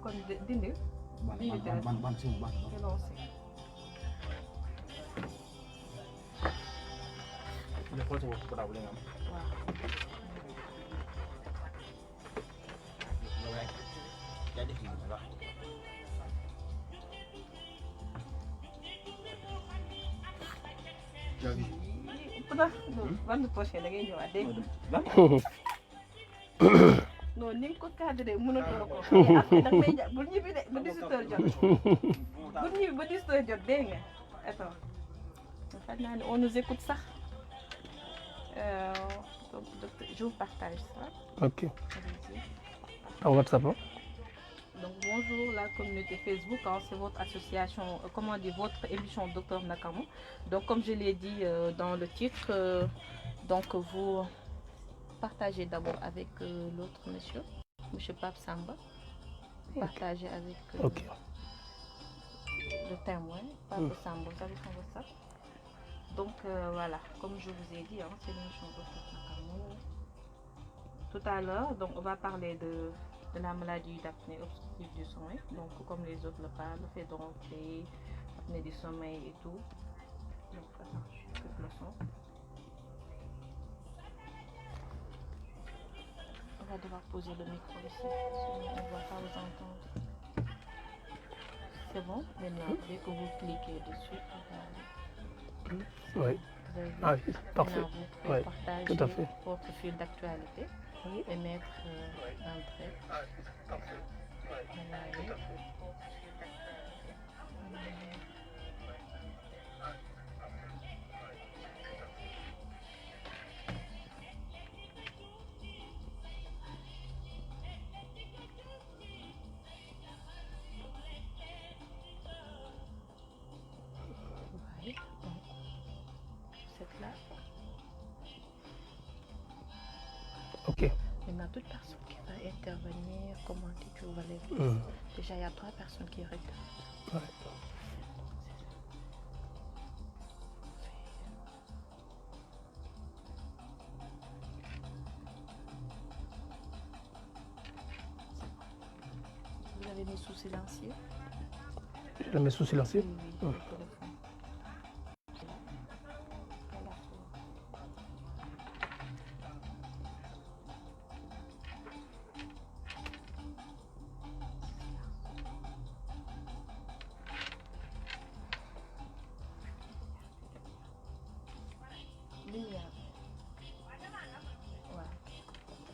kon dindi ban suuf ban le xool sa bopp daw li nga am waaw yaa def li nga wax Pula, ban prochain da ngay ñëwaat dégg non ni nga ko cadré mënatoo ko après nag may ja bul ñibbi de ba 18h jot bul ñibbi ba 18h jot dégg nga attends xam naa ne on nous écoute sax donc docteur je vous partage ça. Ok. En WhatsApp. Donc bonjour la communauté Facebook, hein, c'est votre association, comment dire, votre émission Docteur Nakamu. Donc comme je l'ai dit dans le titre, donc vous partagez d'abord avec l'autre monsieur, monsieur Pape Samba. Partagez avec le témoin, Pape Samba, vous avez son WhatsApp. Donc voilà, comme je vous ai dit, hein, c'est l'émission Docteur Nakamu. Tout à l'heure, donc on va parler de la maladie d'apnée obstructive du sommeil, donc comme les autres le parlent, le fait de rentrer, apnée du sommeil et tout. Donc attends, je coupe le son. On va devoir poser le micro ici, sinon on ne va pas vous entendre. C'est bon? Maintenant, dès que vous cliquez dessus, oui. Ah, parfait. Maintenant, vous pouvez partager tout à fait. votre fil d'actualité et mettre un trait. Là. Ok. Maintenant, toute personne qui va intervenir, commenter, tu vas les Déjà, il y a 3 personnes qui regardent. Ouais. Vous avez mis sous silencieux? Je la mets sous silencieux? Oui.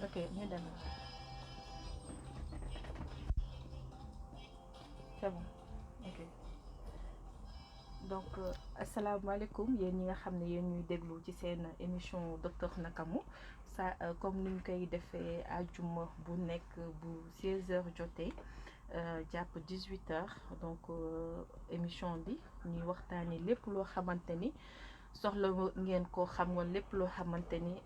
Ok, ñu dem. C'est bon. Ok. Donc asalaamaaleykum yéen ñi nga xam ne yéen ñuy déglu ci seen émission Docteur Nakamu ça comme ni ñu koy defee àjjuma bu nekk bu 16h jotee jàpp 18h donc émission bi ñuy waxtaanee lépp loo xamante ni soxla ngeen ko xam nga lépp loo xamante ni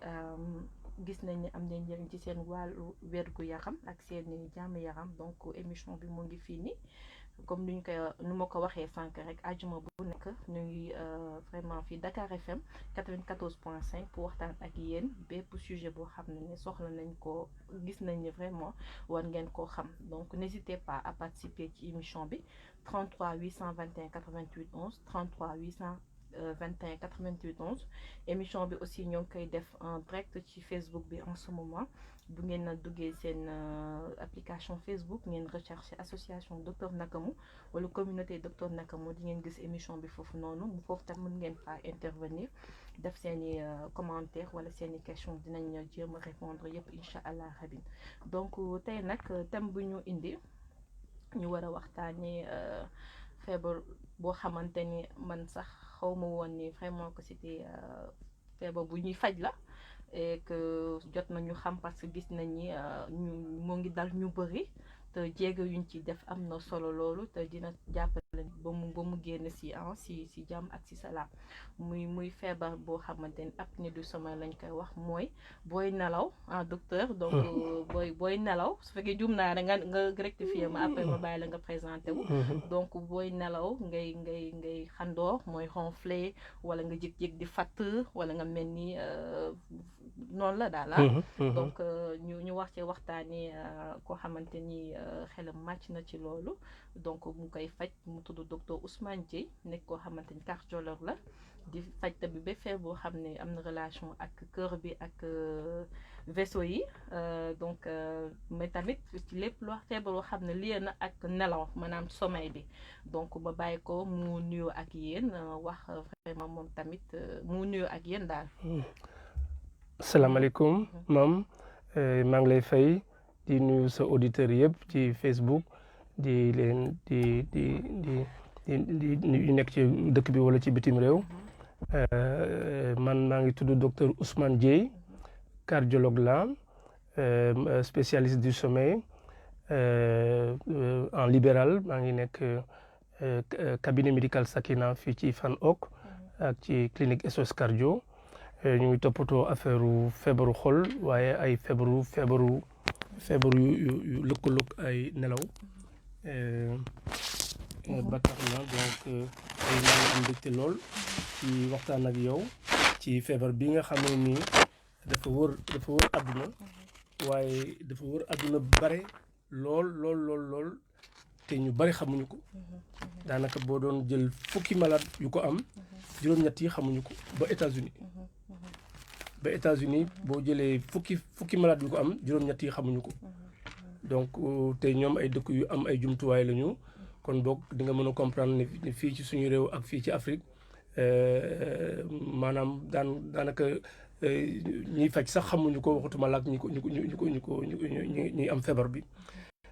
gis nañ ne am na njëriñ ci seen wàllu wérgu yaram ak seen jàmm yaram donc émission bi mu ngi fii nii comme ni ñu koy nu ma ko waxee sànq rek àjjuma bu nekk ñu ngi vraiment fii Dakar FM 94.5 pour waxtaan ak yéen bépp sujet boo xam ne soxla nañ ko gis nañ ne vraiment war ngeen koo xam donc n'hésitez pas à participer ci émission bi 33 821 88 11 33 821 88 11 émission bi aussi ñoo ngi koy def en direct ci Facebook bi en ce moment bu ngeen duggee seen application Facebook ngeen recherche association Docteur Nakamu wala communauté Docteur Nakamu di ngeen gis émission bi foofu noonu foofu tam mën ngeen fa intervenir def seeni commentaire wala seeni question dinañ jéem a répondre yëpp incha allah rabin donc tey nag thème bu ñu indi ñu war a waxtaanee feebar boo xamante ni man sax xaw ma woon ni vraiment que c'était feebar bu ñuy faj la et que jot nañu xam parce que gis nañ ni ñu moo ngi dal ñu bëri te jéego yuñ ci def am na solo loolu te dina jàppale ba mu génn si jàmm ak si salaam muy feebar boo xamante ni apnée du sommeil lañ koy wax mooy booy nelaw docteur donc booy nelaw su fekkee jum naa nga rectifier ma après ma bàyyi la nga présenté wu donc booy nelaw ngay xandoor mooy ronfler wala nga jég-jég di fatt wala nga mel ni noonu la daal donc ñu wax ci waxtaanee koo xamante ni xelam màcc na ci loolu donc mu koy faj mu tudd docteur Ousmane Dieye nekk koo xamante ni cardiologue la di faj tamit ba feebar boo xam ne am na relation ak cœur bi ak vaisseau yi donc mais tamit ci lépp loo feebar boo xam ne lié na ak nelaw maanaam sommeil bi donc ma bàyyi ko mu nuyoo ak yéen wax vraiment moom tamit mu nuyoo ak yéen daal. asalaamaaleykum maam maa ngi lay fay di nuyu sa auditeurs yëpp ci Facebook di leen di nekk ci dëkk bi wala ci bitim réew man maa ngi tudd docteur Ousmane Dieye cardiologue la spécialiste du sommeil en libéral maa ngi nekk cabinet médical Sakina fii ci Fann Hock ak ci clinique SOS cardio ñu ngi toppatoo affaire feebaru xol waaye ay feebaru yu lëkkaloog ay nelaw ba tax na donc ay maa ngi am mbégte lool ci waxtaan ak yow ci feebar bi nga xam ne nii dafa wër àdduna waaye dafa wër àdduna bare lool te ñu bari xamuñu ko daanaka boo doon jël fukki malade yu ko am juróom-ñett yi xamuñu ko ba États-Unis boo jëlee fukki malade yu ko am juróom-ñett yi xamuñu ko donc te ñoom ay dëkk yu am ay jumtuwaay lañu kon boog di nga mën a comprendre ne fii ci suñu réew ak fii ci Afrique maanaam daanaka ñiy faj sax xamuñu ko waxutuma laak ñi am feebar bi.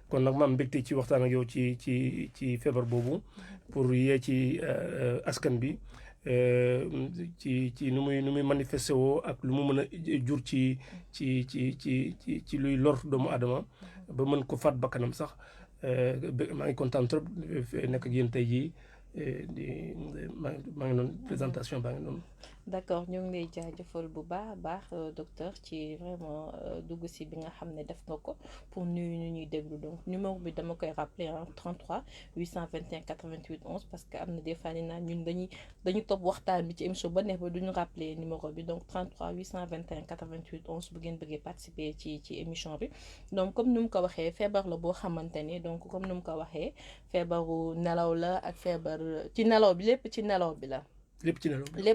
kon nag ma am mbégte ci waxtaan ak yow ci feebar boobu pour yee ci askan bi ci nu muy manifesté woo ak lu mu mën a jur ci luy lor doomu aadama ba mën ko faat bakkanam sax maa ngi kontaan trop nekk ak yéen tey jii maa ngi noonu présentation baa ngi noonu. d'accord ñu ngi lay jaajëfal bu baax docteur ci vraiment dugg si bi nga xam ne def nga ko pour nuyu ñu ñuy déglu donc numéro bi dama koy rappeler 33 821 88 11 parce que am na des fois ni naan ñun dañu topp waxtaan bi ci émission ba neex ba duñu rappeler numéro bi donc 33 821 88 11 bu ngeen bëggee participer ci émission bi donc comme ni mu ko waxee feebar la boo xamante ni donc comme ni mu ko waxee feebaru nelaw la ak feebar ci nelaw bi lépp ci nelaw bi la. lépp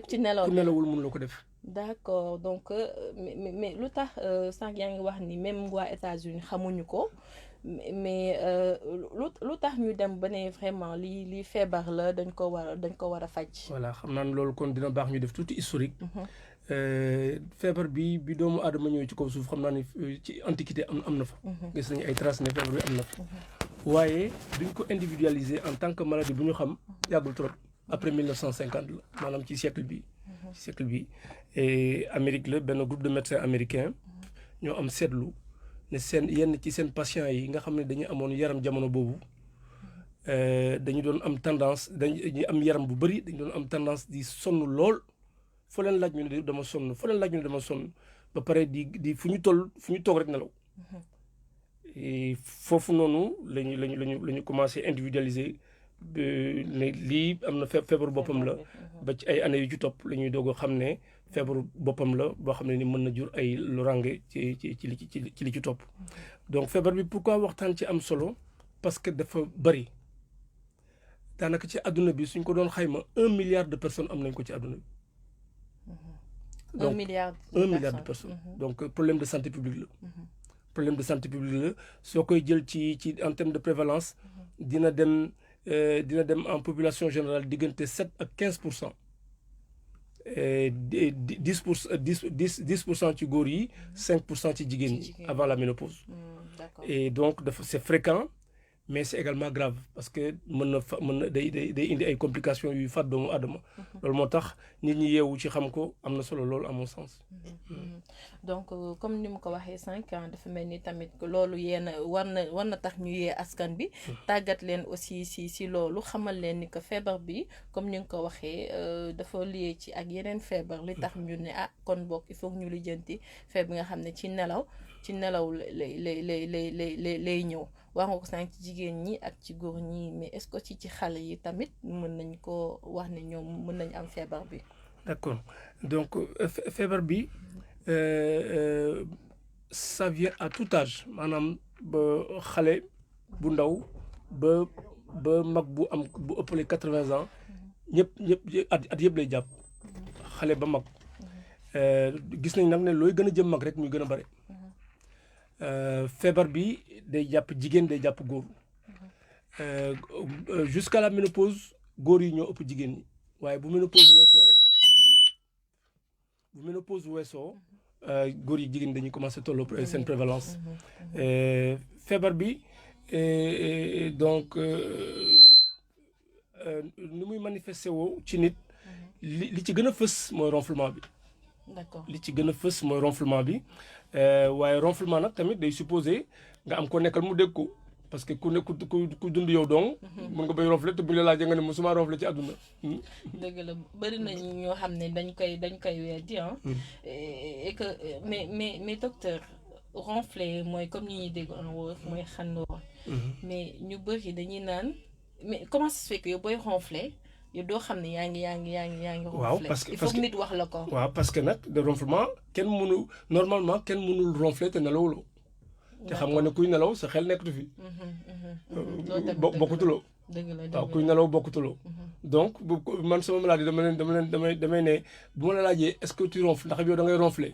ci nelaw ku nelawul mënuloo ko def. d'accord donc mais lu tax sànq yaa ngi wax ni même waa États-Unis xamuñu ko mais lu tax ñu dem ba ne vraiment lii feebar la dañ ko war a faj. voilà xam naa ne loolu kon dina baax ñu def tuuti historique. feebar bi doomu aadama ñëw ci kaw suuf xam naa ne ci antiquité am na fa. gis nañu ay traces ne feebar bi am na fa. waaye duñ ko individualiser en tant que maladie bu ñu xam yàggul trop. après 1950 la maanaam ci siècle bi et Amérique la benn groupe de médecins américains ñoo am seetlu ne yenn ci seen patients yi nga xam ne dañu amoon yaram jamono boobu dañu doon am tendance dañu am yaram bu bëri dañu doon am tendance di sonn lool foo leen laaj ñu ne dama sonn ba pare di fu ñu toog rek nelaw foofu noonu lañu commencé individualiser ne lii am na feebaru boppam la ba ci ay années yu ci topp la ñuy doog a xam ne feebaru boppam la boo xam ne ni mën na jur ay loraange ci li ci topp donc feebar bi pourquoi waxtaan ci am solo parce que dafa bëri daanaka ci àdduna bi suñ ko doon xayma 1 milliard de personnes am nañ ko ci àdduna bi. donc 1 milliard de personnes donc problème de santé publique la. Soo koy jël ci en termes de prévalence dina dem en population générale diggante 7 ak 15%. 10% ci góor yi 5% ci jigéen ñi avant la ménopause. Et donc c'est fréquent mais c'est également grave parce que mën na day indi ay complications yuy faat doomu aadama. loolu moo tax nit ñi yeewu ci xam ko am na solo loolu à mon sens. donc comme ni mu ko waxee sànq dafa mel ni tamit loolu yéen war na tax ñu yee askan bi. tàggat leen aussi si loolu xamal leen ni que feebar bi comme ni nga ko waxee dafa lié ci ak yeneen feebar li tax ñu ne kon bokk il faut ñu lijjanti feebar bi nga xam ne ci nelaw lay ñëw. wax nga ko sànq ci jigéen ñi ak ci góor ñi mais est-ce que ci xale yi tamit mën nañ ko wax ne ñoom mën nañ am feebar bi. d'accord donc feebar bi ça vient à tout âge maanaam ba xale bu ndaw ba mag bu am bu ëppale 80 ans ñëpp at yëpp lay jàpp xale ba mag gis nañ nag ne looy gën a jëm mag rek muy gën a bare feebar bi day jàpp jigéen day jàpp góor jusqu'à la ménopause góor yi ñoo ëpp jigéen ñi waaye bu ménopause weesoo rek góor yi jigéen dañuy commencé tolloo seen prévalence feebar bi donc ni muy manifesté woo ci nit li ci gën a fës mooy ronflement bi. D'accord. li ci gën a fës mooy ronflement bi waaye ronflement nag tamit day supposé nga am ko nekkal mu dégg ko parce que ku dund yow dong. mën nga bay ronfler te bu ñu la laajee nga ne mosuma ronfler ci àdduna. dëgg la bëri nañu ñoo xam ne dañ koy weddi et que mais docteur ronfler mooy comme ni ñuy dégg en wolof mooy xandoor. mais ñu bëri dañuy naan mais comment ça se fait que yow booy ronfler yow doo xam ne yaa ngi waaw ronfler. parce que il faut que nit wax la ko. waaw parce que nag de ronflement normalement kenn mënul ronfler te nelawuloo. te xam nga ne kuy nelaw sa xel nekkatu fi. bokkutuloo. dëgg la waaw kuy nelaw bokkutuloo. donc man sama maladie damay ne bu ma la laajee est-ce que tu ronfles ndax yow da ngay ronfler.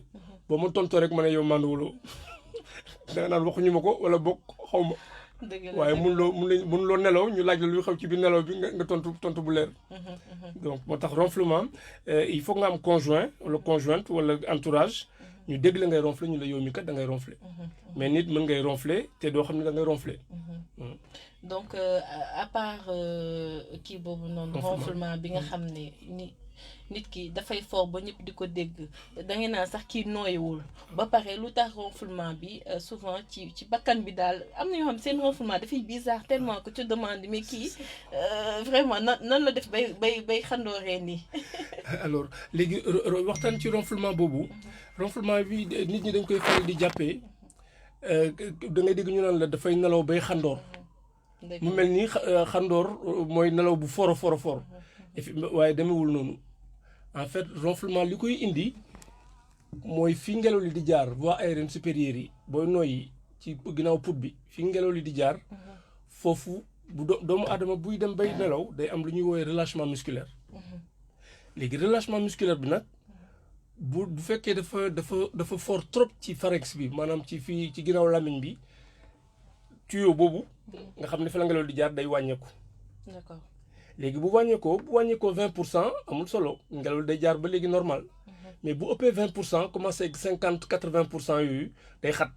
boo ma tontoo rek ma ne yow mànduwuloo da nga naan waxuñu ma ko wala bokk xaw ma. waaye mënuloo nelaw ñu laaj la luy xew ci biir nelaw bi nga tontu bu leer. donc moo tax ronflement il faut nga am conjoint wala conjointe wala entourage. ñu dégg la ngay ronfler ñu la yow mi kat da ngay ronfler. mais nit mën ngay ronfler te doo xam ne da ngay ronfler. donc à part kii boobu noonu. ronflement bi nga xam ne nit ki dafay fort ba ñëpp di ko dégg da ngay naan sax kii nooyiwul ba pare lu tax ronflement bi souvent ci bakkan bi daal am na yoo xam seen ronflement dafay bizarre tellement que tu te demandes mais kii vraiment nan la def bay xandooree nii. alors léegi waxtaan ci ronflement boobu. ronflement bi nit ñi dañ koy faral di jàppee da ngay dégg ñu naan la dafay nelaw bay xandoor. mu mel ni xandoor mooy nelaw bu fort waaye demewul noonu en fait ronflement li koy indi mooy fi ngelaw li di jaar voies aériennes supérieures yi booy noyyi ci ginnaaw put bi fi ngelaw li di jaar foofu bu doomu aadama buy dem bay nelaw day am lu ñuy woowee relâchement musculaire. léegi relâchement musculaire bi nag bu fekkee dafa fort trop ci pharynx bi maanaam ci fii ci ginnaaw làmmiñ bi tuyau boobu nga xam ne fa la ngelaw di jaar day wàññeeku. D'accord. léegi bu wàññeekoo 20% amul solo ngelaw day jaar ba léegi normal mais bu ëppee 20% commencé ak 50-80% yooyu day xat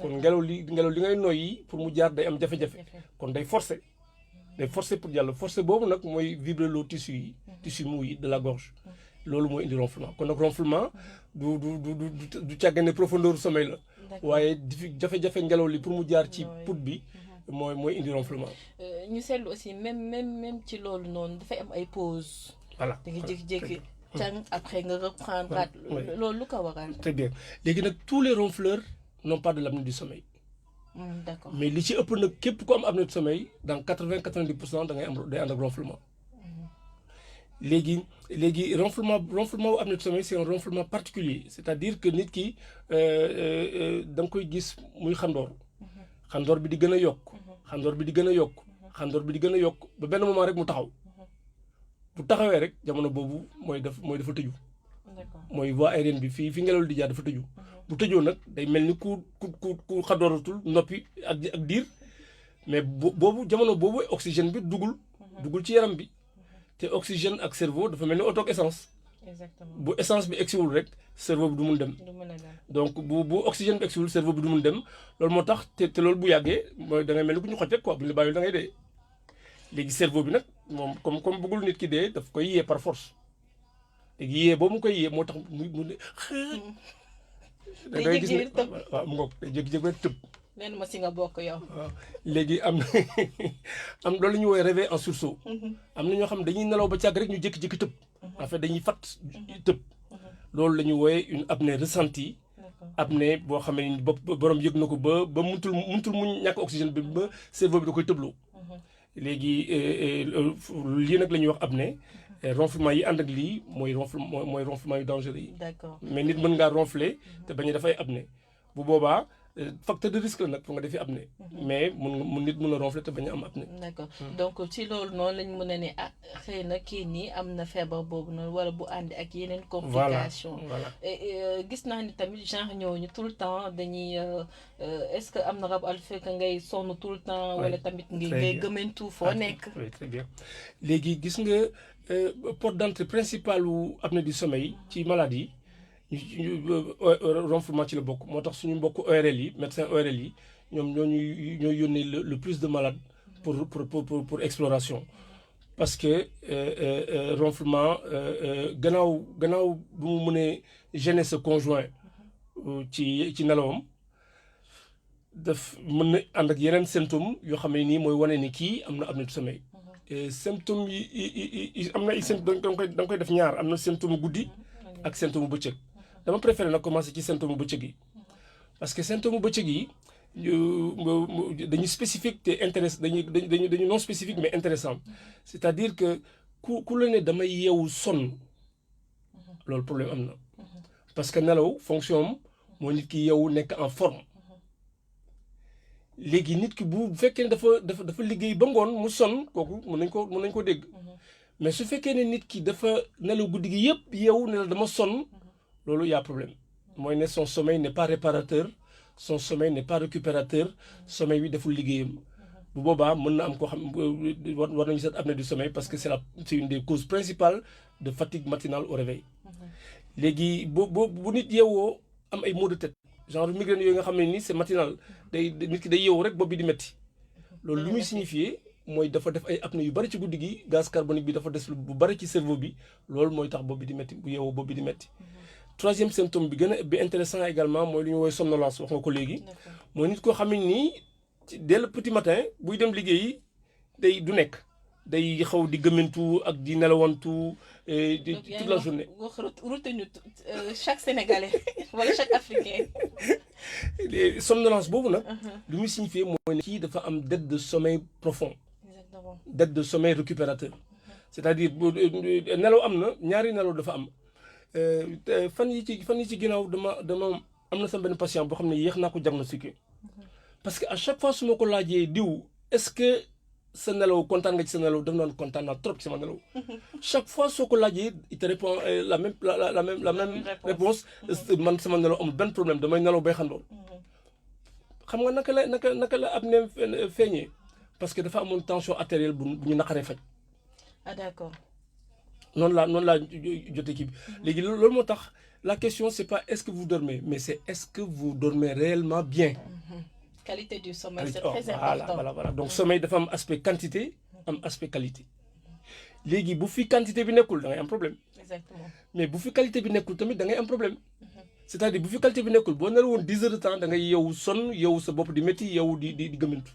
kon ngelaw li ngay noyyi pour mu jaar day am jafe-jafe kon day forcer pour jàll forcer boobu nag mooy vibrer loo tissu mou yi de la gorge loolu mooy indi ronflement kon nag ronflement du càggane profondeur sommeil la waaye jafe-jafe ngelaw li pour mu jaar ci put bi mooy indi ronflement. ñu seetlu aussi même ci loolu noonu dafay am ay pause. voilà da nga jékki-jékki càng après nga reprendre loolu lu ko waral. très bien léegi nag tous les ronfleurs n'ont pas de l'apnée du sommeil. D'accord. mais li ci ëpp nag képp ku am apnée du sommeil dans 80-90% day ànd ak ronflement. léegi ronflement wu apnée du sommeil c'est un ronflement particulier c'est-à-dire que nit ki da nga koy gis muy xandoor. xandoor bi di gën a yokk xandoor bi di gën a yokk xandoor bi di gën a yokk ba benn moment rek mu taxaw bu taxawee rek jamono boobu mooy dafa tëju. mooy voie aérienne bi fi ngelaw di jaar dafa tëju. bu tëjoo nag day mel ni ku xandooratul noppi ak diir mais jamono boobu oxygène bi dugul ci yaram bi te oxygène ak cerveau dafa mel ni oto ak essence. Exactement. bu essence bi egsiwul rek cerveau bi du mun dem. donc bu oxygène bi egsiwul cerveau bi du mun dem loolu moo tax te loolu bu yàggee mooy da ngay mel ni ku ñu xoj rek quoi bu ñu la bàyyil da ngay dee. léegi cerveau bi nag moom comme bëggul nit ki dee daf koy yee par force léegi yee boobu mu koy yee moo tax mu ne da ngay gis ne waaw mu ngoog day jékki-jékki rek tëb. leen ma si nga bokk yow. waaw léegi am loolu la ñuy woowee réveil en sursaut. am na ñoo xam dañuy nelaw ba càgg rek ñu jékki-jékki tëb. en fait dañuy fat tëb. loolu la ñuy woowee une apnée ressentie. apnée boo xam ne borom yëg na ko ba muntul mu ñàkk oxygène bi ba cerveau bi da koy tëbloo. léegi lii nag la ñuy wax apnée ronflement yi ànd ak lii mooy ronflement yu dangereux yi. d'accord mais nit mën ngaa ronfler te bañ a dafay apnée bu boobaa facteur de risque la nag pour nga defee apnée mais nit mën a ronfler te bañ a am apnée. d'accord donc ci loolu noonu lañ mën a ne ah xëy na kii nii am na feebar boobu noonu wala bu àndi ak yeneen complication voilà gis naa ni tamit genre ñooñu tout le temps dañuy est-ce que am na rab al fekk ngay sonn tout le temps wala tamit ngay gëmantu foo nekk. oui très bien léegi gis nga porte d'entrée principale wu apnée du sommeil ci maladie ronflement ci la bokk moo tax suñu mbokk ORL yi médecin ORL yi ñoom ñooy yónnee le plus de malades pour exploration parce que ronflement gannaaw bu mu mënee gêner sa conjoint ci nelawam daf mën na ànd ak yeneen symptômes yoo xam ne nii mooy wane ni kii am na apnée du sommeil. symptômes yi am na ay symptômes da nga koy def ñaar am na symptôme guddi ak symptôme bëccëg. dama préféré nag commencer ci symptôme bëccëg yi parce que symptôme bëccëg yi dañu spécifique te intéressant dañu non spécifique mais intéressant c'est-à-dire que ku la ne damay yeewu sonn loolu problème am na parce que nelaw fonction am mooy nit ki yeewu nekk en forme léegi nit ki bu fekkee ne dafa liggéey ba ngoon mu sonn kooku mën nañ ko dégg mais su fekkee ne nit ki dafa nelaw guddi gi yëpp yeewu ne la dama sonn loolu y a problème mooy ne son sommeil n'est pas réparateur son sommeil n'est pas récupérateur sommeil bi deful liggéeyam bu boobaa mën na am koo xam war nañu seet apnée du sommeil parce que c'est une des causes principales de fatigue matinale au réveil léegi bu nit yeewoo am ay maux de tête genre migraine yooyu nga xam ne nii c'est matinal nit ki day yeewu rek bopp bi di metti loolu lu muy signifier mooy dafa def ay apnée yu bari ci guddi gi gaz carbonique bi dafa des bu bari ci cerveau bi loolu mooy tax bopp bi di metti bu yeewoo bopp bi di metti troisième symptôme bi intéressant également mooy lu ñu woowee somnolence wax nga ko léegi mooy nit koo xam ne nii dès le petit matin buy dem liggéeyi du nekk day xaw di gëmmantu ak di nelawantu toute la journée. wax routine chaque Sénégalais wala chaque Africain. somnolence boobu nag. lu muy signifier mooy ne kii dafa am dette de sommeil profond. exactement dette de sommeil récupérateur. c'est-à-dire nelaw am na ñaari nelaw dafa am. fan yi ci ginnaaw dama am na sama benn patient boo xam ne yéex naa ko diagnostiqué parce que à chaque fois su ma ko laajee diw est-ce que sa nelaw kontaan nga ci sa nelaw daf naan kontaan naa trop ci sama nelaw chaque fois soo ko laajee il te répond la même réponse man sama nelaw amul benn problème damay nelaw bay xandoon xam nga naka la apnée feeñee parce que dafa amoon tension artérielle bu ñu naqaree faj. ah d'accord. noonu laa jotee kii bi léegi loolu moo tax la question c'est pas est-ce que vous dormez mais c'est est-ce que vous dormez réellement bien. qualité du sommeil c'est très important. voilà donc sommeil dafa am aspect quantité am aspect qualité léegi bu fi quantité bi nekkul da ngay am problème. exactement mais bu fi qualité bi nekkul tamit da ngay am problème. c'est-à-dire bu fi qualité bi nekkul boo nelawoon 10 heures de temps da ngay yeewu sonn yeewu sa bopp di métti yeewu di gëmmantu.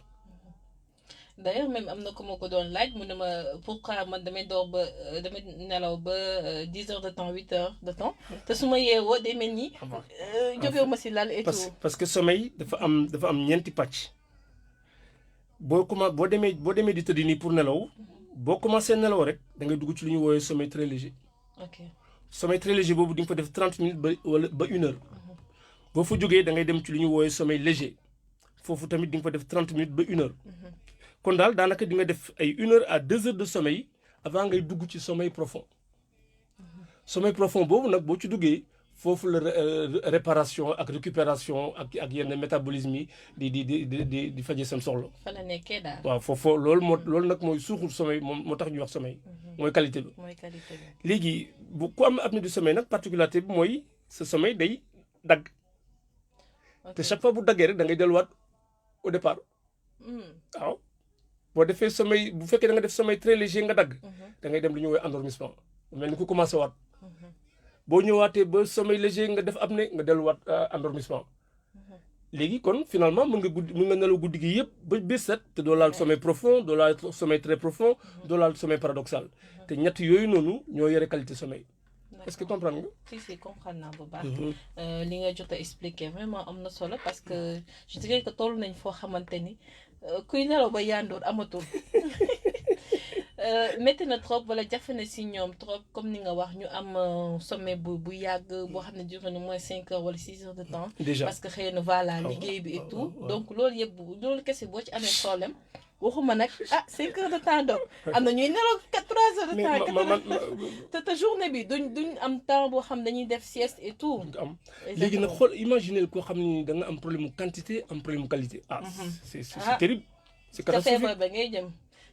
d'ailleurs même am na ku ma ko doon laaj mu ne ma pourquoi man damay nelaw ba 10 heures de temps 8 heures de temps te su ma yeewoo day mel ni jógewu ma si lal et tout. parce que sommeil dafa am ñeenti pàcc boo demee di tëdd nii pour nelaw boo commencé nelaw rek da ngay dugg ci lu ñuy woowee sommeil très léger. ok sommeil très léger boobu di nga fa def 30 minutes ba 1 heure boo fa jógee da ngay dem ci lu ñuy woowee sommeil léger foofu tamit di nga fa def 30 minutes ba 1 heure. kon daal daanaka di nga def ay 1 heure à 2 heures de sommeil avant ngay dugg ci sommeil profond sommeil profond boobu nag boo ci duggee foofu la réparation ak récupération ak yenn métabolisme yi di faje seen soxla. fa la nekkee daal. waaw foofu loolu nag mooy suuxul sommeil moo tax ñuy wax sommeil. mooy qualité bi. léegi ku am apnée du sommeil nag particularité bi mooy sa sommeil day dagg. te chaque fois bu daggee rek da ngay delluwaat au départ. waaw. boo defee sommeil bu fekkee da nga def sommeil très léger nga dagg da ngay dem lu ñuy woowee endormissement mel ni ku commencé waat boo ñëwaatee ba sommeil léger nga def apnée nga delluwaat endormissement léegi kon finalement mën nga nelaw guddi gi yëpp ba bés set te doo laal sommeil profond doo laal sommeil très profond doo laal sommeil paradoxal te ñett yooyu noonu ñoo yore qualité sommeil. est-ce que comprendre nga. si comprendre naa bu baax. li nga jot a expliquer vraiment am na solo parce que je dirais que toll nañ foo xamante ni kuy nelaw ba yandoor amatul métti na trop wala jafe na si ñoom trop comme ni nga wax ñu am sommet bu yàgg boo xam ne duré na moins 5 heures wala 6 heures de temps. déjà parce que xëy na voilà liggéey bi et tout donc loolu yëpp loolu kese boo ci amee problème waxuma nag 5 heures de temps donc am na ñuy nelaw 3 heures de temps. te journée bi duñ am temps boo xam dañuy def sieste et tout. am léegi nag xool imaginer koo xam ne da nga am problème mu quantité am problème mu qualité. c'est terrible. c'est catastrophique te feebar ba ngay jëm.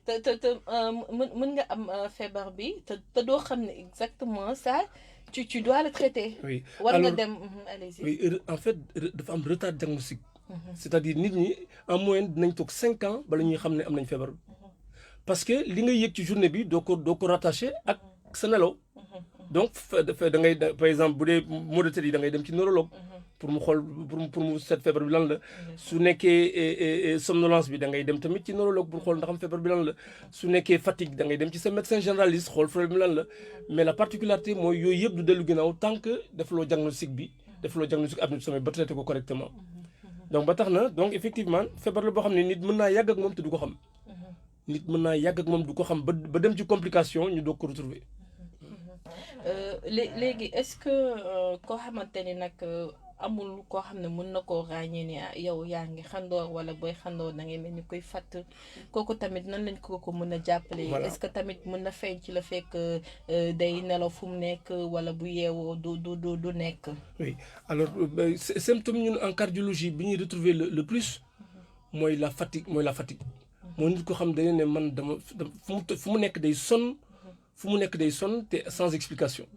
te mën nga am feebar bi te doo xam ne exactement ça tu dois le traiter. oui war nga dem allez-y. oui en fait dafa am retard diagnostic. c'est-à-dire nit ñi en moyenne dinañ toog 5 ans bala ñuy xam ne am nañ feebar bi. parce que li nga yëg ci journée bi doo ko rattaché ak sa nelaw. donc da ngay par exemple bu dee maux de tête yi da ngay dem ci neurologue. pour mu xool pour mu seet feebar bi lan la. su nekkee somnolence bi da ngay dem tamit ci neurologue pour xool ndax am feebar bi lan la. su nekkee fatigue da ngay dem ci sa médecin généraliste xool feebar bi lan la. mais la particularité mooy yooyu yëpp du dellu ginnaaw tant que defaloo diagnostic bi defaloo diagnostic apnée du sommeil ba traité ko correctement. donc ba tax na donc effectivement feebar la boo xam ne nit mën naa yàgg ak moom te du ko xam. nit mën naa yàgg ak moom du ko xam ba dem ci complication ñu doog ko retrouver. léegi est-ce que koo xamante ni nag amul koo xam ne mën na koo ràññee ni yow yaa ngi xandoor wala booy xandoor da ngay mel ni koy fàtt kooku tamit nan lañ ko mën a jàppale. est-ce que tamit mën na feeñ ci la fekk day nelaw fu mu nekk wala bu yeewoo du nekk. oui alors symptôme ñun en cardiologie bi ñuy retrouver le plus mooy la fatigue mooy nit ko xam dañu ne man dama fu mu nekk day sonn. fu mu nekk day sonn te sans explication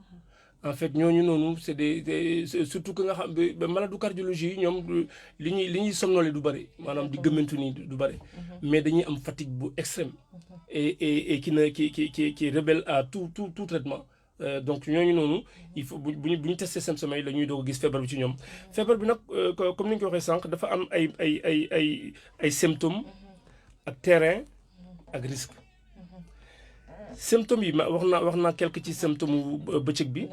en fait ñooñu noonu c'est des surtout que nga xam ba malade cardiologie yi ñoom li ñuy somnolé du bëri maanaam di gëmmantu nii du bëri mais dañuy am fatigue bu extrême et qui rebelle à tout traitement donc ñooñu noonu il faut bu ñu testé seen sommeil la ñuy doog a gis feebar bi ci ñoom feebar bi nag comme ni ñu ko waxee sànq dafa am ay symptômes ak terrain ak risque. symptômes yi wax naa quelque ci symptôme bëccëg bi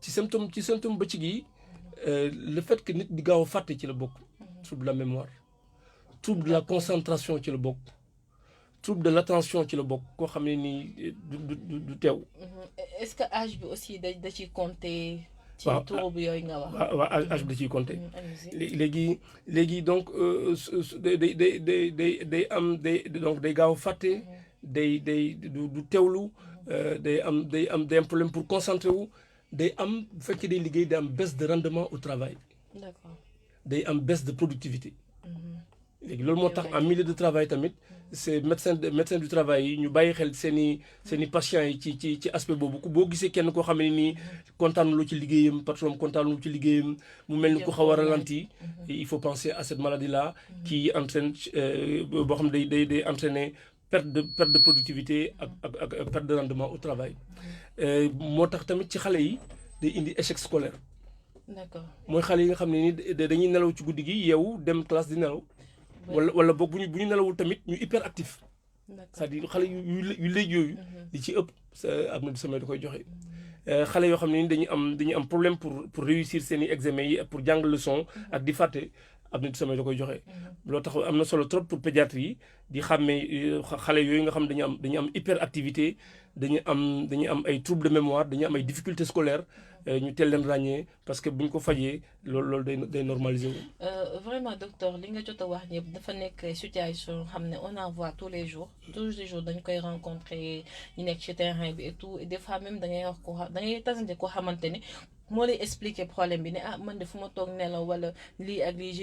ci symptôme bëccëg yi le fait que nit di gaaw a fàtte ci la bokk trouble de la mémoire trouble de la concentration ci la bokk trouble de l'attention ci la bokk koo xam ne nii du teew. est-ce que âge bi aussi da ciy compter. ci trouble yooyu nga wax. waaw âge bi da ciy compter. léegi donc day am donc day gaaw a fàtte. du teewlu day am problème pour concentrer wu day am bu fekkee day liggéey day am baisse de rendement au travail. D'accord. day am baisse de productivité. léegi loolu moo tax en milieu de travail tamit c'est médecin du travail yi ñu bàyyi xel seen i patients yi ci aspect boobu boo gisee kenn koo xam ne nii kontaanuloo ci liggéeyam patron kontaanuloo ci liggéeyam mu mel ni ku xaw a ralenti il faut penser à cette maladie là qui entraîne boo xam ne day entraîner perte de productivité ak perte de rendement au travail. moo tax tamit ci xale yi day indi échec scolaire. D'accord. mooy xale yi nga xam ne ni dañuy nelaw ci guddi gi yeewu dem classe di nelaw. wala boog bu ñu nelawul tamit ñu hyperactif. c'est-à-dire xale yu léegi yooyu. li ci ëpp apnée du sommeil da koy joxe. xale yoo xam ne ni dañuy am problème pour réussir seen i examen yi pour jàng leçon ak di fàtte apnée du sommeil da koy joxe. loolu tax am na solo trop pour pédiatre yi di xàmmee xale yooyu nga xam dañu am hyperactivité dañu am ay troubles de mémoire dañu am ay difficultés scolaires ñu teel leen ràññee parce que bu ñu ko fajee loolu day normaliser wu. vraiment docteur li nga jot a wax ñëpp dafa nekk situation xam ne on en voit tous les jours dañ koy rencontrer ñu nekk ci terrain bi et tout et des fois même da ngay tasante koo xamante ni moo lay expliquer problème bi ne man de fu ma toog nelaw wala lii ak lii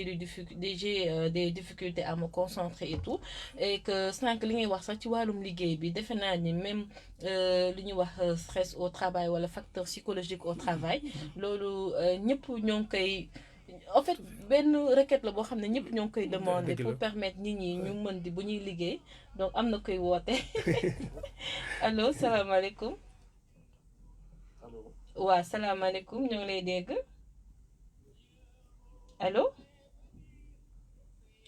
j'ai des difficultés à me concentrer et tout et que sànq li ngay wax sax ci wàllum liggéey bi defe naa ni même li ñuy wax stress au travail wala facteur psychologique au travail loolu ñëpp ñoo ngi koy en fait benn requête la boo xam ne ñëpp ñoo ngi koy demander pour permettre nit ñi ñu mën di bu ñuy liggéey donc am na koy woote allo salaamaaleykum. waaw salaamaaleykum ñoo ngi lay dégg allo.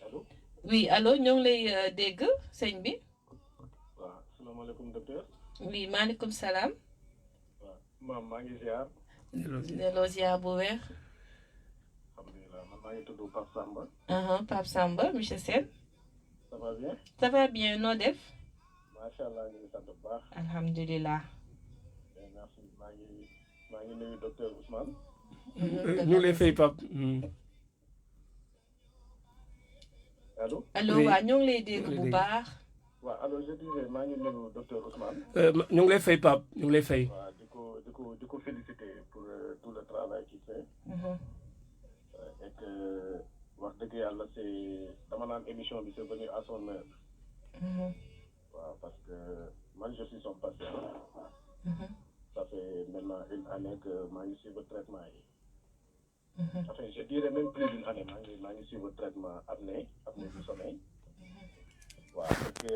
allo. oui allo ñoo ngi lay dégg sëñ bi. waaw salaamaaleykum docteur. oui maaleykum salaam. waaw maam maa ngi ziar. delloo ziar bu wér. alhamdulilah man maa ngi tudd Pape Samba. Pape Samba monsieur Sène. ça va bien. ça va bien noo def. maa macha allah ñu ngi sant bu baax. alhamdulilah. merci maa ngi nuyu docteur Ousmane. ñu lay fay Pape. allo. allo Oui. waa ñoo ngi lay dégg bu baax. waaw alors je disais maa ngi nuyu docteur Ousmane. ñu ngi lay fay Pape ñu ngi lay fay. waaw di ko féliciter pour tout le travail qu'il fait. Et que wax dëgg yàlla c'est dama naan émission bi c'est venu à son heure. waaw parce que man je suis son patient. Ça fait maintenant une année que maa ngi suivre traitement yi. Enfin je dirais même plus d'une année maa ngi suivre traitement apnée du sommeil. waaw parce que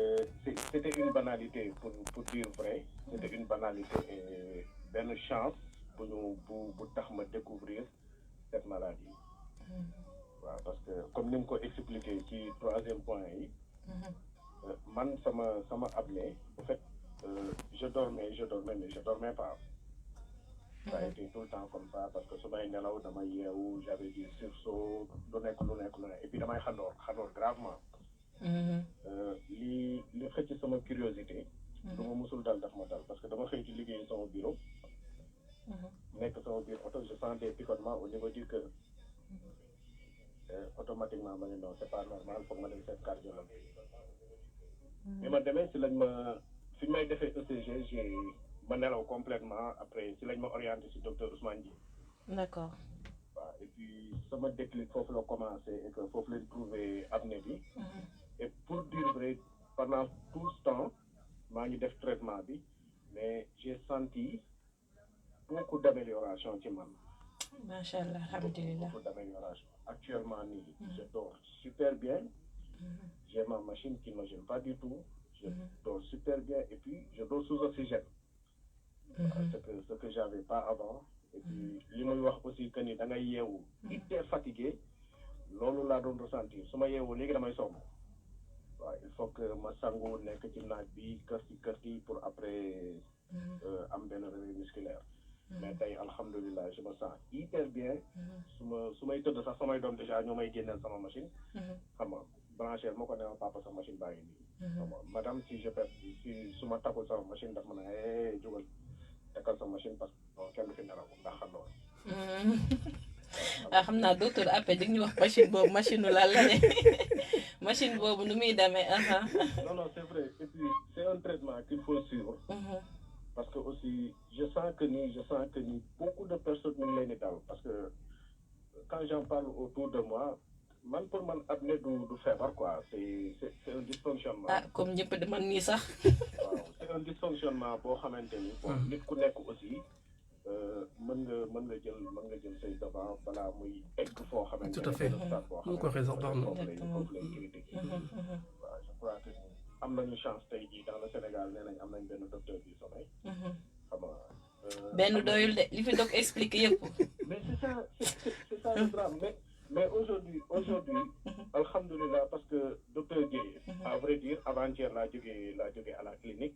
c'était une banalité pour dire vrai c'était une banalité et benn chance bu tax ma découvrir cette maladie. waaw parce que comme ni mu ko expliqué ci troisième point yi. man sama apnée en fait je dormais mais je dormais pas. ça a été tout le temps comme ça parce que su may nelaw damay yeewu j'avais du sursaut lu nekk et puis damay xandoor gravement. li xëcc sama curiosité. du ma musul dal daf ma dal parce que dama xëy ci liggéey sama bureau. nekk sama biir oto je sens des picotements au niveau du cœur. Automatiquement ma ne non c'est pas normal foog ma dem seet cardiologue. bi ma demee si lañ ma fi may defee ECG ma nelaw complètement après si lañ ma orienté si docteur Ousmane Dieng. d'accord. waaw et puis sama déclic foofu la commencé et que foofu lañ trouvé apnée bi. et pour dire vrai pendant tout ce temps maa ngi def traitement bi mais j'ai senti beaucoup d'amélioration ci man. macha allah alhamdulilah. beaucoup d'amélioration actuellement nii je dors super bien. J'ai ma machine qui ne me gêne pas du tout. Je dors super bien et puis je dors sous oxygène. Ce que j'avais pas avant. Et puis li muy wax aussi que ni da ngay yeewu hyper fatigué loolu laa doon ressentir su ma yeewoo léegi damay somb. waaw il faut que ma sangu nekk ci naaj bi kërti pour après am benn réveil musculaire. mais tey alhamdulilah je me sens hyper bien. su may tëdd sax samay doom déjà ñoo may génneel sama machine. xam nga brancher ma ko ne ma papa sa machine baa ngi nii. xam nga madame si je perds si su ma takkul sama machine daf ma ne jógal takkal sa machine parce que kenn du fi nelaw ndax xam ah xam naa docteur après di ñu wax machine la ne machine boobu nu muy demee. non c'est vrai et puis c'est un traitement qu'il faut suivre. parce que aussi je sens que ni beaucoup de personnes ñu ngi leen di dal parce que quand j'en parle autour de moi pour man apnée du feebar quoi c'est un dysfonctionnement. ah comme ñëpp de man nii sax. waaw c'est un dysfonctionnement boo xamante ni. bon nit ku nekk aussi mën nga jël say devant balaa muy egg foo xamante ni. tout à fait ñu ko waxee sax baax na. foofu lay critiquer. waaw je crois que am nañu chance tey jii dans le Sénégal nee nañ am nañ benn docteur du sommeil. xam nga. benn doyul de li fi doog expliqué yëpp. mais c'est ça le drame mais aujourd'hui alhamdulilah parce que docteur Dieye à vrai dire avant-hier laa jógee à la clinique.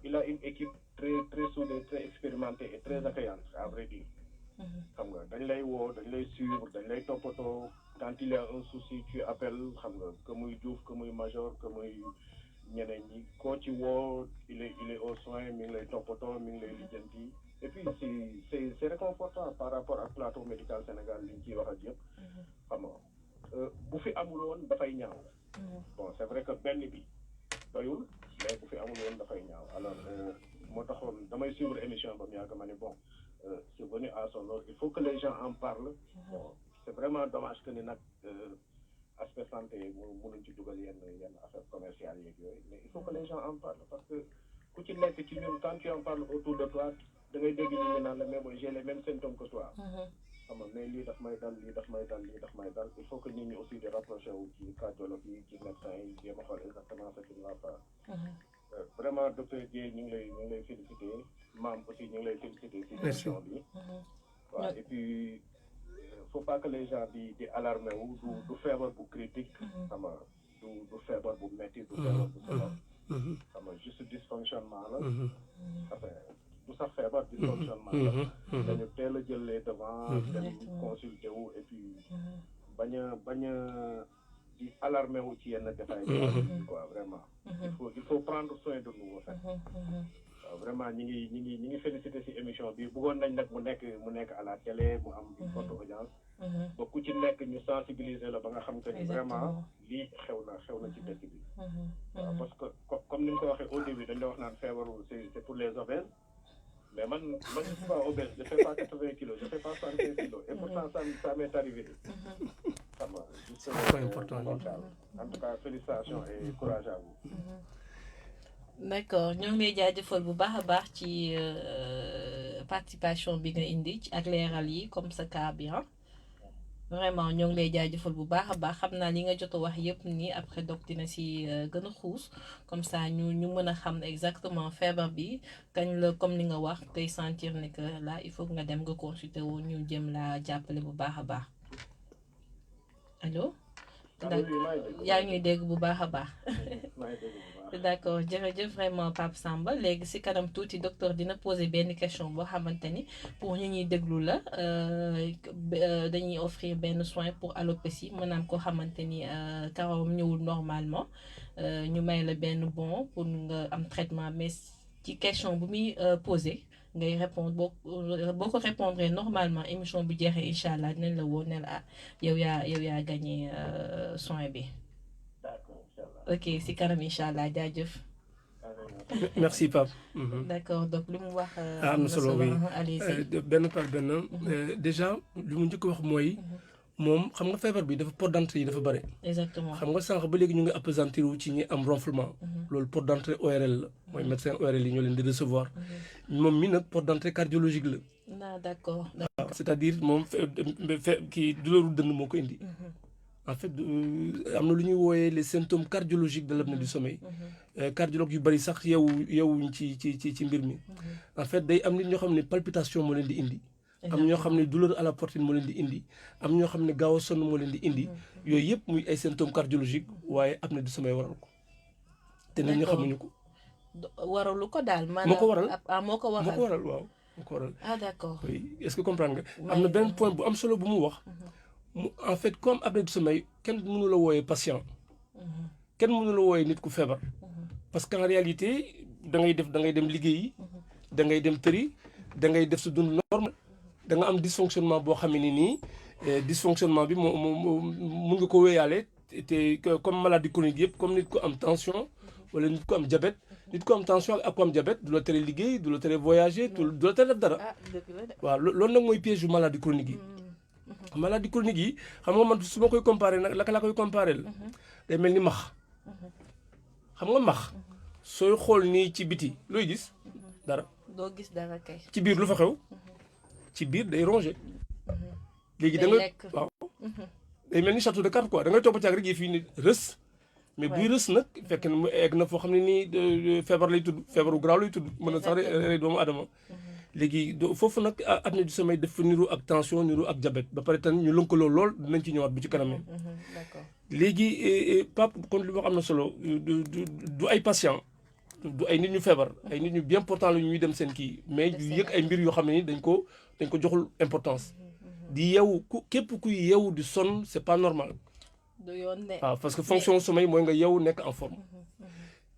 Il a une équipe très soudée très expérimentée et très accueillante à vrai dire. xam nga dañ lay woo dañ lay suivre dañ lay toppatoo quand il y a un souci tu appelles xam nga que muy Diouf que muy Major que muy ñeneen ñi koo ci woo il est au soin mi ngi lay toppatoo mi ngi lay lijjanti et puis c'est réconfortant par rapport ak plateau médical Sénégal li ñu ciy wax ak yëpp. xam nga bu fi amul woon dafay ñaaw. bon c'est vrai que benn bi doyul mais bu fi amul woon dafay ñaaw alors moo taxoon damay suivre émission ba mu yàgg ma ne bon c'est venu à son heure il faut que les gens en parlent. bon c'est vraiment dommage que ni nag aspect santé mënuñ ci dugal yenn affaire commerciales yeeg yooyu mais il faut que les gens en parlent parce que ku ci nekk ci ñun quand tu en parles autour de toi da ngay dégg ñu naan la mais mooy j'ai les mêmes symptômes que toi. xam nga mais lii daf may dal il faut que nit ñi aussi di rapproché wu ci cardiologue yi ci médecin yi jéem a xool exactement ce qui ne va pas. vraiment docteur Dieye ñu ngi lay féliciter maam aussi ñu ngi lay féliciter ci émission bi. waaw et puis faut pas que les gens di alarmé wu du feebar bu critique. xam nga du feebar bu métti du feebar bu sonal. xam nga juste dysfonctionnement la. enfin du sax feebar dysfonctionnement la. dañu teel a jël les devant dem consulter wu et puis bañ a di alarmer wu ci yenn détails quoi vraiment il faut prendre soin de nous en fait waaw vraiment ñi ngi féliciter ci émission bi bëggoon nañ nag mu nekk à la télé mu am une forte audience ba ku ci nekk ñu sensibiliser la ba nga xam que ni vraiment lii xew na ci dëkk bi waaw parce que comme ni nga ko waxee au début dañ la wax naan feebaru c'est pour les obèses mais man je suis pas obèse je fais pas 80 kilos je fais pas 65 kilos et pourtant ça m'est arrivé ça va c'est important en tout cas félicitations et courage à vous d'accord ñoo ngi lay jaajëfal bu baax a baax ci participation bi nga indi ak leeral yi comme sa cas bi vraiment ñoo ngi lay jaajëfal bu baax a baax xam naa li nga jot a wax yëpp nii après doc dina si gën a xuus comme ça ñu mën a xam exactement feebar bi kañ la comme li nga wax koy sentir ne que là il faut nga dem nga consulter wu ñu jëm laa jàppale bu baax a baax allo. yaa ngi ñuy dégg bu baax a baax. d'accord jërëjëf vraiment Pape Samba léegi ci kanam tuuti docteur dina poser benn question boo xamante ni pour ñu ñuy déglu la dañuy offrir benn soin pour alopécie maanaam koo xamante ni karawam ñëwul normalement ñu may la benn bon pour nga am traitement mais ci question bu muy poser ngay répondre boo ko répondre normalement émission bu jeexee incha allah dinañ la woo ne la yow yaa gagné soin bi. ok si kanam incha allah jaajëf. merci Pape. d'accord donc li mu wax. am na solo oui allez-y benn par benn. déjà li mu njëkk wax mooy. moom xam nga feebar bi dafa porte d'entrée yi dafa bare. exactement xam nga sànq ba léegi ñu ngi appesantir wu ci ñi am ronflement. loolu porte d'entrée ORL la. mooy médecin ORL yi ñoo leen di recevoir. moom mi nag porte d'entrée cardiologique la. ah d'accord. waaw c'est-à-dire moom kii douleur dënn moo ko indi. en fait am na lu ñuy wooyee les symptômes cardiologiques de l'apnée du sommeil. cardiologue yu bari sax yeewuñ ci mbir mi. en fait day am nit ñoo xam ne palpitation moo leen di indi. am ñoo xam ne douleur à la poitrine moo leen di indi. am ñoo xam ne gaaw a sonn moo leen di indi. yooyu yëpp muy ay symptômes cardiologiques waaye apnée du sommeil waral ko. te nit ñi xamuñu ko. waralu ko daal maanaam moo ko waral moo ko waral waaw moo ko waral. ah d'accord oui est-ce que comprendre nga. am na benn point bu am solo bu mu wax. en fait comme apnée du sommeil kenn mënu la wooyee patient. kenn mënu la wooyee nit ku feebar. parce qu'en réalité da ngay dem liggéeyi. da ngay dem tëri da ngay def sa dund normal. da nga am dysfonctionnement boo xam ne nii dysfonctionnement bi mun nga ko wéyaale te comme maladie chronique yëpp comme nit ku am tension wala nit ku am diabète nit ku am tension ak ku am diabète du la tere liggéey du la tere voyager du la tere def dara. waaw loolu nag mooy piège yu maladie chronique yi. maladie chronique yi xam nga man su ma koy comparer nag la koy comparer la day mel ni max xam nga max sooy xool nii ci biti looy gis dara. doo gis dara kay. ci biir lu fa xew. ci biir day rongé. léegi da nga waaw. day mel ni château de cartes quoi da ngay topp ci ak rek yi fii ni rës. mais buy rës nag fekk na mu egg na foo xam ne nii feebar lay tudd feebaru garaaw lay tudd mën na sax rey doomu adama. léegi foofu nag apnée du sommeil dafa niru ak tension niru ak diabète ba pare tamit ñu lëkkaloo lool dinañ ci ñëwaat bu ci kanam. d'accord léegi Pape kon li wax am na solo du ay patient du ay nit ñu feebar ay nit ñu bien portant la ñuy dem seen kii mais yu yëg ay mbir yoo xam ne ni dañ ko joxul importance. di yeewu képp kuy yeewu di sonn c'est pas normal. du yoon de. waaw parce que fonction sommeil mooy nga yeewu nekk en forme.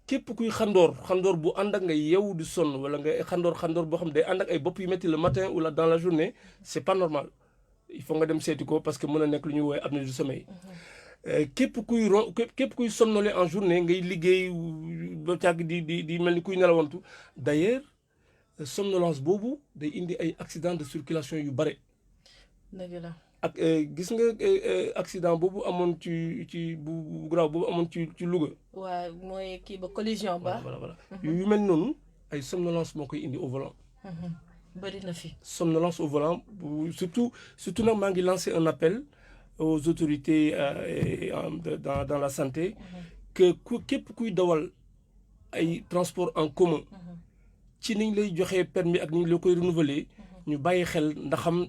képp kuy xandoor bu ànd ak nga yeewu di sonn wala nga xandoor boo xam ne day ànd ak ay bopp yu métti le matin ou là dans la journée c'est pas normal il faut nga dem seeti ko parce que mën a nekk lu ñuy woowee apnée du sommeil. képp kuy somnolé en journée ngay liggéey ba càgg di mel ni kuy nelawantu d'ailleurs somnolence boobu day indi ay accident de circulation yu bare. dëgg la. ak gis nga accident boobu amoon ci bu grave boobu amoon ci Louga. waaw mooy kii ba collision ba. voilà yu mel noonu ay somnolence moo koy indi au volant. bëri na fi. somnolence au volant surtout nag maa ngi lancer un appel aux autorités dans la santé. que képp kuy dawal ay transport en commun. ci niñ lay joxee permis ak niñ la koy renouveler. ñu bàyyi xel ndaxam.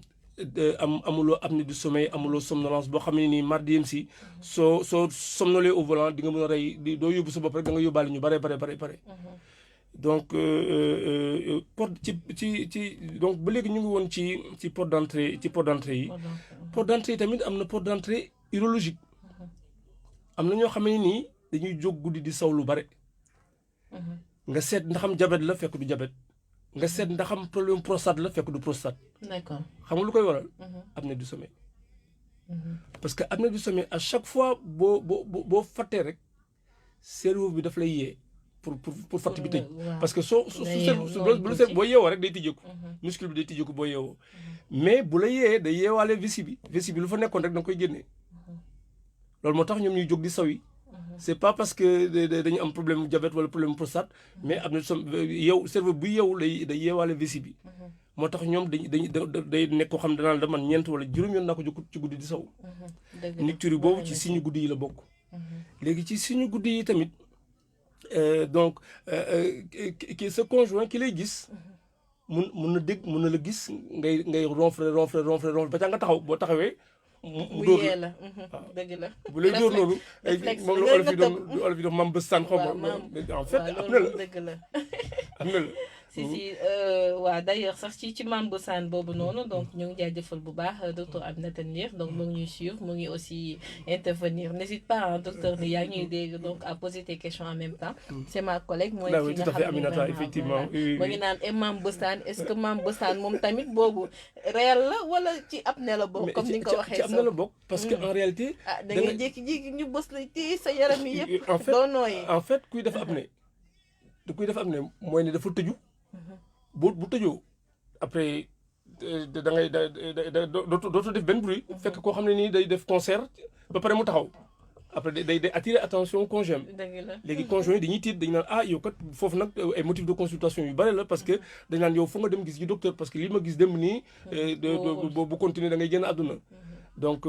amuloo apnée du sommeil amuloo somnolence boo xam ne nii mardi yem si soo somnolé au volant di nga mën a rey doo yóbbu sa bopp rek da nga yóbbaale ñu bare. donc donc ba léegi ñu ngi woon ci porte d'entrée yi. porte d'entrée yi tamit am na porte d'entrée urologique. am na ñoo xam ne nii dañuy jóg guddi di saw lu bare nga seet ndaxam diabète la fekk du diabète nga seet ndaxam problème prostate la fekk du prostate. D'accord. xam nga lu koy waral. apnée du sommeil. parce que apnée du sommeil à chaque fois boo fàttee rek cerveau bi daf lay yee pour fàtt bi tëj. parce que soo boo yeewoo rek day tijjeeku. muscle bi day tijjeeku boo yeewoo. mais bu la yee day yeewaale vessie bi lu fa nekkoon rek da nga koy génnee. loolu moo tax ñoom ñuy jóg di saw yi. c'est pas parce que dañu am problème diabète wala problème prostate mais am na yow cerveau bu yeewu day yeewaale vessie bi. moo tax ñoom day nekk koo xam ne danaan da man ñeent wala juróom yoon naa ko jóg ci guddi di saw. nicturi boobu ci signe guddi yi la bokk. léegi ci signe guddi yi tamit donc ki sa conjoint ki lay gis mun na dégg mun na la gis ngay ronfler ba ca nga taxaw boo taxawee. mu yee la dëgg la. bu lay dóor noonu. moom la olof yi doon mam bëstaan xaw ma. en fait am na la dëgg la. am na la. si waaw d'ailleurs sax ci mam bëstaan boobu noonu donc ñu ngi jaajëfal bu baax docteur Aminata Ndir donc mu ngi ñuy suivre mu ngi aussi intervenir n'hésite pas docteur ni yaa ngi ñuy dégg donc à poser tes questions en même temps. c'est ma collègue mooy ki nga xam ne Aminata effectivement mu ngi naan mam bëstaan est-ce que mam bëstaan moom tamit boobu réel la wala ci apnée la bokk comme ni nga ko waxee ci apnée la bokk parce que en réalité da nga jékki-jékki ñu bës la téye sa yaram yi yëpp doo nooyi en fait kuy def apnée mooy ne dafa tëju bu tëjoo après da ngay dootu def benn bruit fekk koo xam ne nii day def concert ba pare mu taxaw après day attirer attention conjoint léegi conjoint yi dañuy tiit dañu naan yow kat foofu nag ay motifs de consultation yu bëri la parce que dañ naan yow fu nga dem gis ji docteur parce que li ma gis dem nii bu continuer da ngay génn àdduna donc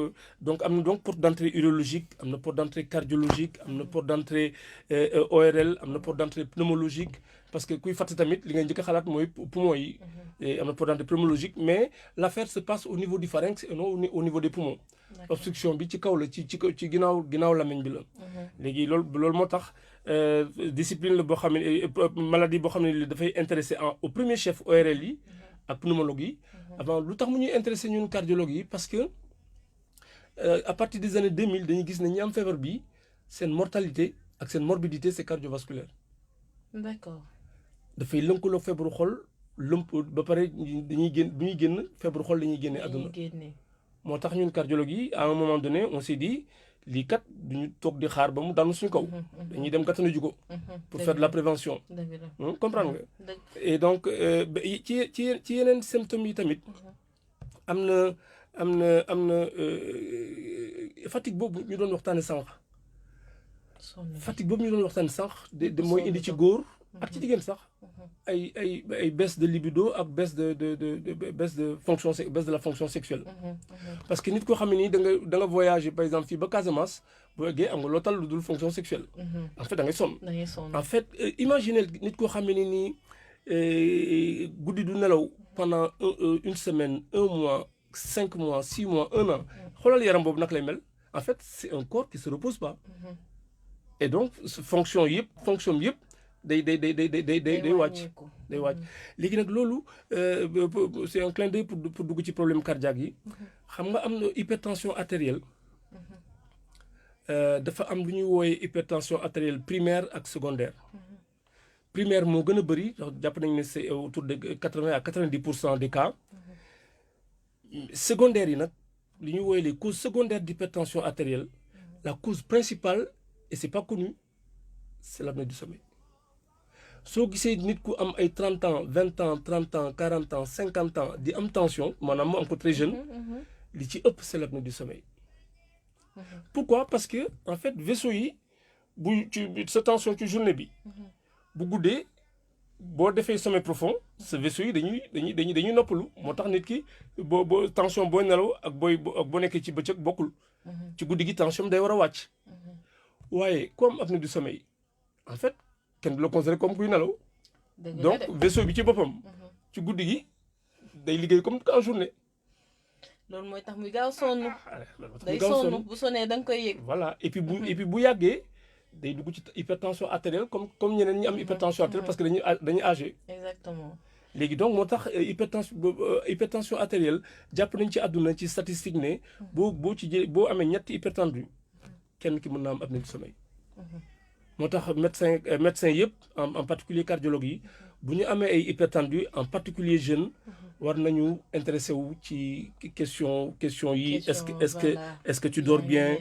am na donc porte d'entrée urologique am na porte d'entrée cardiologique am na porte d'entrée ORL am na porte d'entrée pneumologique parce que kuy fàtt tamit li ngay njëkk a xalaat mooy poumon yi am na porte d'entrée pneumologique mais l'affaire se passe au niveau du pharynx et non au niveau des poumons. obstruction bi ci kaw la ci ginnaaw lamiñ bi la. léegi loolu moo tax discipline la boo xam ne maladie boo xam ne dafay intéressé au premier chef ORL yi ak pneumologue yi. avant lu tax mu ñuy intéressé ñun cardiologue yi parce que à partir des années 2000 dañuy gis ne ñi am feebar bi seen mortalité ak seen morbidité c'est cardiovasculaire. D'accord. dafay lëkkaloo feebaru xol ba pare dañuy génn feebaru xol dañuy génne àdduna. moo tax ñun cardiologue yi à un moment donné on s'est dit lii kat duñu toog di xaar ba mu daanu suñu kaw. dañuy dem gàttanu jugo pour faire de la prévention. comprendre nga. et donc ci yeneen symptômes yi tamit am na fatigue boobu ñu doon waxtaane sànq. fatigue boobu ñu doon waxtaane sànq de mooy indi ci góor ak ci jigéen sax ay baisse de libido ak baisse de fonction baisse de la fonction sexuelle. parce que nit koo xam ne nii da nga voyager par exemple fii ba Casamance boo eggee am nga loo tal lu dul fonction sexuelle. en fait da ngay sonn. en fait imaginez nit koo xam ne nii guddi du nelaw pendant une semaine 1 mois 5 mois 6 mois 1 an xoolal yaram boobu nag lay mel en fait c'est un corps qui se repose pas. et donc fonction yëpp day wàcc léegi nag loolu c'est un clin d'œil pour dugg ci problème cardiaque yi xam nga am na hypertension artérielle dafa am lu ñuy wooyee hypertension artérielle primaire ak secondaire. primaire moo gën a bëri jàpp nañ ne c'est autour de 80 à 90% des cas. secondaire yi nag li ñuy wooyee les causes secondaires d'hypertension artérielle la cause principale et c'est pas connu c'est l'apnée du sommeil. soo gisee nit ku am ay 30 ans 20 ans 30 ans 40 ans 50 ans di am tension maanaam mu am ko très jeune li ci ëpp c'est l'apnée du sommeil. pourquoi parce que en fait vaisseau yi sa tension ci journée bi bu guddee boo defee sommeil profond sa vaisseau yi dañuy noppalu moo tax nit ki boo tension booy nelaw ak boo nekkee ci bëccëg bokkul. ci guddi gi tension day war a wàcc. waaye comme apnée du sommeil en fait kenn du la considéré comme kuy nelaw. donc vaisseau bi ci boppam. ci guddi gi day liggéey comme en journée. loolu mooy tax muy gaaw sonn. day sonn bu sonnee da nga koy yëg. voilà et puis bu yàggee day dugg ci hypertension artérielle comme ñeneen ñi am hypertension artérielle parce que dañuy âgé. exactement. léegi donc moo tax hypertension artérielle jàpp nañ ci àdduna ci statistique ne boo amee ñetti hypertendu kenn ki mën na am apnée du sommeil. moo tax médecin yëpp en particulier cardiologue yi bu ñu amee ay hypertendus en particulier jeunes war nañu intéressé wu ci question yi est-ce que tu dors bien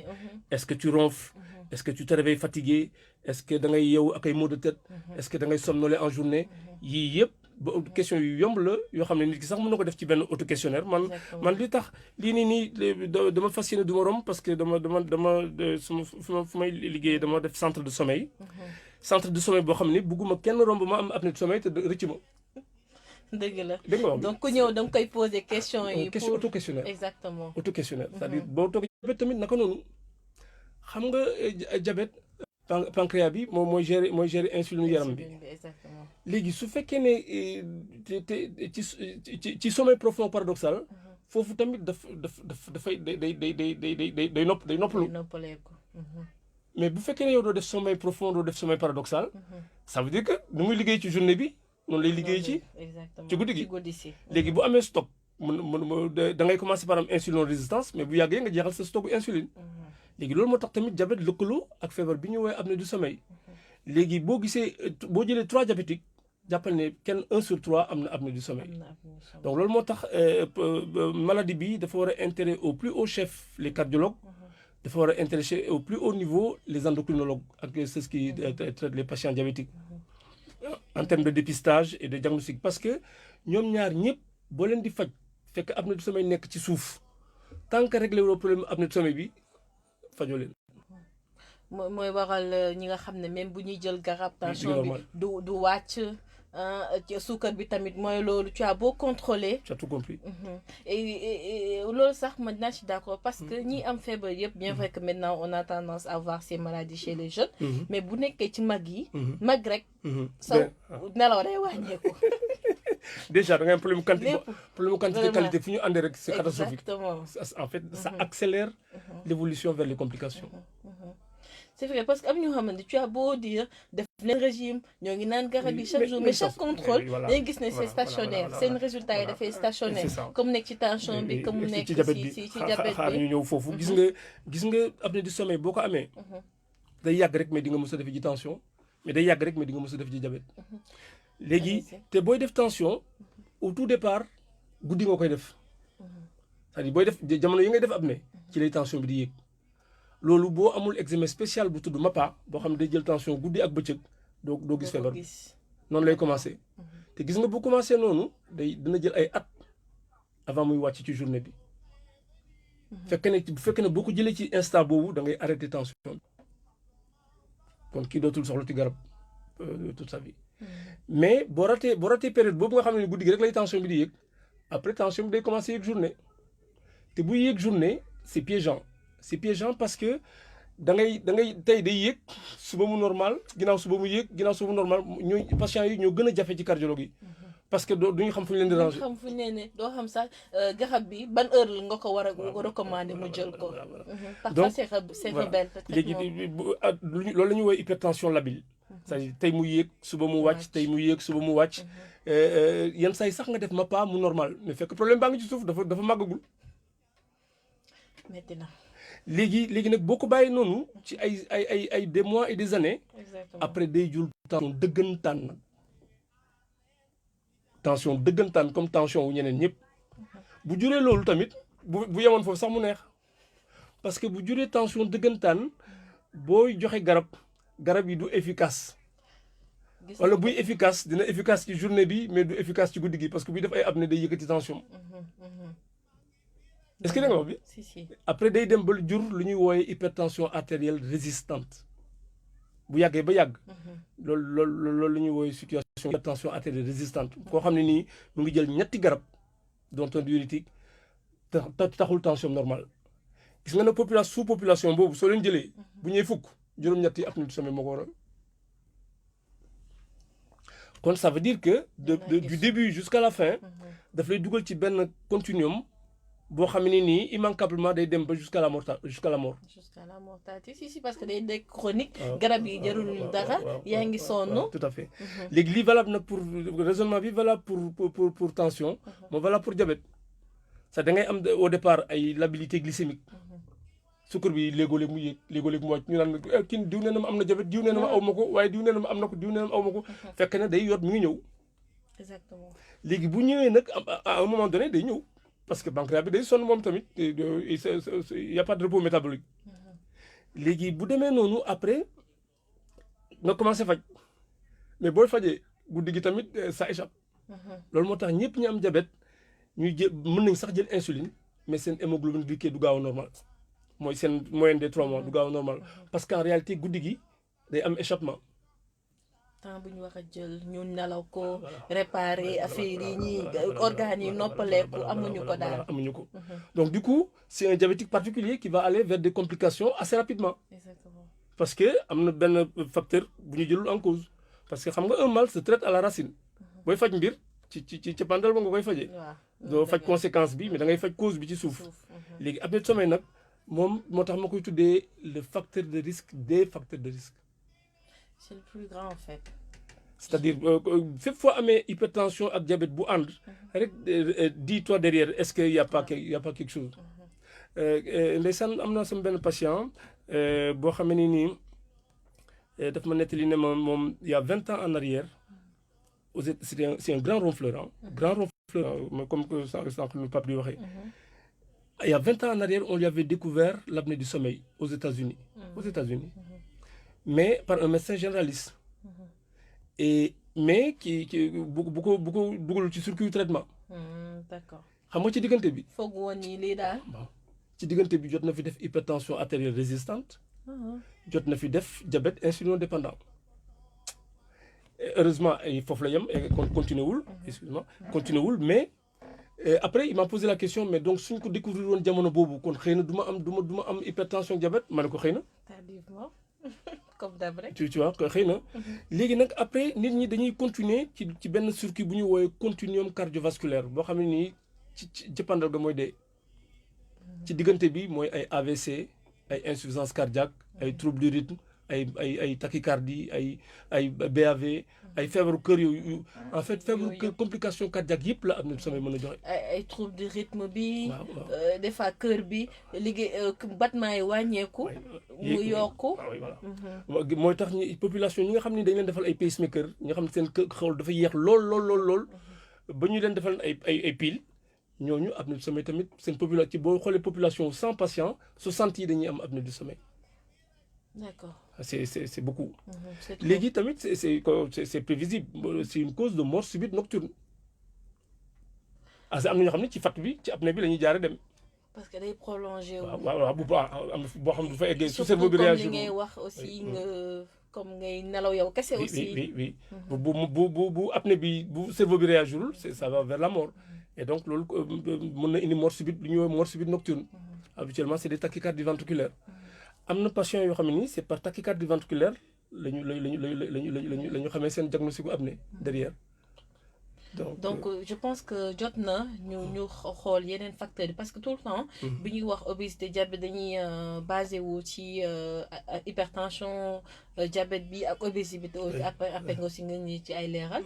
est-ce que tu ronfles est-ce que tu te réveilles fatigué est-ce que da ngay yeewu ak ay maux de tête est-ce que da ngay somnoler en journée yii yëpp ba question yu yomb la yoo xam ne nit ki sax mën na ko def ci benn auto questionnaire man li tax lii nii dama fas yéene du ma romb parce que dama fu may liggéeyee dama def centre de sommeil centre de sommeil boo xam ne bugguma kenn romb ma am apnée de sommeil te rëcc ma. dëgg la dégg nga wax donc ku ñëw da nga koy poser question yi. question auto questionnaire exactement auto questionnaire c'est-à-dire boo toogee diabète tamit naka noonu xam nga diabète pancréas bi mooy gérer insuline yaram bi. exactement léegi su fekkee ne ci sommeil profond paradoxal foofu tamit dafay day noppalu. mais bu fekkee ne yow doo def sommeil profond doo def sommeil paradoxal ça veut dire que nu muy liggéey ci journée bi noonu lay liggéey ci guddi gi. léegi bu amee stock da ngay commencer par am insuline résistance mais bu yàggee nga jeexal sa stocku insuline. léegi loolu moo tax tamit diabète lëkkaloo ak feebar bi ñu woowee apnée du sommeil léegi boo jëlee 3 diabétiques jàppal ne kenn 1 sur 3 am na apnée du sommeil. donc loolu moo tax maladie bi dafa war a intéresser au plus haut chef les cardiologues. dafa war a intéresser au plus haut niveau les endocrinologues ak ceux qui traitent les patients diabétiques en termes de dépistage et de diagnostic parce que ñoom ñaar ñëpp boo leen di faj fekk apnée du sommeil nekk ci suuf tant que réglé wuloo problème apnée du sommeil bi fajoo leen. mooy waral ñi nga xam ne même bu ñuy jël garab tension bi du wàcc suukar bi tamit mooy loolu tu as beau contrôler. tu as tout compris. et loolu sax man naa ci d'accord parce que ñi am feebar yëpp bien vrai que maintenant on a tendance à voir ces maladies chez les jeunes. mais bu nekkee ci mag yi. mag rek. sa nelaw day wàññeeku. déjà da ngay am problème quantité qualité fu ñu àndee rek c'est catastrophique. exactement en fait ça accélère l'évolution vers les complications. c'est vrai parce que am ñoo xamante tu as beau dire def leen régime ñoo ngi naan garab yi chaque jour mais chaque contrôle dañuy gis ne c'est stationnaire seen résultat yi dafay stationnaire comme nekk ci tension bi comme mu nekk ci diabète bi xaar ñu ñëw foofu gis nga apnée du sommeil boo ko amee day yàgg rek mais di nga mës a def ji tension mais day yàgg rek mais di nga mës a def ji diabète léegi te booy def tension au tout départ guddi nga koy def c'est-à-dire booy def jamono yi ngay def apnée ci lay tension bi di yéeg loolu boo amul examen spécial bu tudd MAPA boo xam ne day jël tension guddi ak bëccëg doo gis feebar noonu lay commencé te gis nga bu commencé noonu dina jël ay at avant muy wàcc ci journée bi bu fekkee ne boo ko jëlee ci instant boobu da ngay arrêter tension bi kon kii dootul soxla ci garab toute sa vie mais boo ratee période boobu nga xam ne guddi gi rek lay tension bi di yéeg après tension bi day commencé yéeg journée te bu yéeg journée c'est piégeant parce que da ngay tey day yéeg suba mu normal ginnaaw suba mu yéeg ginnaaw suba mu normal ñooy patients yi ñoo gën a jafe ci cardiologue yi parce que duñu xam fu ñu leen di ranger. xam fu ñu leen ne doo xam sax garab bi ban heure la nga ko war a recommander mu jël ko. parfois c'est rebelle. léegi loolu la ñuy woowee hypertension labile. c'est-à-dire tey mu yéeg suba mu wàcc tey mu yéeg suba mu wàcc. yenn saa yi sax nga def MAPA mu normal mais fekk problème baa ngi ci suuf dafa màggagul. metti na. léegi nag boo ko bàyyi noonu ci ay des mois et des années. exactement après day jul tension dëggantaan nag tension dëggantaan comme tension wu ñeneen ñëpp bu juree loolu tamit bu yemoon foofu sax mu neex parce que bu juree tension dëggantaan booy joxe garab yi du efficace wala buy efficace dina efficace ci journée bi mais du efficace ci guddi gi parce que buy def ay apnée day yëkkati tension. est-ce que da nga wax bi. si après day dem ba jur lu ñuy wooyee hypertension artérielle résistante bu yàggee ba yàgg. loolu la ñuy wooyee situation hypertension artérielle résistante. koo xam ne nii mu ngi jël ñetti garab dont un diurétique taxul tension normale gis nga ne sous population boobu soo leen jëlee. bu ñëwee fukk juróom-ñetti apnée du sommeil moo ko waral. kon ça veut dire que du début jusqu'à la fin. daf lay dugal ci benn continuum. boo xam ne nii immanquablement day dem ba jusqu'à la mort. jusqu'à la mortalité si parce que day nekk chronique. garab yi jarul dara. yaa ngi sonn. tout à fait léegi lii valable nag pour raisonnement bi valable pour tension. moo valable pour diabète. ça da ngay am au départ ay labilité glycémique. sukkar bi léegoo-léeg mu yéeg léegoo-léeg mu wàcc ñu naan kii diw nee na ma am na diabète diw nee na ma aw ma ko waaye diw nee na ma am na ko diw nee na ma aw ma ko fekk na day yot mi ngi ñëw exactement léegi bu ñëwee nag à un moment donné day ñëw parce que pancréas bi day sonn moom tamit il y a pas de repos métabolique léegi bu demee noonu après nga commencé faj mais booy fajee guddi gi tamit ça échappe loolu moo tax ñëpp ñu am diabète ñuy jël mën nañ sax jël insuline mais seen hémoglobine glycée du gaaw a normal mooy seen moyenne des 3 mois du gaaw a normal parce qu'en réalité guddi gi day am échappement temps bu ñu wax a jël ñu nelaw ko réparer affaire yi ñi organes yi noppaleeku amuñu ko daal amuñu ko donc du coup c'est un diabétique particulier qui va aller vers des complications assez rapidement exactement parce que am na benn facteur bu ñu jëlul en cause parce que xam nga un mal se traite à la racine booy faj mbir ci capandal ba nga koy fajee doo faj conséquence bi mais da ngay faj cause bi ci suuf léegi apnée de sommeil nag moom moo tax ma koy tuddee le facteur de risque des facteurs de risque c'est le plus grand en fait c'est-à-dire fépp foo amee hypertension ak diabète bu ànd rek dis-toi derrière est-ce que y a pas quelque chose ndeysaan am naa sama benn patient boo xam ne nii daf ma nettali ne ma moom il y a 20 ans en arrière c'est un grand ronfleur grand ronfleur comme que sànq nu Pape di waxee il y a 20 ans en arrière on lui avait découvert l'apnée du sommeil aux États-Unis mais par un médecin généraliste mais qui bu ko dugalul ci circuit traitement d'accord xam nga ci diggante bi foog woon ni lii daal ci diggante bi jot na fi def hypertension artérielle résistante jot na fi def diabète insulino-dépendant heureusement foofu la yem continué wul excuse-moi continué wul mais après il m'a posé la question mais donc suñ ko découvrir woon jamono boobu kon xëy na du ma am hypertension diabète ma ne ko xëy na tardivement comme d'hab rek tu vois xëy na léegi nag après nit ñi dañuy continuer ci benn circuit bu ñu woowee continuum cardiovasculaire boo xam ne nii ci jëppandal ga mooy dee ci diggante bi mooy ay AVC ay insuffisance cardiaque ay trouble du rythme ay tachycardie ay BAV ay feebaru kër yooyu en fait feebaru kër complication cardiaque yëpp la apnée du sommeil mën a joxe. ay trouble du rythme bi. des fois kër bi liggéey battement yi wàññeeku. mu yokku voilà. mooy tax ñi population ñi nga xam ne dañ leen defal ay pacemaker ñi nga xam ne seen xol dafa yéex lool ba ñu leen defal ay piles ñooñu apnée du sommeil tamit seen population ci boo xoolee population 100 patients 60 yi dañuy am apnée du sommeil. D'accord. C'est beaucoup. Léegi tamit c'est prévisible c'est une cause de mort subite nocturne am na ñoo xam ne ci fatt bi ci apnée bi la ñuy jaare dem. parce que day prolongé wu. waaw bu baax am na boo xam ne du fa eggee. su cerveau bi réagir comme li ngay wax aussi nga comme ngay nelaw yow kese aussi. oui bu apnée bi bu cerveau bi réagirul ça va vers la mort et donc loolu mën na indi mort subite lu ñuy wax mort subite nocturne. Habituellement c'est des tachycardies ventriculaires. am na patient yoo xam ne nii c'est par tachycardie ventriculaire la ñu xamee seen diagnostic bu apnée derrière. donc je pense que jot na ñu xool yeneen facteurs yi parce que tout le temps. bi ñuy wax obésité diabète dañuy basé wu ci hypertension diabète bi ak obésité aussi après nga aussi nga ñi ci ay leeral.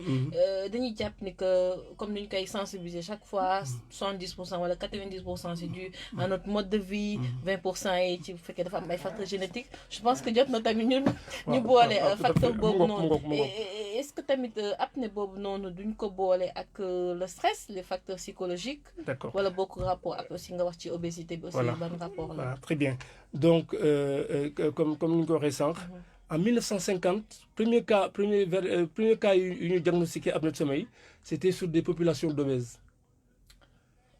dañuy jàpp ni que comme ni ñu koy sensibiliser chaque fois 70% wala 90% c'est dû à notre mode de vie. 20% yi ci bu fekkee dafa am ay facteurs génétiques je pense que jot na tamit ñu boole facteur boobu noonu. est-ce que tamit apnée boobu noonu duñ ko boole ak le stress les facteurs psychologiques. D'accord. wala bokk rapport ak aussi nga wax ci obésité bi aussi ban rapport la. Voilà, très bien donc comme ni ñu ko waxee sànq. En 1950 premier cas yu ñu diagnostiqué apnée de sommeil c'était sur des populations d'obèses.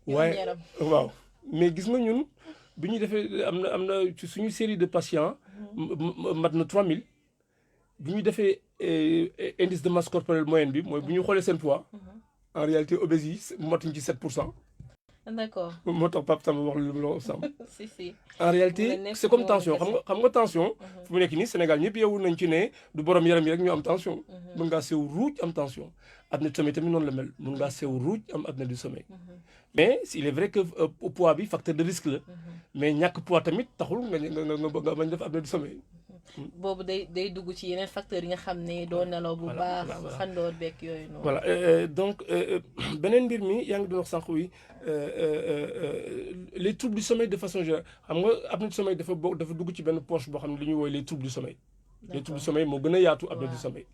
waaw mais gis nga ñun bi ñu defee am na ci suñu série de patients. mat na 3000. bi ñu defee indice de masse corporelle moyenne bi mooy bu ñu xoolee seen poids. en réalité obèses yi matuñ ci 7%. d'accord moo tax Pape Samba wax lu mu Samba. si. en réalité c'est comme tension xam nga tension. fu mu nekk nii Sénégal ñëpp yeewu nañ ci ne du borom yaram yi rek ñoo am tension. mën ngaa sew ruuj am tension. apnée du sommeil tamit noonu la mel mën ngaa sew ruuj am apnée du sommeil. mais il est vrai que poids bi facteur de risque la. mais ñàkk poids tamit taxul nga bañ def apnée du sommeil. boobu day dugg ci yeneen facteurs yi nga xam ne doo nelaw bu baax xandoor beeg yooyu noonu. voilà donc beneen mbir mi yaa ngi doon wax sànq wi les troubles du sommeil de façon générale xam nga apnée du sommeil dafa dugg ci benn poche boo xam ne li ñuy woowee les troubles du sommeil. les troubles du sommeil moo gën a yaatu apnée du sommeil.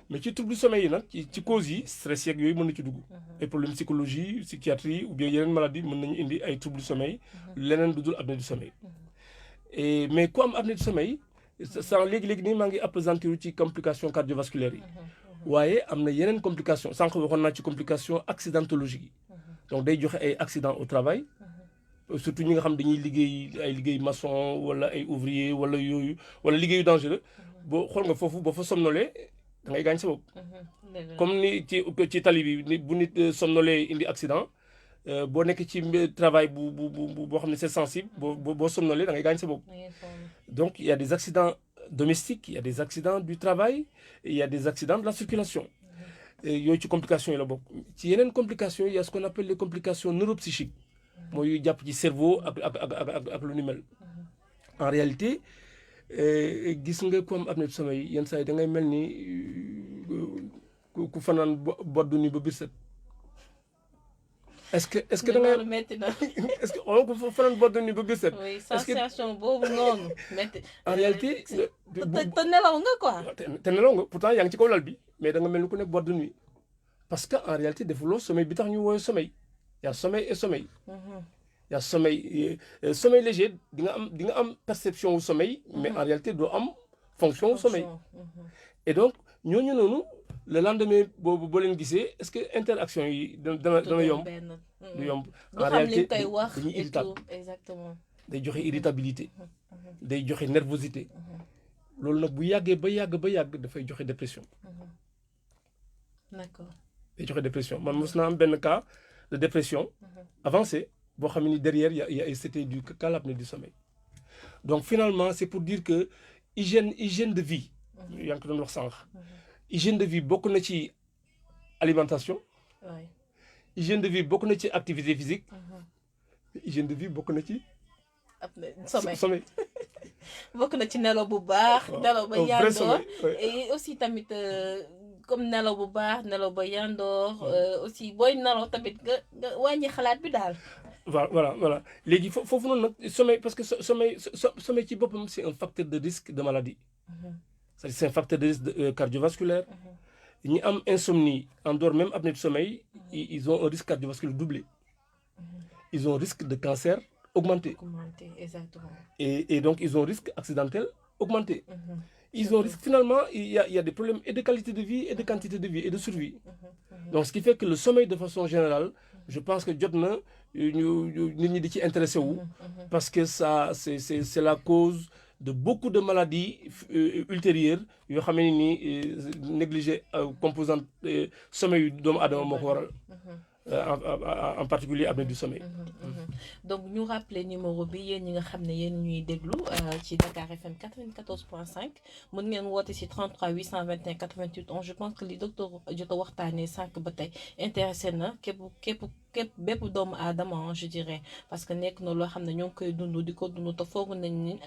mais ci troubles du sommeil yi nag ci causes yi stress yeeg yooyu mën na ci dugg. ay problèmes psychologie psychiatrie ou bien yeneen maladie mën nañu indi ay troubles du sommeil leneen du dul apnée du sommeil. mais ku am apnée du sommeil sans léegi-léegi nii maa ngi appesantir ci complications cardiovasculaires yi. waaye am na yeneen complications sànq waxoon naa ci complications accidentologiques yi. donc day joxe ay accidents au travail. surtout ñi nga xam dañuy liggéey maçon wala ay ouvrier wala yooyu wala liggéeyu dangereux boo xool nga foofu boo fa somnolee da ngay gaañ sa bopp. comme ni ci tali bi bu nit somnolee indi accident boo nekk ci travail boo xam ne c'est sensible boo somnolee da ngay gaañ sa bopp. donc il y a des accidents domestiques il y a des accidents du travail il y a des accidents de la circulation. yooyu ci complications yi la bokk ci yeneen complications il y a ce qu'on appelle les complications neuropsychiques. mooy yu jàpp ci cerveau ak lu ni mel. en réalité gis nga ku am apnée du sommeil yenn saa yi da ngay mel ni ku fanaan boddu ni ba biir set. est-ce que da ngay metti na. est-ce que ku fanaan boddu ni ba biir set. oui sensation boobu noonu metti. en réalité. te nelaw nga quoi. te nelaw nga pourtant yaa ngi ci kaw lal bi mais da nga mel ni ku nekk boddu ni parce que en réalité defuloo sommeil bi tax ñu woowee sommeil. Il y a sommeil et sommeil. Il y a sommeil léger di nga am perception au sommeil mais en réalité doo am fonction au sommeil. Et donc ñooñu noonu le lendemain boo leen gisee est-ce que interaction yi dana yomb. du yomb en réalité dañuy irritable. Exactement. day joxe irritabilité. day joxe nervosité. loolu nag bu yàggee ba yàgg dafay joxe dépression. D'accord. day joxe dépression man mos naa am benn cas de dépression avancée boo xam ni derrière y a c'était du l'apnée du sommeil. Donc finalement c'est pour dire que hygiène de vie yaa ngi ko doon wax sànq hygiène de vie bokk na ci alimentation. hygiène de vie bokk na ci activité physique. hygiène de vie bokk na ci sommeil. bokk na ci nelaw bu baax. nelaw ba yandoor et aussi tamit comme nelaw bu baax nelaw ba yandoor aussi booy nelaw tamit nga wàññi xalaat bi daal. voilà léegi foofu noonu nag sommeil parce que sommeil ci boppam c'est un facteur de risque de maladie. C'est un facteur de risque cardiovasculaire. ñi am insomnie en dehors même apnée du sommeil ils ont un risque cardiovasculaire doublé. Ils ont un risque de cancer augmenté. Exactement. Et donc ils ont un risque accidentel augmenté. Ils ont risque finalement il y a des problèmes et de qualité de vie et de quantité de vie et de survie. Donc ce qui fait que le sommeil de façon générale je pense que jot na nit ñi di ci intéressé wu parce que ça c'est la cause de beaucoup de maladies ultérieures yoo xam ne ni négligé composante sommeil yu doomu aadama moo ko waral en particulier apnée du sommeil. Donc ñu rappeler numéro bi yéen ñi nga xam ne yéen ñuy déglu ci Dakar FM 94.5 mën ngeen woote ci 33 821 88 11 je pense que li docteur jot a waxtaanee sànq ba tey intéressé na képp bépp doomu aadama je dirais parce que nekk na loo xam ne ñoo ngi koy dund di ko dund te foogu nañ ni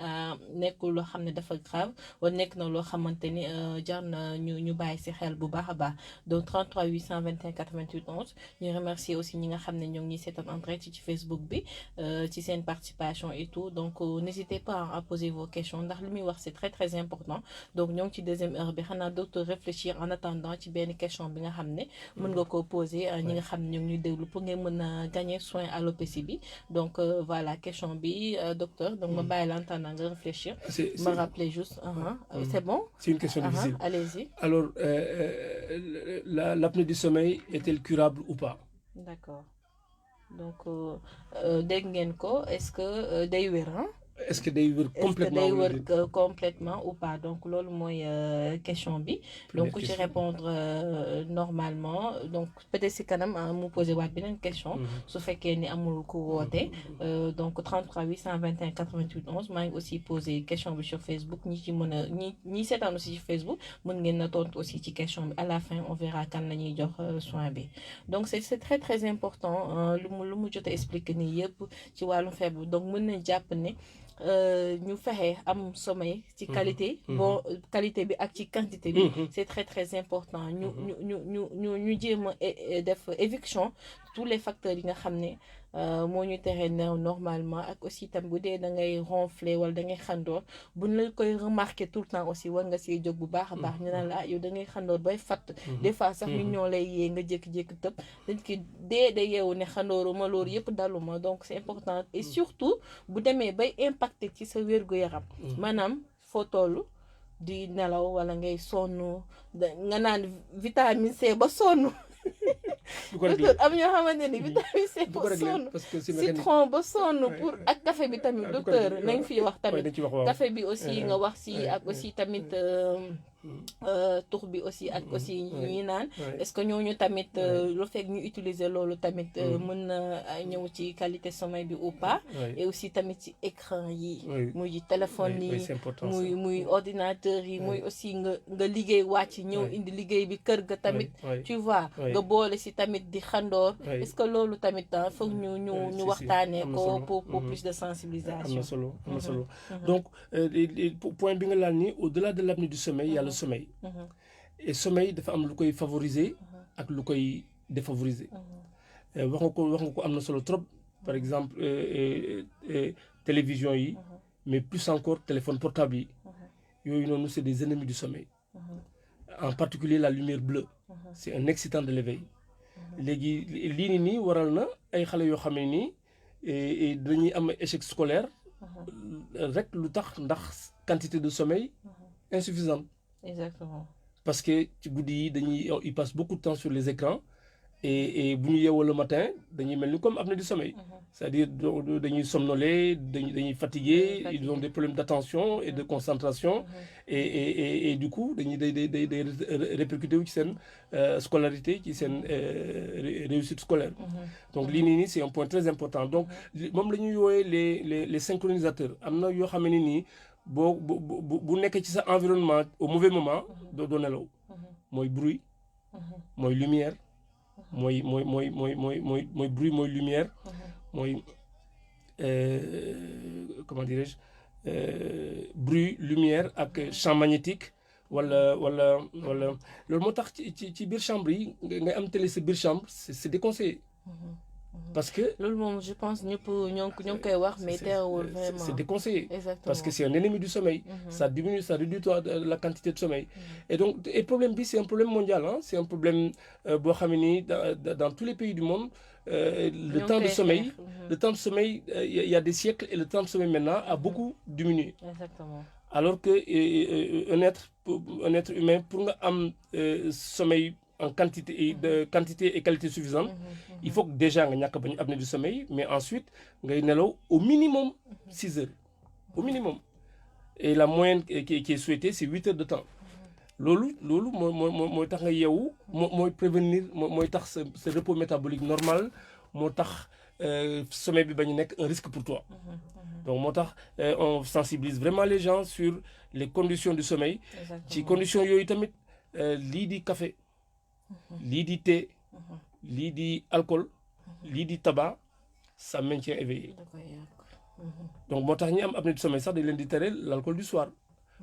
nekkul loo xam ne dafa grave wala nekk na loo xamante ni jar na ñu bàyyi ci xel bu baax a baax donc 33 821 88 11 ñu remercier aussi ñi nga xam ne ñoo ngi ñuy seetaan en direct ci Facebook bi ci seen participation et tout donc n'hésitez pas à poser vos questions ndax li muy wax c'est très très important donc ñoo ngi ci deuxième heure bi xanaa docteur réfléchir en attendant ci benn question bi nga xam ne mën nga koo poser ñi nga xam ne ñoo ngi ñuy déglu pour mën a gagner soin alopécie bi donc voilà question bi docteur donc ma bàyyi la en attendant nga réfléchir ma rappeler juste c'est bon c'est une question difficile allez-y alors l'apnée du sommeil est-elle curable ou pas? D'accord donc dégg ngeen ko est-ce que day wér est-ce que day wér complètement ou pas donc loolu mooy question bi donc ku ci répondre normalement donc peut-être si kanam mu posé waat beneen question su fekkee ni amul ku woote donc 33 821 88 11 maa ngi aussi posé question bi sur Facebook ñi ci mën a ñi seetaan aussi ci Facebook mën ngeen na tontu aussi ci question bi à la fin on verra kan la ñuy jox soin bi donc c'est très très important lu mu jot a expliquer nii yëpp ci wàllum feebar donc mën na jàpp ne ñu fexe am sommeil ci qualité bon qualité bi ak ci quantité bi c'est très très important ñu jéem a def éviction tous les facteurs yi nga xam ne moo ñu tere nelaw normalement ak aussi tam bu dee da ngay ronfler wala da ngay xandoor buñ la koy remarquer tout le temps aussi war nga siy jóg bu baax a baax ñu naan la yow da ngay xandoor bay fatt des fois sax ñu ñoo lay yee nga jékki-jékki tëb dañ ki dee yeewu ne xandooruma loolu yëpp daluma donc c'est important et surtout bu demee bay impacter ci sa wér-gu-yaram maanaam foo toll di nelaw wala ngay sonn nga naan vitamine C ba sonn docteur am ñoo xamante ni vitamine C ba sonn citron ba sonn pour ak café bi tamit docteur nañ fi wax tamit café bi aussi nga wax si ak aussi tamit tux bi aussi ak aussi ñi naan est-ce que ñooñu tamit lu fekk ñu utiliser loolu tamit mën na ñëw ci qualité sommeil bi ou pas et aussi tamit ci écran yi muy téléphone yi muy ordinateur yi muy aussi nga liggéey wàcc ñëw indi liggéey bi kër ga tamit tu vois nga boole si tamit di xandoor est-ce que loolu tamit foog ñu waxtaanee ko pour plus de sensibilisation am na solo donc point bi nga laal ni au-delà de l'apnée du sommeil il y a le sommeil et sommeil dafa am lu koy favoriser ak lu koy défavoriser wax nga ko am na solo trop par exemple télévision yi mais plus encore téléphone portable yi yooyu noonu c'est des ennemis du sommeil en particulier la lumière bleue c'est un excitant de l'éveil léegi lii nii waral na ay xale yoo xam ne nii dañuy am échec scolaire rek lu tax ndax quantité de sommeil insuffisante. Exactement. Parce que ci guddi yi ils passent beaucoup de temps sur les écrans et bu ñu yeewoo le matin dañuy mel ni comme apnée du sommeil. C'est-à-dire dañuy somnoler dañuy fatigué, ils ont des problèmes d'attention et de concentration et du coup dañuy day répercuté wu ci seen scolarité ci seen réussite scolaire. Donc lii nii c'est un point très important donc moom la ñuy woowee les synchronisateurs am na yoo xam ne nii bu nekkee ci sa environnement au mauvais moment doo nelaw mooy bruit mooy lumière mooy bruit mooy lumière mooy comment dirais-je bruit lumière ak champ magnétique wala loolu moo tax ci biir chambre yi ngay am télé sa biir chambre c'est déconseillé parce que loolu moom je pense ñëpp ñoo ngi koy wax mais teewul vraiment c'est déconseillé. Exactement. Parce que c'est un ennemi du sommeil. Ça réduit la quantité de sommeil. Et donc le problème bi c'est un problème mondial hein. C'est un problème boo xam ne nii dans tous les pays du monde le temps de sommeil il y a des siècles et le temps de sommeil maintenant a beaucoup diminué. Exactement. Alors que un être humain pour nga am sommeil en quantité et qualité suffisante il faut que déjà nga ñàkk bañ apnée du sommeil mais ensuite ngay nelaw au minimum 6 heures au minimum et la moyenne qui est souhaitée c'est 8 heures de temps loolu mooy tax nga yeewu mooy prévenir mooy tax sa repos métabolique normal moo tax sommeil bi bañ nekk un risque pour toi donc moo tax on sensibilise vraiment les gens sur les conditions du sommeil ci conditions yooyu tamit lii di café lii di thé lii di alcool lii di tabac ça maintient éveillé donc moo tax ñi am apnée du sommeil sax dañ leen di tere l'alcool du soir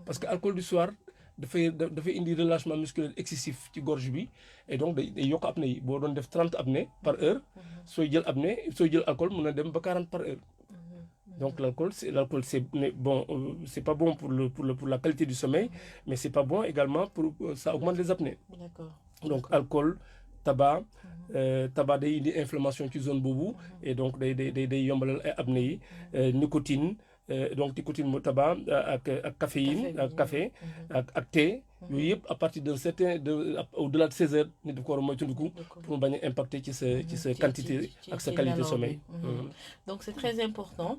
parce que alcool du soir dafay indi relâchement musculaire excessif ci gorge bi et donc day yokk apnée yi boo doon def 30 apnées par heure sooy jël alcool mën na dem ba 40 par heure donc l'alcool c'est bon c'est pas bon pour la qualité du sommeil mais c'est pas bon également pour ça augmente les apnées. D'accord. Donc alcool tabac day indi inflammation ci zone boobu et donc day yombalal ay apnées yi nicotine donc nicotine mu tabac ak caféine ak café ak thé yooyu yëpp à partir d'un certain au-delà de 16 heures nit daf ko war a moytandiku pour mu bañ a impacter ci sa quantité ak sa qualité de sommeil. Donc c'est très important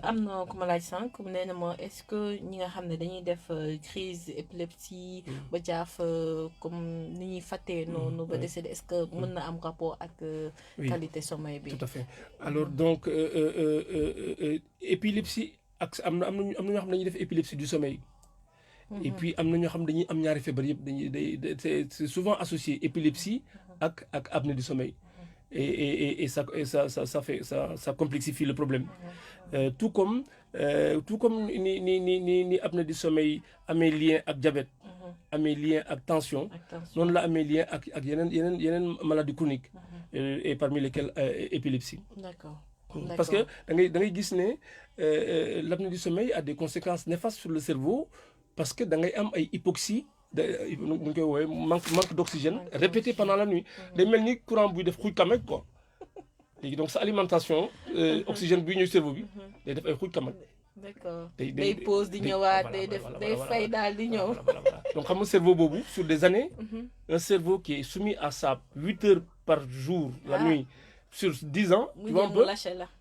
am na ku ma laaj sànq nee na ma est-ce que ñi nga xam ne dañuy def crise épilepsie ba jaaf comme ni ñuy fàttee noonu ba décédé est-ce que mën na am rapport ak qualité sommeil bi. Tout à fait alors donc épilepsie ak am na ñoo xam ne dañuy def épilepsie du sommeil. Et puis am na ñoo xam dañuy am ñaari feebar yëpp c'est souvent associé épilepsie ak apnée du sommeil et ça complexifie le problème. Tout comme ni apnée du sommeil amee lien ak diabète, amee lien ak tension, noonu la amee lien ak yeneen maladie chronique, et parmi lesquelles épilepsie. D'accord. Parce que da ngay gis ne l'apnée du sommeil a des conséquences néfastes sur le cerveau, parce que da ngay am ay hypoxie, nu koy woowee manque d'oxygène répété pendant la nuit. day mel ni courant buy def xuj kamek quoi. léegi donc sa alimentation oxygène bi ñëw cerveau bi day def ay xuj kamek. D'accord day pause di ñëwaat day fay daal di ñëw. donc xam nga cerveau boobu sur des années, un cerveau qui est soumis à ça 8 heures par jour la nuit sur 10 ans, tu vois un peu.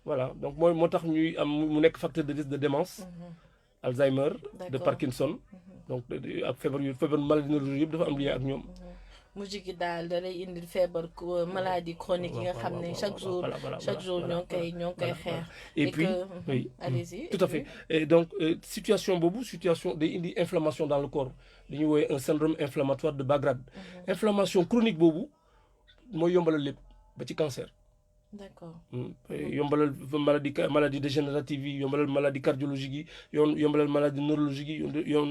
Voilà, donc moo tax ñuy am mu nekk facteur de risque de démence, Alzheimer, de Parkinson. donc ak feebar maladie neurologique yëpp dafa am lien ak ñoom. mujj gi daal da lay indil feebar maladie chronique yi nga xam ne chaque jour ñoo ngi koy xeex. et puis oui, allez-y. tout à fait. Et donc situation day indi inflammation dans le corps, dañuy woowee un syndrome inflammatoire de bas grade. Inflammation chronique boobu mooy yombalal lépp ba ci cancer. D'accord. yombalal maladie dégénérative yi, yombalal maladie cardiologique yi, yombalal maladie neurologique yi,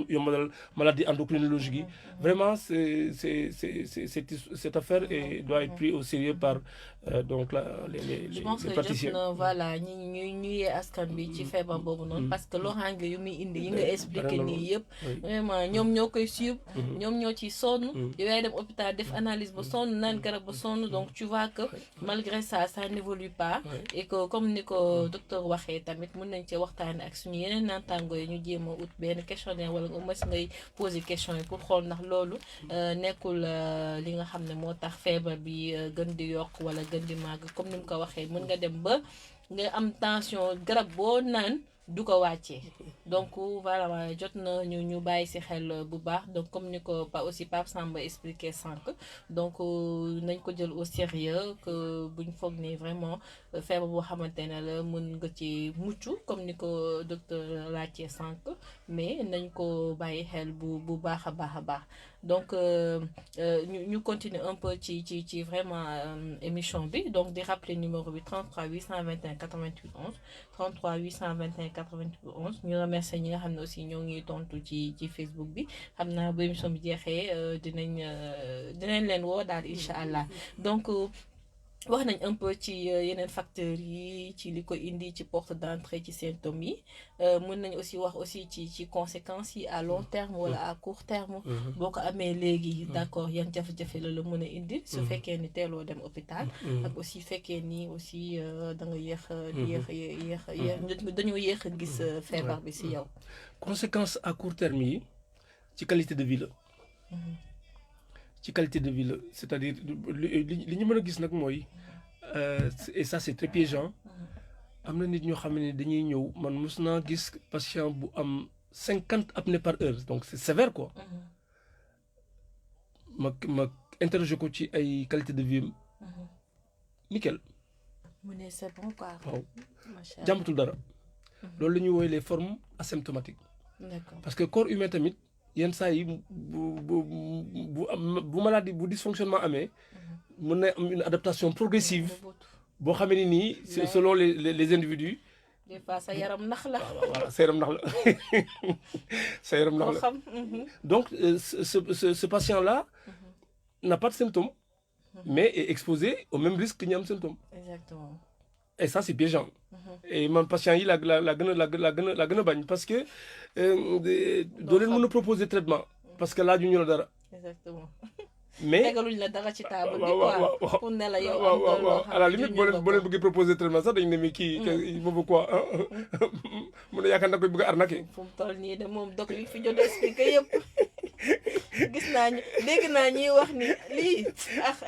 yombalal maladie endocrinologique yi. Vraiment cette affaire doit être prise au sérieux par donc les praticiens. Je pense que voilà ñu yee askan bi ci feebar boobu noonu, parce que loraange yu muy indi yi nga expliqué nii yëpp vraiment ñoom ñoo koy suivre, ñoom ñoo ciy sonn. yow yaay dem hôpital def analyse ba sonn, naan garab ba sonn, donc tu vois que malgré ça n'évolue pas. Et que comme ni ko docteur waxee tamit mën nañ ci waxtaane ak suñu yeneen naataango yi ñu jéem a ut benn questionnaire wala nga mës ngay poser question yi pour xool ndax loolu nekkul li nga xam ne moo tax feebar bi gën di yokk wala gën di màgg. Comme ni mu ko waxee mën nga dem ba nga am tension garab boo naan du ko wàccee. Donc voilà jot na ñu bàyyi ci xel bu baax. Donc comme ni ko aussi Pape Samba expliqué sànq, donc nañ ko jël au sérieux, que buñ foog ni vraiment feebar boo xamante ne la mën nga ci mucc comme ni ko docteur laajtee sànq, mais nañ ko bàyyi xel bu baax a baax. Donc ñu continuer un peu ci vraiment émission bi. Donc di rappeler numéro bi 33 821 88 11 33 821 88 11. ñu remercier ñi nga xam ne aussi ñoo ngi tontu ci Facebook bi. xam naa bu émission bi jeexee dinañ leen woo daal incha allah. Donc wax nañ un peu ci yeneen facteurs yi, ci li ko indi, ci porte d'entrée, ci symptômes yi. mën nañ aussi wax aussi ci conséquences yi à long terme wala à court terme. boo ko amee léegi d'accord yan jafe-jafe la mën a indi su fekkee ni teeloo dem hôpital. ak aussi fekkee ni aussi da nga yéex dañoo yéex a gis feebar bi ci yow. Conséquences à court terme yi ci qualité de vie la. ci qualité de vie la, c'est-à-dire li ñu mën a gis nag mooy et ça c'est très piégeant. am na nit ñoo xam ne dañuy ñëw, man mos naa gis patient bu am 50 apnées par heure, donc c'est sévère quoi. ma interroger ko ci ay qualité de vie nickel. mu ne c'est bon quoi. waaw jàmbatul dara. loolu la ñuy woowee les formes asymptomatiques. D'accord. Parce que corps humain tamit yenn saa yi bu maladie bu dysfonctionnement amee mën na am une adaptation progressive boo xamee ni nii selon les individus. des fois sa yaram nax la. voilà sa yaram nax la sa yaram nax la. Donc ce patient là n'a pas de symptômes, mais est exposé au même risque que ñi am symptômes. Exactement. Et ça c'est piégeant. Et man patient yi la gën a bañ, parce que doo leen mën a proposer traitement parce que laaju ñu la dara. Exactement. mais tegaluñ la dara ci table bi quoi pour ne la yow am na loo xam à la limite boo leen bëggee proposer traitement sax dañ ne mais kii il faut quoi mun na yaakaar na koy bëgg a arnaquer. fu mu toll nii de moom doc yi fi jot a expliqué yëpp gis naa ñu dégg naa ñuy wax ni lii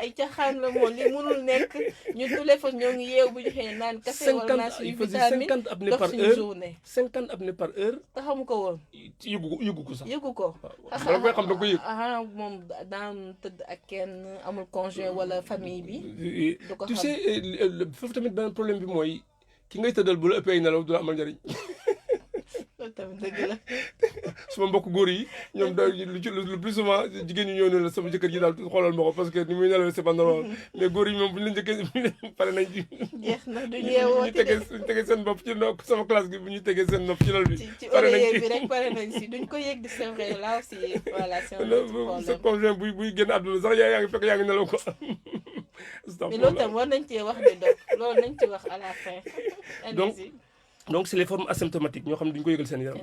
ay caxaan la moom lii mënul nekk ñu tous les fois ñoo ngi yeew bu ñu xëyee naan café wala naan suñu vitamine 50 apnées par suñu heure journée 50 apnées par heure. te xamu ko woon. yëgu ko sax. yëgu ko. bala koy xam da nga koy yëg. moom daan tëdd ak kenn amul congé wala famille bi. du ko tu xam. sais foofu tamit benn problème bi mooy ki ngay tëddal bu la ëppee ay nelaw du la amal njëriñ. tamit dëgg la. suma mbokk góor yi ñoom da le plus souvent jigéen ñi ñëw ne la sama jëkkër ji daal xoolal ma ko parce que ni muy nelawee c'est pas normal mais góor yi moom bu ñu la njëkkee pare nañ ci. jeex na du yeewoo ñu tegee seen bopp ci nopp sama classe gi bu ñu tegee seen nopp ci lal bi. ci oreiller bi rek pare nañ si duñ ko yëg di c'est vrai là aussi voilà c'est un autre problème. sa conjoint buy génn àdduna sax yaa ngi fekk yaa ngi nelaw ko. mais loolu tam war nañ cee wax de doc loolu nañ ci wax à la fin. donc c'est les formes asymptomatiques ñoo xam ne duñu ko yëgal seen yaram.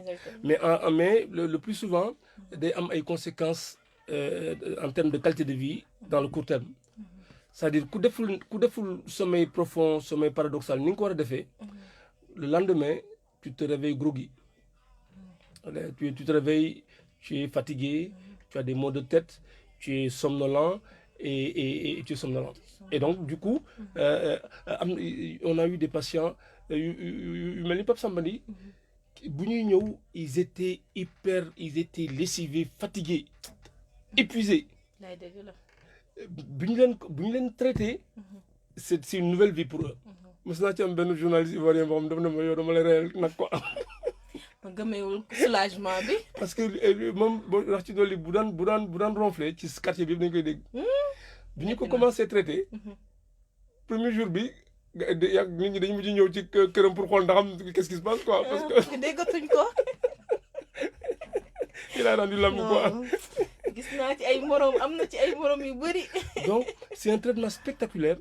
mais le plus souvent day am ay conséquences en termes de qualité de vie dans le court terme. C'est-à-dire ku deful sommeil profond sommeil paradoxal ni nga ko war a defee le lendemain tu te réveilles groggy. Tu te réveilles, tu es fatigué, tu as des maux de tête, tu es somnolent et tu es somnolent. Et donc, du coup, on a eu des patients, Pape Sambali, ils étaient lessivés, fatigués, épuisés. Ils les traité, c'est une nouvelle vie pour eux. Maintenant, tu as un journaliste ivoirien qui gëmewul soulagement bi. parce que moom wax ci dolli bu daan ronfler ci quartier bi yëpp dañu koy dégg. bi ñu ko commencé traité. premier jour bi yàgg nit ñi dañu mujj ñëw ci këram pour xool ndax qu'est-ce qui se passe quoi. parce que déggatuñ ko. il a rendu l'âme quoi. gis naa ci ay morom am na ci ay morom yu bëri. donc c'est un traitement spectaculaire.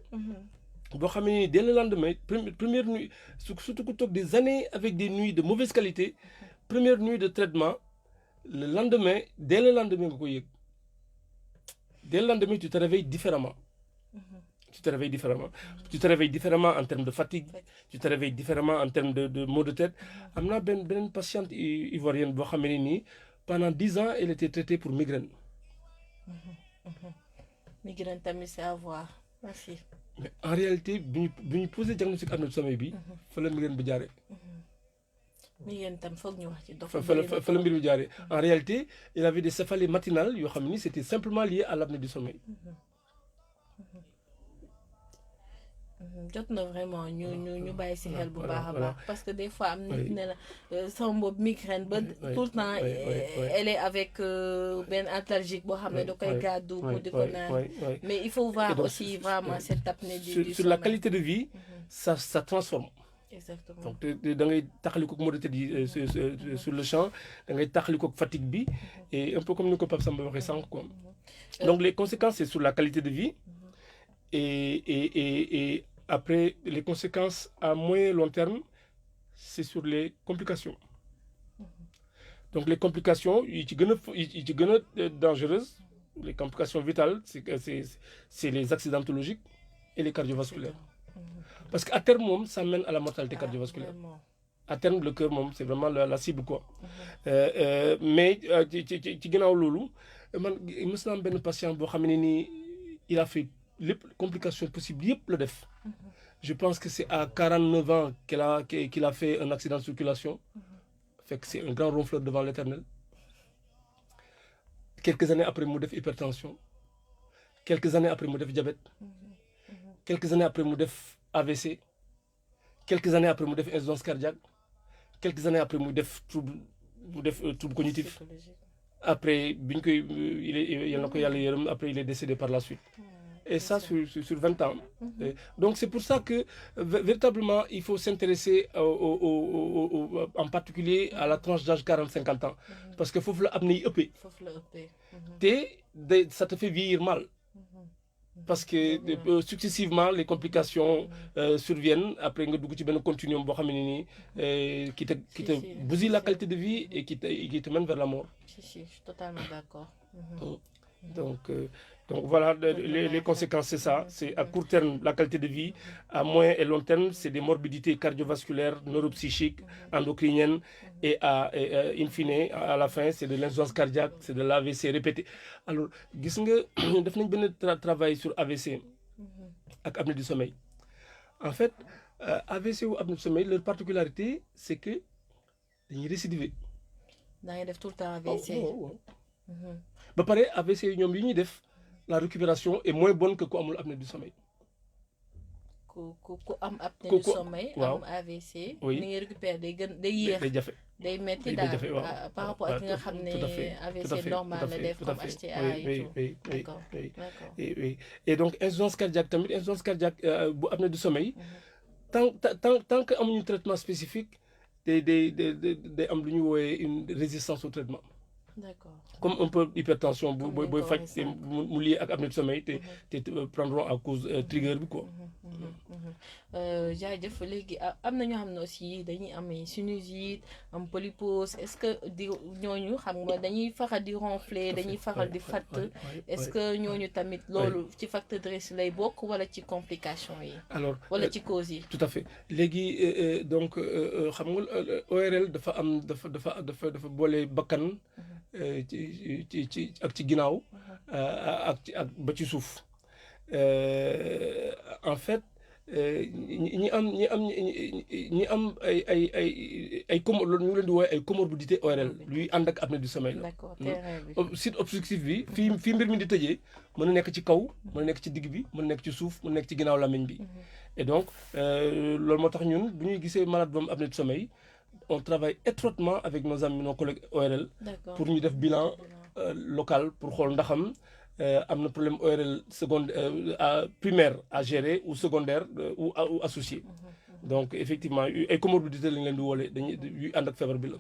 boo xam ne dès le lendemain première nuit surtout ku toog des années avec des nuits de mauvaise qualité première nuit de traitement le lendemain dès le lendemain nga koy yëg dès le lendemain tu te réveilles différemment. Tu te réveilles différemment. Tu te réveilles différemment en termes de fatigue. Tu te réveilles différemment en termes de maux de tête. Am na benn patiente ivoirienne boo xam ne nii pendant 10 ans elle était traitée pour migraine. Migraine tamit c'est à voir. Merci. Mais en réalité bi ñu posé diagnostic apnée du sommeil bi fa la migraine bi jaaree. migraine tam foog ñu wax ci dox. fa la mbir bi jaaree. En réalité il avait des céphalées matinales yoo xam ne c'était simplement lié à l'apnée du sommeil. jot na vraiment ñu bàyyi si xel bu baax a baax parce que des fois am nit ne la sama boobu migraine ba tout le temps elle est avec benn antalgique boo xam ne da koy gàddu mu di ko naan mais il faut voir aussi vraiment cette apnée du sommeil. Sur la qualité de vie ça transforme. Exactement. Donc da ngay taxaliko maux de tête yi sur le champ da ngay taxaliko fatigue bi et un peu comme ni ko Pape Samba waxee sànq quoi. Donc les conséquences c'est sur la qualité de vie et après les conséquences à moyen et long terme c'est sur les complications. Donc les complications yi ci gën a dangereuses les complications vitales c'est les accidentologiques et les cardiovasculaires. Parce qu'à terme moom ça mène à la mortalité cardiovasculaire. À terme le cœur moom c'est vraiment la cible quoi. Mais ci ginnaaw loolu man mës naa am benn patient boo xam ne nii il a fait les complications possibles yëpp la def. Je pense que c'est à 49 ans qu'il a fait un accident de circulation. Fait que c'est un grand ronfleur devant l'éternel. Quelques années après mu def hypertension. Quelques années après mu def diabète. Quelques années après mu def AVC. Quelques années après mu def insuffisance cardiaque. Quelques années après mu def trouble cognitif. Après biñ koy yal na ko yàlla yërëm après il est décédé par la suite. Et ça sur 20 ans. Donc c'est pour ça que véritablement il faut s'intéresser en particulier à la tranche d'âge 40-50 ans. Parce que foofu la apnée yi ëppee. Te ça te fait vieillir mal. Parce que successivement les complications surviennent après nga dugg ci benn continuum boo xam ne nii qui te bousille la qualité de vie et qui te mène vers la mort. Je suis totalement d'accord. Donc voilà, les conséquences, c'est ça. C'est à court terme, la qualité de vie. À moyen et long terme, c'est des morbidités cardiovasculaires, neuropsychiques, endocriniennes. Et in fine, à la fin, c'est de l'insuffisance cardiaque, c'est de l'AVC répété. Alors, gis nga def nañ benn travail sur AVC ak apnée du sommeil. En fait, AVC ou apnée du sommeil, leur particularité, c'est que dañuy récidiver. Da ngay def tout le temps AVC. Ba pare AVC ñoom yi ñuy def la récupération est moins bonne que ku amul apnée du sommeil. ku am apnée du sommeil. am AVC. oui ni ngay récupérer day gën day yéex. day jafe day metti daal par rapport ak nga xam ne AVC normal la def comme HTA et tout. D'accord. Et donc insuffisance cardiaque tamit insuffisance cardiaque bu apnée du sommeil. tant que amuñu traitement spécifique day am lu ñu wooyee une résistance au traitement. D'accord. Comme un peu hypertension booy faj mu lié ak apnée du sommeil te prendront à cause trigger bi quoi. jaajëf léegi am na ñoo xam ne aussi dañuy amee sinusite am polypose est-ce que di ñooñu xam nga dañuy faral di ronfler dañuy faral di fatt est-ce que ñooñu tamit loolu ci facteur de risque lay bokk wala ci complication yi. Alors wala ci cause yi. Tout à fait léegi donc xam nga ORL dafa boole bakkan. ci ak ci ginnaaw ak ba ci suuf en fait ñi am ay ñu leen di woowee ay comorbidité ORL luy ànd ak apnée du sommeil la. site obstructif bi fii mbir mi di tëjee mën na nekk ci kaw mën na nekk ci digg bi mën na nekk ci suuf mën na nekk ci ginnaaw làmmiñ bi et donc loolu moo tax ñun bu ñuy gisee malade bu am apnée du sommeil on travaille étroitement avec nos amis nos collègues ORL pour ñu def bilan local pour xool ndaxam am na problème ORL primaire à gérer ou secondaire ou associé. Donc effectivement ay comorbidité lañ leen di woole dañuy yu ànd ak feebar bi la.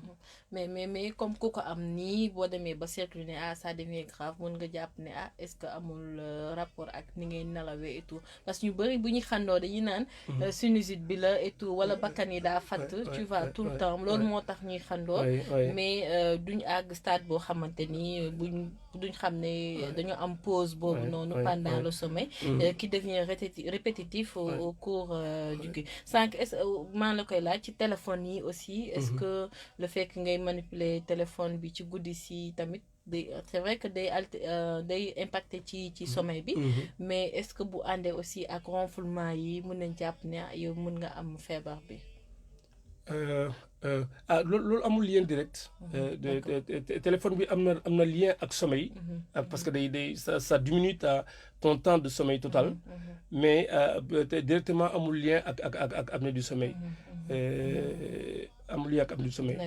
mais comme ku ko am nii boo demee ba seetlu ne ça devient grave mën nga jàpp ne est-ce que amul rapport ak ni ngay nelawee et tout parce que ñu bëri bu ñu xandoo dañuy naan sinusite bi la et tout wala bakkan yi daa fatt tu vois tout le temps loolu moo tax ñuy xandoo mais duñ àgg stade boo xamante ni duñ xam ne dañoo am pause boobu noonu pendant le sommeil qui devient répétitif au cours du kii sànq est-ce que maa la koy laaj ci téléphone yi aussi est-ce que le fait que ngay manipuler téléphone bi ci guddi si tamit c'est vrai que day impacter ci sommeil bi mais est-ce que bu àndee aussi ak ronflement yi mën nañ jàpp ne yow mën nga am feebar bi. loolu amul lien direct. téléphone bi am na lien ak sommeil. parce que ça diminue ton temps de sommeil total. mais directement amul lien ak apnée du sommeil. amul lien ak apnée du sommeil.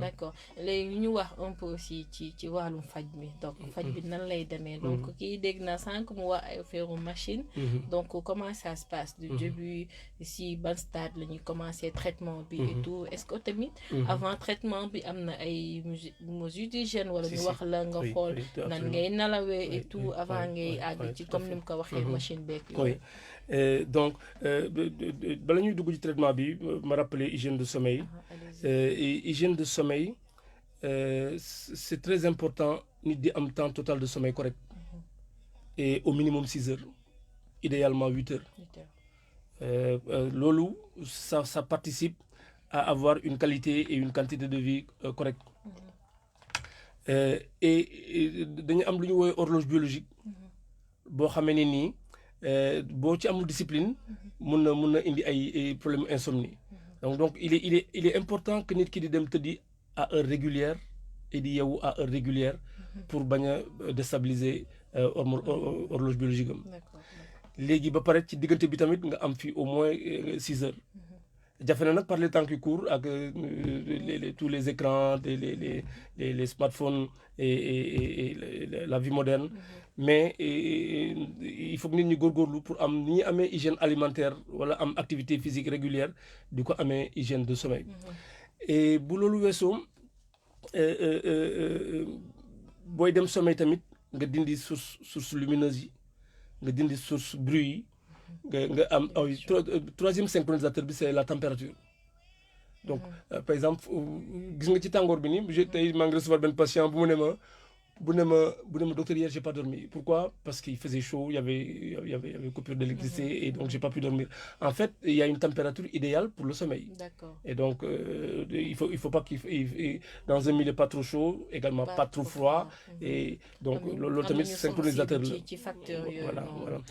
d'accord léegi ñu wax un peu aussi ci wàllum faj bi donc faj bi nan lay demee. donc kii dégg naa sànq mu wax ay affaire machine. donc comment ça se passe du début si ban stade la ñuy commencer traitement bi et tout est-ce que tamit avant traitement bi am na ay mesures d'hygiène wala ñu wax la nga xool nan ngay nalawee et tout avant ngay àgg ci comme ni mu ko waxee machine beeg yooyu. Donc bala ñuy dugg ci traitement bi ma rappeler hygiène de sommeil. Hygiène de sommeil c'est très important nit di am temps total de sommeil correct et au minimum 6 heures idéalement 8 heures. Loolu ça participe à avoir une qualité et une quantité de vie correcte. Et dañu am lu ñu woowee horloge biologique boo xamee ne nii boo ci amul discipline mun na indi ay problème insomnie. Donc il est important que nit ki di dem tëddi à heure régulière et di yeewu à heure régulière pour bañ a déstabiliser horloge biologique am. léegi ba pare ci diggante bi tamit nga am fi au moins 6 heures. jafe na nag par les temps qui courent ak tous les écrans les smartphones et la vie moderne. Mais il faut que nit ñi góorgóorlu pour am ni ñu amee hygiène alimentaire wala am activité physique régulière di ko amee hygiène de sommeil. Et bu loolu weesoo booy dem sommeil tamit nga dindi source lumineuse yi nga dindi source bruit yi nga am troisième synchronisateur bi c'est la température. Donc par exemple gis nga ci tàngoor bi nii tey maa ngi recevoir benn patient bu ne ma docteur hier j'ai pas dormi. Pourquoi? Parce qu'il faisait chaud, il y avait coupure d'électricité et donc j'ai pas pu dormir. En fait, il y a une température idéale pour le sommeil. D'accord. Et donc il faut pas dans un milieu pas trop chaud, également pas trop froid et donc loolu tamit synchronisateur la. Voilà.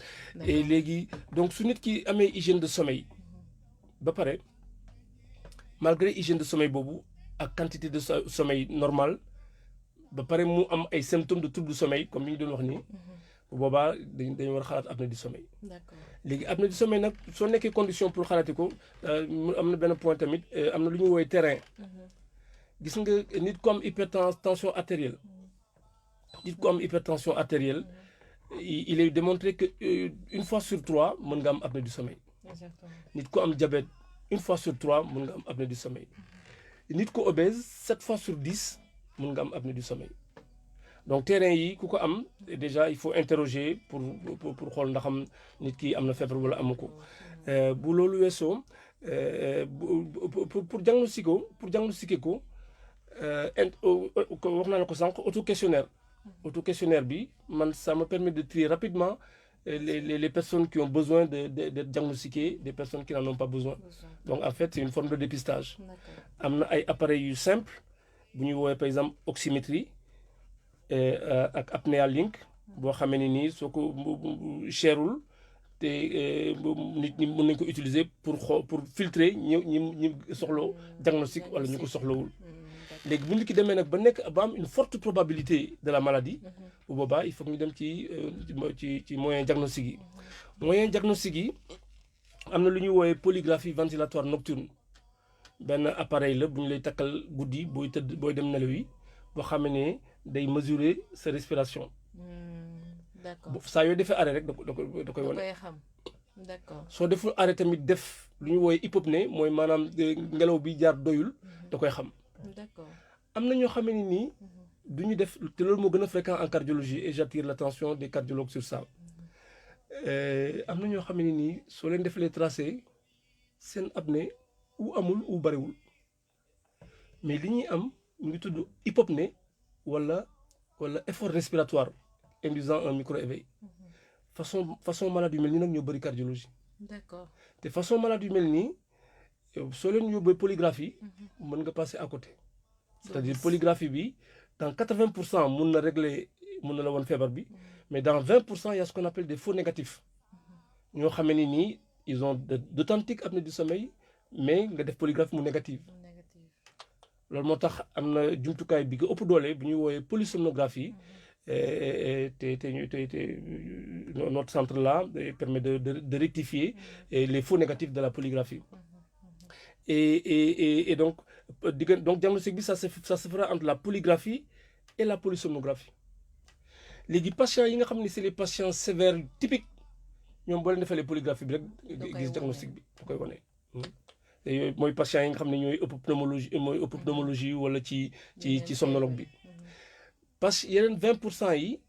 Et léegi donc su nit ki amee hygiène de sommeil ba pare malgré hygiène de sommeil boobu ak quantité de sommeil normal ba pare mu am ay symptômes de trouble du sommeil comme ni ñu doon wax nii bu boobaa dañu war a xalaat apnée du sommeil. D'accord. léegi apnée du sommeil nag soo nekkee condition pour xalaati ko am na benn point tamit am na lu ñuy woowee terrain. gis nga nit ku am hypertension artérielle. nit ku am hypertension artérielle il est démontré que une fois sur 3 mën nga am apnée du sommeil. Exactement. nit ku am diabète une fois sur 3 mën nga am apnée du sommeil. nit ku obèse 7 fois sur 10 mën nga am apnée du sommeil. donc terrain yi ku ko am déjà il faut interroger pour xool ndax am nit ki am na feebar wala amu ko bu loolu weesoo pour diagnostiquer ko wax naa la ko sànq auto questionnaire bi man ça me permet de trier rapidement les personnes qui ont besoin d'être diagnostiquées des personnes qui n'en ont pas besoin. Donc en fait c'est une forme de dépistage. am na ay appareils yu simple bu ñuy woowee par exemple oxymétrie ak apnea link boo xamee ne nii soo ko cherul te nit ñi mën nañ ko utiliser pour filtrer ñi soxla diagnostic wala ñu ko soxlawul. léegi bu nit ki demee nag ba am une forte probabilité de la maladie bu boobaa il faut que ñu dem ci moyen diagnostic yi. moyen diagnostic yi am na lu ñuy woowee polygraphie ventilatoire nocturne benn appareil la bu ñu lay takkal guddi booy dem nelaw yi boo xam ne day mesurer sa respiration. D'accord. saa yoo defee arrêt rek da koy wane. D'accord. soo deful arrêt tamit def lu ñuy woowee hypopnée mooy maanaam ngelaw bi jaar doyul da koy xam. D'accord. am na ñoo xam ne nii du ñu def te loolu moo gën a fréquent en cardiologie et j'attire l'attention des cardiologues sur ça am na ñoo xam ne nii soo leen defalee tracé seen apnée ou amul ou bariwul mais li ñuy am mu ngi tudd hypopnée wala effort respiratoire induisant un micro-éveil façon malade yu mel nii nag ñoo bëri cardiologie. D'accord. te façon malade yu mel nii soo leen yóbbee polygraphie mën nga passer à côté. c'est-à-dire polygraphie bi dans 80% mun na la woon feebar bi mais dans 20% il y a ce qu'on appelle des faux négatifs ñoo xam ne nii ils ont d'authentiques apnées du sommeil mais nga def polygraphie mu négative. loolu moo tax am na jumtukaay bi nga ëpp doole bu ñuy woowee polysomnographie notre centre là permet de rectifier les faux négatifs de la polygraphie. Et donc diagnostic bi ça se fera entre la polygraphie et la polysomnographie. léegi patients yi nga xam ne c'est les patients sévères typiques ñoom boo leen defalee polygraphie bi rek gis diagnostic bi da koy wane. mooy patients yi nga xam ne ñooy ëpp pneumologie wala ci somnologue bi. parce que yeneen 20%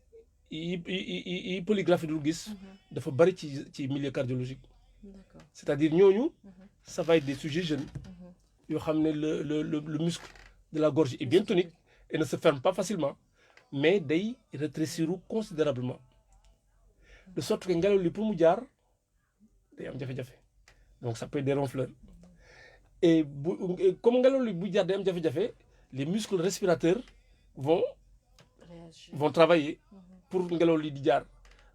yi polygraphie dul gis dafa bari ci milieu cardiologique. c'est-à-dire ñooñu ça va être des sujets jeunes yoo xam ne le muscle de la gorge est bien tonique et ne se ferme pas facilement mais day rétrécir considérablement de sorte que ngelaw li pour mu jaar day am jafe-jafe donc ça peut être des ronfleurs et comme ngelaw li bu jaar day am jafe-jafe les muscles respirateurs vont travailler pour ngelaw li di jaar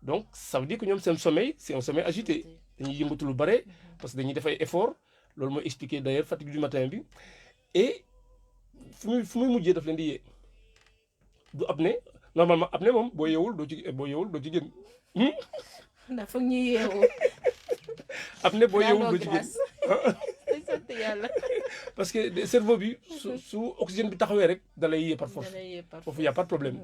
donc ça veut dire que ñoom seen sommeil c'est un sommeil agité dañuy yëngatu lu bare parce que dañuy def ay effort loolu mooy expliquer d'ailleurs fatigue du matin bi et fu muy mujjee daf leen di yee du apnée normalement apnée moom boo yeewul doo ci génn. ndax foog ñuy yeewu. apnée boo yeewul doo ci génn. sant yàlla. parce que cerveau bi su oxygène bi taxawee rek da lay yee par force. foofu y a pas de problème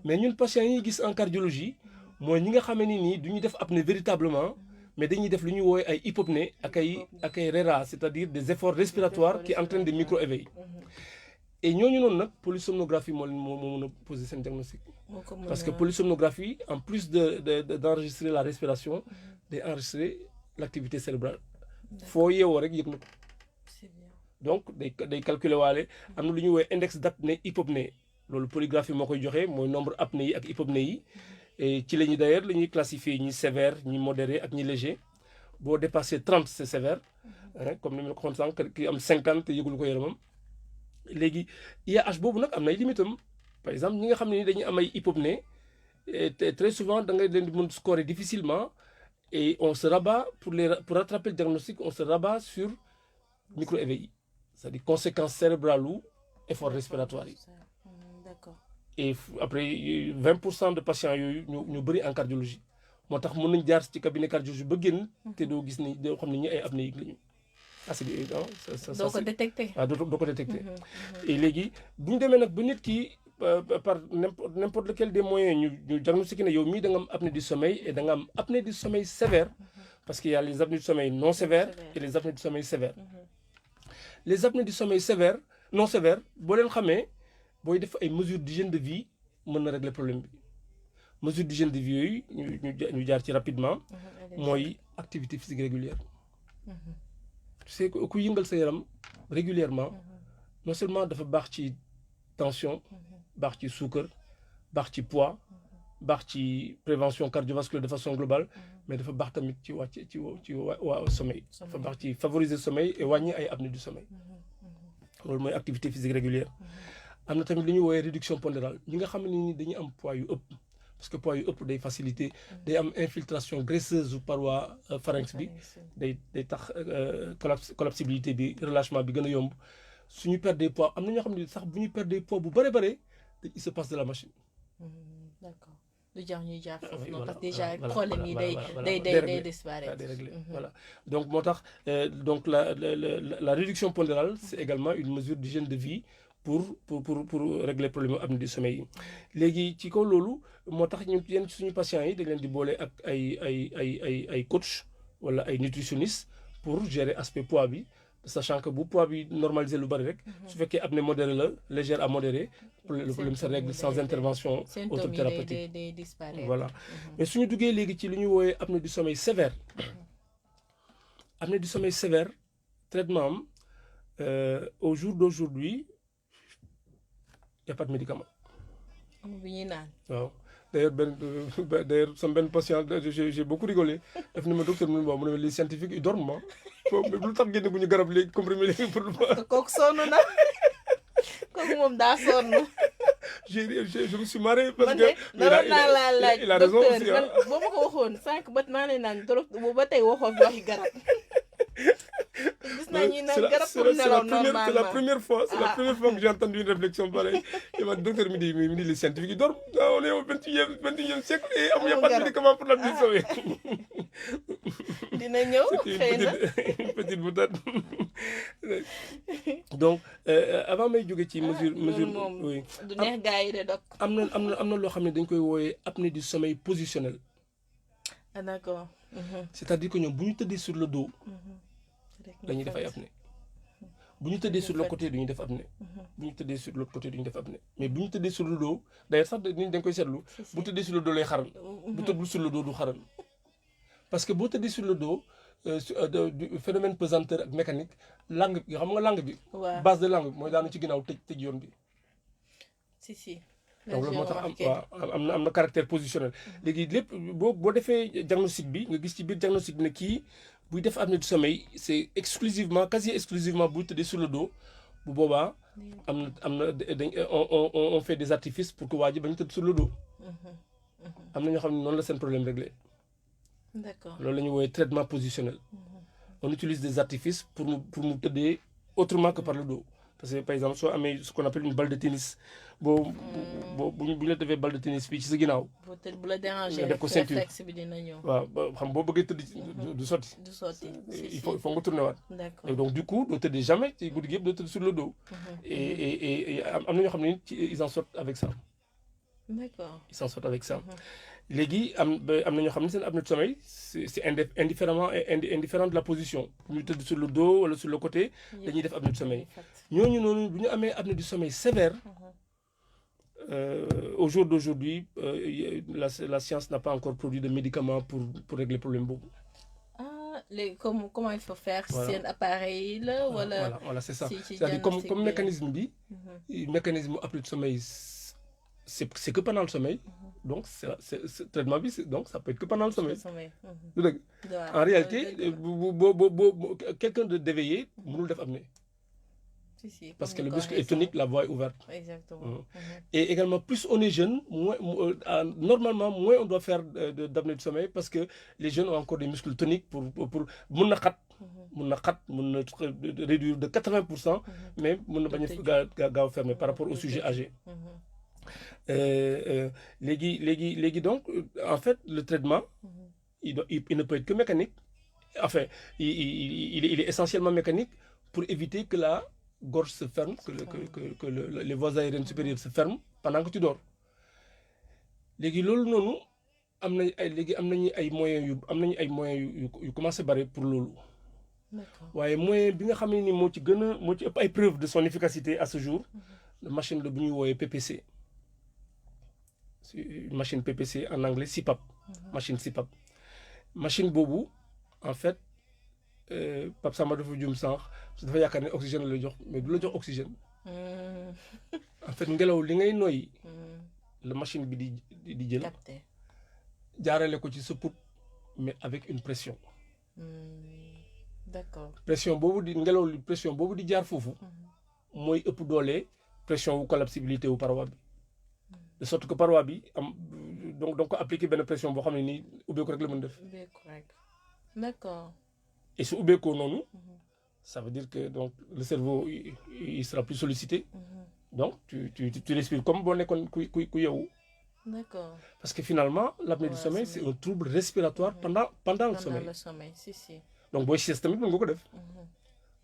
mais ñun patients yi gis en cardiologie mooy ñi nga xamee ni nii du ñu def apnée véritablement mais dañuy def lu ñuy woowee ay hypopnée ak ay RERA c'est-à-dire des efforts respiratoires qui entraînent des micro-éveils. et ñooñu noonu nag polysomnographie moo mën a poser seen diagnostic. parce que polysomnographie en plus d'enregistrer la respiration day enregistrer l'activité cérébrale. foo yeewoo rek yëg na ko. donc day calculer waale am na lu ñuy woowee index d'apnée hypopnée loolu polygraphie moo koy joxe mooy nombre apnée yi ak hypopnée yi. et ci la ñuy d'ailleurs la ñuy classifier ñi sévère ñi modéré ak ñi léger boo dépassé 30 c'est sévère comme ni ma ko waxoon sànq ki am 50 te yëgul ko yaramam. léegi IAH boobu nag am na ay limites am par exemple ñi nga xam ne ni dañuy am ay hypopnée te très souvent da ngay leen di mën scorer difficilement et on se rabat pour rattraper le diagnostic on se rabat sur micro-éveil yi c'est-à-dire conséquences cérébrales ou effort respiratoire yi. D'accord. et après 20% de patients yooyu ñu bëri en cardiologie moo tax mën nañ jaar ci cabinet cardiologie ba génn te doo gis ni doo xam ne ñi ay apnéique lañu doo ko détecté doo ko détecté et léegi bu ñu demee nag ba nit ki par n'importe lequel des moyens ñu diagnostiqué ne yow mii da nga am apnée du sommeil et da nga am apnée du sommeil sévère parce qu'il y a les apnées du sommeil non sévères et les apnées du sommeil sévères les apnées du sommeil sévères non sévères boo leen xamee booy def ay mesures d'hygiène de vie mën na régler problème bi mesures d'hygiène de vie yooyu ñu jaar ci rapidement mooy activité physique régulière tu sais ku yëngal sa yaram régulièrement non seulement dafa baax ci tension baax ci suukar baax ci poids baax ci prévention cardiovasculaire de façon globale mais dafa baax tamit ci wàcc ci waa sommeil dafa baax ci favoriser sommeil et wàññi ay apnée du sommeil loolu mooy activité physique régulière am na tamit lu ñuy woowee réduction pondérale ñi nga xam ne ni dañuy am poids yu ëpp parce que poids yu ëpp day faciliter day am infiltration graisseuse ou paroi pharynx bi day tax collapsibilité bi relâchement bi gën a yomb suñu perdre poids am na ñoo xam ne sax bu ñu perdre poids bu bare il se passe de la machine. D'accord lu jar ñuy jaar foofu noonu parce que déjà problème yi day disparaître. day réglé voilà donc moo tax donc la réduction pondérale c'est également une mesure d'hygiène de vie pour régler problème apnée du sommeil yi léegi ci kaw loolu moo tax ñun yenn suñu patients yi dañ leen di boole ak ay coach wala ay nutritionniste pour gérer aspect poids bi sachant que bu poids bi normalisé lu bari rek su fekkee apnée modérée la légère à modérée le problème se règle sans intervention autothérapeutique voilà mais suñu duggee léegi ci lu ñuy woowee apnée du sommeil sévère apnée du sommeil sévère traitement am au jour d'aujourd'hui y a pas de médicament bi ñuy naan waaw d'ailleurs sama benn patient j'ai beaucoup rigolé daf ne ma docteur mu ne mu ne les scientifiques ils dorment lu tax génne gu ñu garab léegi comprimé léegi pour kooku sonn na kooku moom daa sonn je me suis marré parce que naroon naa laa laaj il a raison aussi docteur boo ma ko waxoon sànq ba maa ne naan trop ba tey waxoo fi waxi garab gis naa ñuy naan garab pour nelaw normalement c'est la première fois que j'ai entendu une réflexion pareille et ma docteur me dit les scientifiques ils dorment on est au 21e siècle et il n'y a pas de médicament pour l'apnée du sommeil dina ñëw xëy na une petite boutade donc avant may jóge ci mesure oui du neex gars yi de dok am na loo xam ne dañ koy wooyee apnée du sommeil positionnel d'accord c'est-à-dire que ñoom bu ñu tëddee sur le dos dañuy def ay apnée bu ñu tëddee sur le côté duñu def apnée bu ñu tëddee sur l'autre côté duñu def apnée mais bu ñu tëddee sur le dos d'ailleurs sax dañ koy seetlu bu tëddee sur le dos lay xaran bu tëddul sur le dos du xaran parce que boo tëddee sur le dos du phénomène pesanteur ak mécanique langue bi xam nga langue bi base de langue bi mooy daanu ci ginnaaw tëj yoon bi donc loolu moo tax am na caractère positionnel léegi lépp boo defee diagnostic bi nga gis ci biir diagnostic bi ne kii buy def apnée du sommeil c'est quasi exclusivement buy tëddee sur le dos bu boobaa am na on fait des artifices pour que waa ji bañ tëdd sur le dos am na ñoo xam ne noonu la seen problème réglé d'accord loolu la ñuy woowee traitement positionnel on utilise des artifices pour mu tëddee autrement que par le dos parce que par exemple soo amee ce qu'on appelle une balle de tennis bu ñu la defee balle de tennis fii ci sa ginnaaw. bu la déranger def ko ceinture réflexe bi dina ñëw. waaw xam boo bëggee tëdd du sotti. du sotti il faut nga tourner waat. d'accord et donc du coup doo tëddee jamais ci guddi gi yëpp doo tëdd sur le dos. et am na ñoo xam ne ils en sortent avec ça. d'accord ils s'en sortent avec ça. léegi am na ñoo xam ne seen apnée de sommeil c'est indifférent de la position ñu tëdd sur le dos wala sur le côté dañuy def apnée de sommeil ñooñu noonu bu ñu amee apnée du sommeil sévère au jour d'aujourd'hui la science n'a pas encore produit de médicaments pour régler problème boobu. léegi comment il faut faire seen appareil la wala voilà c'est ça c'est-à-dire comme mécanisme bi mécanisme apnée de sommeil c'est que pendant le sommeil donc c'est traitement bi donc ça peut être que pendant le sommeil du dëgg en réalité quelqu'un de d'éveillé mënul def apnée parce que le muscle est tonique, la voie est ouverte. Exactement. Et également, plus on est jeune, normalement, moins on doit faire d'apnée de sommeil parce que les jeunes ont encore des muscles toniques pour réduire de 80%, mais on ne pas fermer par rapport au sujet âgé. Donc en fait le traitement il ne peut être que mécanique. Enfin il est essentiellement mécanique pour éviter que la gorge se ferme, que les voies aériennes supérieures se ferment pendant que tu dors. léegi loolu noonu am nañu ay moyens yu commencé bare pour loolu. waaye moyen bi nga xam ne ni moo ci ëpp ay preuve de son efficacité à ce jour machine la bu ñuy wooyee PPC. machine PPC en anglais CPAP. machine CPAP. machine boobu en fait Pape Samba dafa jum sànq dafa yaakaar ne oxygène la jox mais du la jox oxygène. en fait ngelaw li ngay noyyi. la machine bi di jël. jaarale ko ci sa put mais avec une pression. D'accord. pression boobu di jaar foofu. mooy ëpp doole pression wu collapsibilité wu paroi bi. de sorte que paroi bi am donc ko appliquer benn pression boo xam ne nii ubbeeku rek la mën def. ubbeeku rek d'accord. et su ubbeekoo noonu. ça veut dire que donc le cerveau il sera plus sollicité. donc tu respires comme boo nekkoon ku yeewu. D'accord. parce que finalement l'apnée du sommeil c'est un trouble respiratoire pendant le sommeil. Si. donc booy sieste tamit mën nga ko def.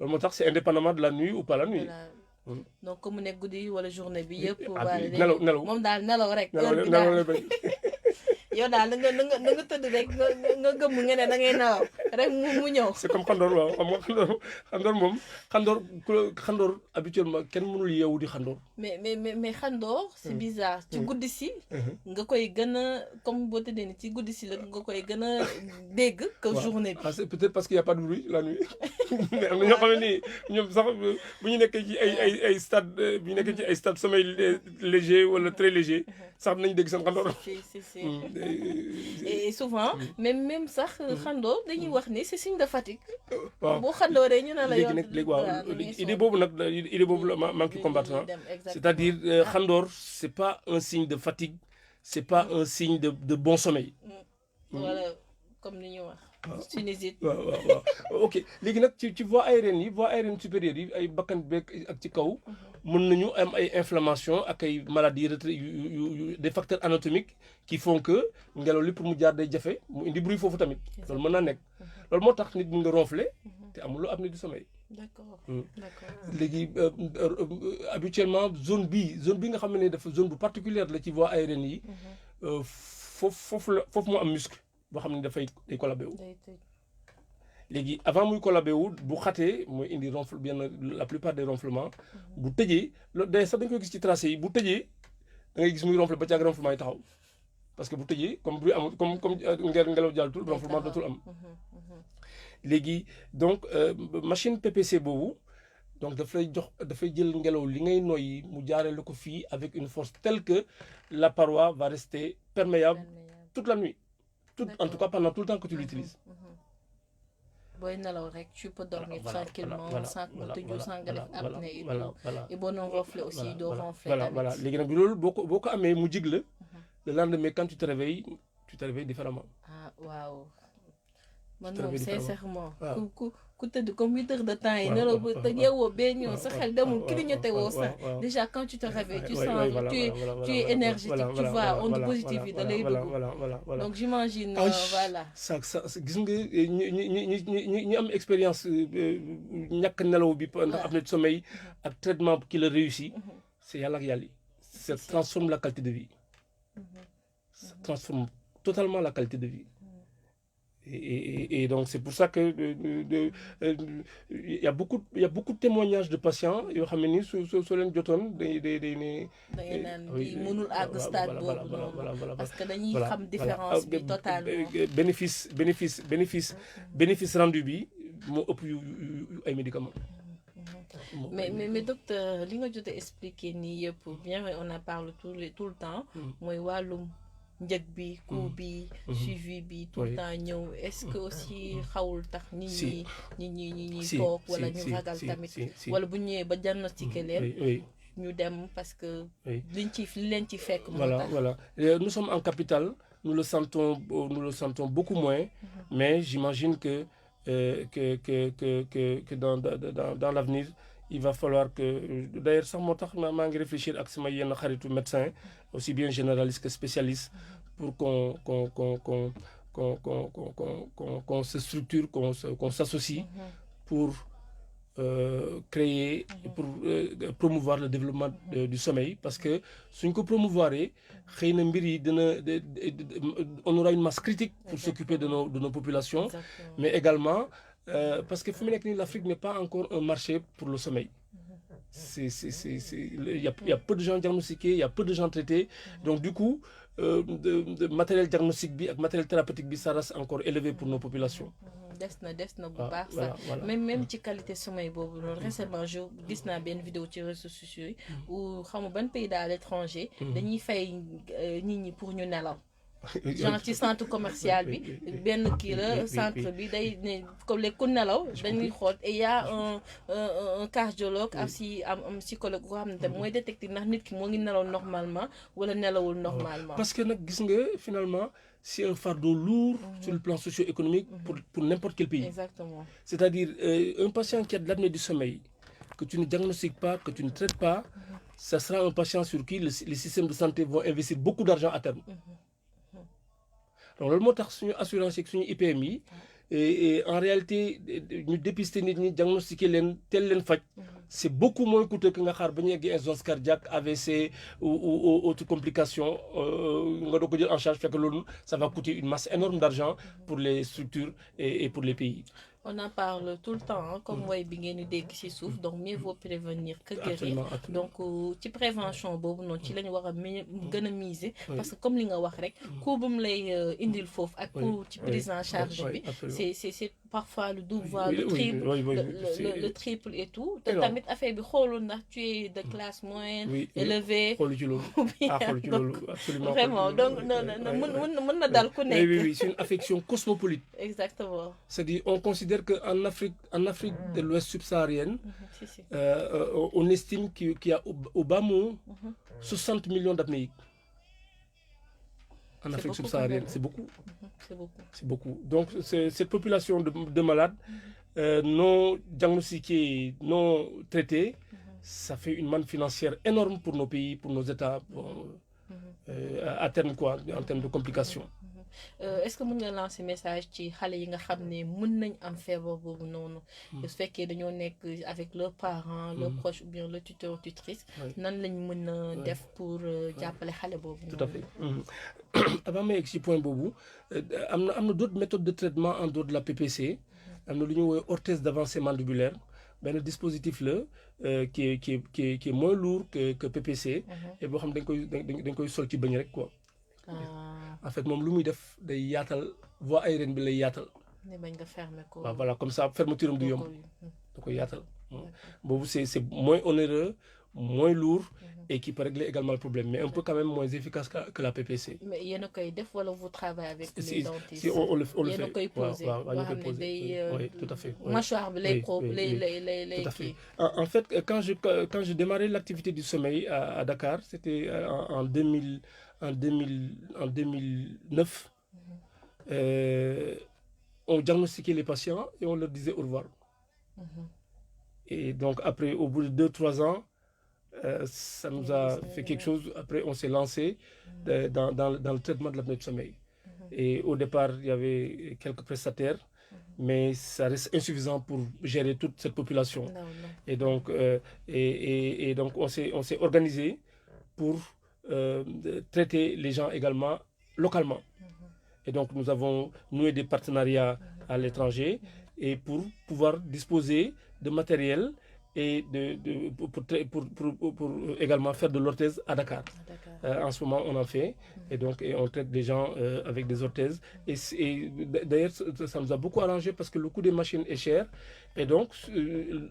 loolu moo tax c'est indépendamment de la nuit ou pas la nuit. donc comme mu nekk guddi wala journée bi yëpp. nelaw moom daal nelaw rek. yow daal da nga tëdd rek nga gëmm nga ne da ngay nelaw rek mu ñëw. c'est comme xandoor waaw xam nga xandoor moom xandoor habituellement kenn mënul yeewu di xandoor. mais xandoor c'est bizarre ci guddi si. nga koy gën a comme boo tëddee ni ci guddi si la nga koy gën a dégg que journée bi. c'est peut-être parce qu'il y a pas de bruit la nuit mais am na ñoo xam ne nii ñoom sax bu ñu nekkee ci ay stade bu ñu nekkee ci ay stade sommeil léger wala très léger sax nañu dégg seen xandoor. si. et souvent même sax xandoo dañuy wax ni c'est signe de fatigue. waaw boo xandooree ñu ne la yoon. léegi waaw idée boobu la maa ngi combattant c'est-à-dire xandoor c'est pas un signe de fatigue c'est pas un signe de bon sommeil. voilà comme ni ñu wax. sinusite. waaw ok léegi nag ci voies aériennes supérieures yi ay bakkan beeg ak ci kaw. mën nañu am ay inflammation ak ay maladies des facteurs anatomiques qui font que ngelaw li pour mu jaar day jafe mu indi bruit foofu tamit loolu mën naa nekk loolu moo tax nit mën nga ronfler te amuloo apnée du sommeil. d'accord. léegi habituellement zone bi nga xam ne dafa zone bu particulière la ci voies aériennes yi foofu moo am muscle boo xam ne day collabé wu. léegi avant muy collabé wu bu xatee mooy indi ronfle bien la plupart des ronflements bu tëjee loolu day sax dañ koy gis ci tracé yi bu tëjee da ngay gis muy ronfle ba ci ak ronflement yi taxaw parce que bu tëjee comme bruit amul comme ngelaw jàllatul ronflement dootul am. léegi donc machine PPC boobu donc dafay jël ngelaw li ngay noyyi mu jaaree la ko fii avec une force telle que la paroi va rester perméable toute la nuit en tout cas pendant tout le temps que tu l'utilises. booy nelaw rek tu peux dormir tranquillement sans que mu tëju sans nga def apnée et boo doon ronfler aussi doo ronfler tamit. voilà léegi nag loolu boo ko amee mu jig la le lendemain quand tu te réveilles différemment. waaw man moom sincèrement ku tëdd comme 8 heures de temps yi nelaw ba te yeewoo bee ñëw sa xel demul clignoté woo sax déjà quand tu te réveilles tu sens tu es énergétique tu vois onde positive yi da lay dugg donc j'imagine voilà ça gis nga ñi am expérience ñàkk nelaw bi ndax apnée du sommeil ak traitement qui le réussit c'est yàlla ak yàlla ça transforme la qualité de vie ça transforme totalement la qualité de vie. Et donc c'est pour ça que il y a beaucoup de témoignages de patients yoo xam ne ni soo leen jotoon day ne. da ngay naan di mënul àgg stade boobu noonu parce que dañuy xam différence bi totalement. bénéfice rendu bi moo ëpp yu ay médicaments. mais docteur li nga jot a expliqué nii yëpp bien on en parle tout le temps. mooy wàllum. njëg bi coût bi suivi bi tout le temps ñëw est-ce que aussi xawul tax nit ñi toog wala ñu ragal tamit wala bu ñëwee ba diagnostiqué leen ñu dem parce que li leen ci fekk voilà nous sommes en capitale nous le sentons beaucoup moins mais j'imagine que dans l'avenir il va falloir que d'ailleurs sax moo tax maa ngi réfléchir ak sama yenn xaritu médecin aussi bien généraliste que spécialiste pour qu'on se structure, qu'on s'associe pour créer, pour promouvoir le développement du sommeil. Parce que si on promouvoir, on aura une masse critique pour s'occuper de nos populations. Exactement. Mais également, parce que l'Afrique n'est pas encore un marché pour le sommeil. Il y a peu de gens diagnostiqués, il y a peu de gens traités. Donc du coup, de matériel diagnostique bi ak matériel thérapeutique bi ça reste encore élevé pour nos populations. des na bu baax sax même ci qualité sommeil boobu noonu récemment je gis naa benn vidéo ci réseaux sociaux yi où xam nga ban pays à l'étranger dañuy fay nit ñi pour ñu nelaw genre ci centre commercial bi benn kii la centre bi day ne comme les ku nelaw dañuy xool et y a un cardiologue aussi am psychologue boo xam ne tam mooy détecter ndax nit ki moo ngi nelaw normalement wala nelawul normalement. Parce que nag gis nga finalement c'est un fardeau lourd sur le plan socio-économique pour n'importe quel pays. Exactement. C'est-à-dire un patient qui a de l'apnée du sommeil que tu ne diagnostiques pas, que tu ne traites pas, ça sera un patient sur qui les systèmes de santé vont investir beaucoup d'argent à terme. Donc loolu moo tax suñu assurance ak suñu IPM yi et en réalité ñu dépister nit ñi diagnostiquer leen teel leen faj c'est beaucoup moins coûteux que nga xaar ba ñu yeggee insuffisance cardiaque AVC ou autres complications nga doog ko jël en charge fekk loolu ça va coûter une masse énorme d'argent pour les structures et pour les pays. On en parle tout le temps hein, comme way bi ngeen di dégg ci suuf donc mieux vaut prévenir que guérir. Absolument. Donc ci prévention boobu noonu ci lañu war a gën a miser parce que comme li nga wax rek coût bu mu lay indil foofu ak coût ci prise en charge bi c'est parfois le double voire le triple le triple et tout te tamit affaire bi xoolul ndax tu es de classe moyenne élevée xoolu ci loolu xoolu ci loolu absolument vraiment donc mën na dal ku nekk. Oui c'est une affection cosmopolite. Exactement. C'est-à-dire on considère qu'en Afrique de l'Ouest subsaharienne, on estime qu'il y a au bas mot 60 millions d'apnéiques. En Afrique subsaharienne, c'est beaucoup. C'est beaucoup. Donc cette population de malades non diagnostiqués, non traités, ça fait une manne financière énorme pour nos pays, pour nos États, à terme quoi, en termes de complications. Est-ce que mën nga lancer message ci xale yi nga xam ne mën nañ am feebar boobu noonu su fekkee dañoo nekk avec leurs parents leurs proches ou bien le tuteur ou tutrice nan lañ mën a def pour jàppale xale boobu tout à fait avant ma yegg ci point boobu am na d'autres méthodes de traitement en dehors de la PPC am na lu ñu woowee orthèse d'avancée mandibulaire benn dispositif la qui est moins lourd que PPC et boo xam dañ koy sol ci bëñ rek quoi. En fait moom lu muy def day yaatal voie aérienne bi lay yaatal. ne bañ nga fermer ko. waaw voilà comme ça fermeture am du yomb da koy yaatal. boobu c'est moins onéreux moins lourd et qui peut régler également le problème mais un peu quand même moins efficace que la PPC. mais yéen a koy def wala vous travaillez avec les dentistes. si on le fait yéen a koy posé waaw ñu koy posé oui tout à fait. mâchoire bi lay tout à fait. En fait quand je démarrais l'activité du sommeil à Dakar c'était en 2009, on diagnostiquait les patients et on leur disait au revoir. Et donc après, au bout de 2-3 ans, ça nous a fait quelque chose. Après, on s'est lancé dans le traitement de l'apnée du sommeil. Et au départ, il y avait quelques prestataires, mais ça reste insuffisant pour gérer toute cette population. Non. Et donc, donc on s'est organisé pour traiter les gens également localement. Et donc nous avons noué des partenariats à l'étranger et pour pouvoir disposer de matériel et pour également faire de l'orthèse à Dakar. En ce moment on en fait et donc on traite les gens avec des orthèses et d'ailleurs ça nous a beaucoup arrangé parce que le coût des machines est cher et donc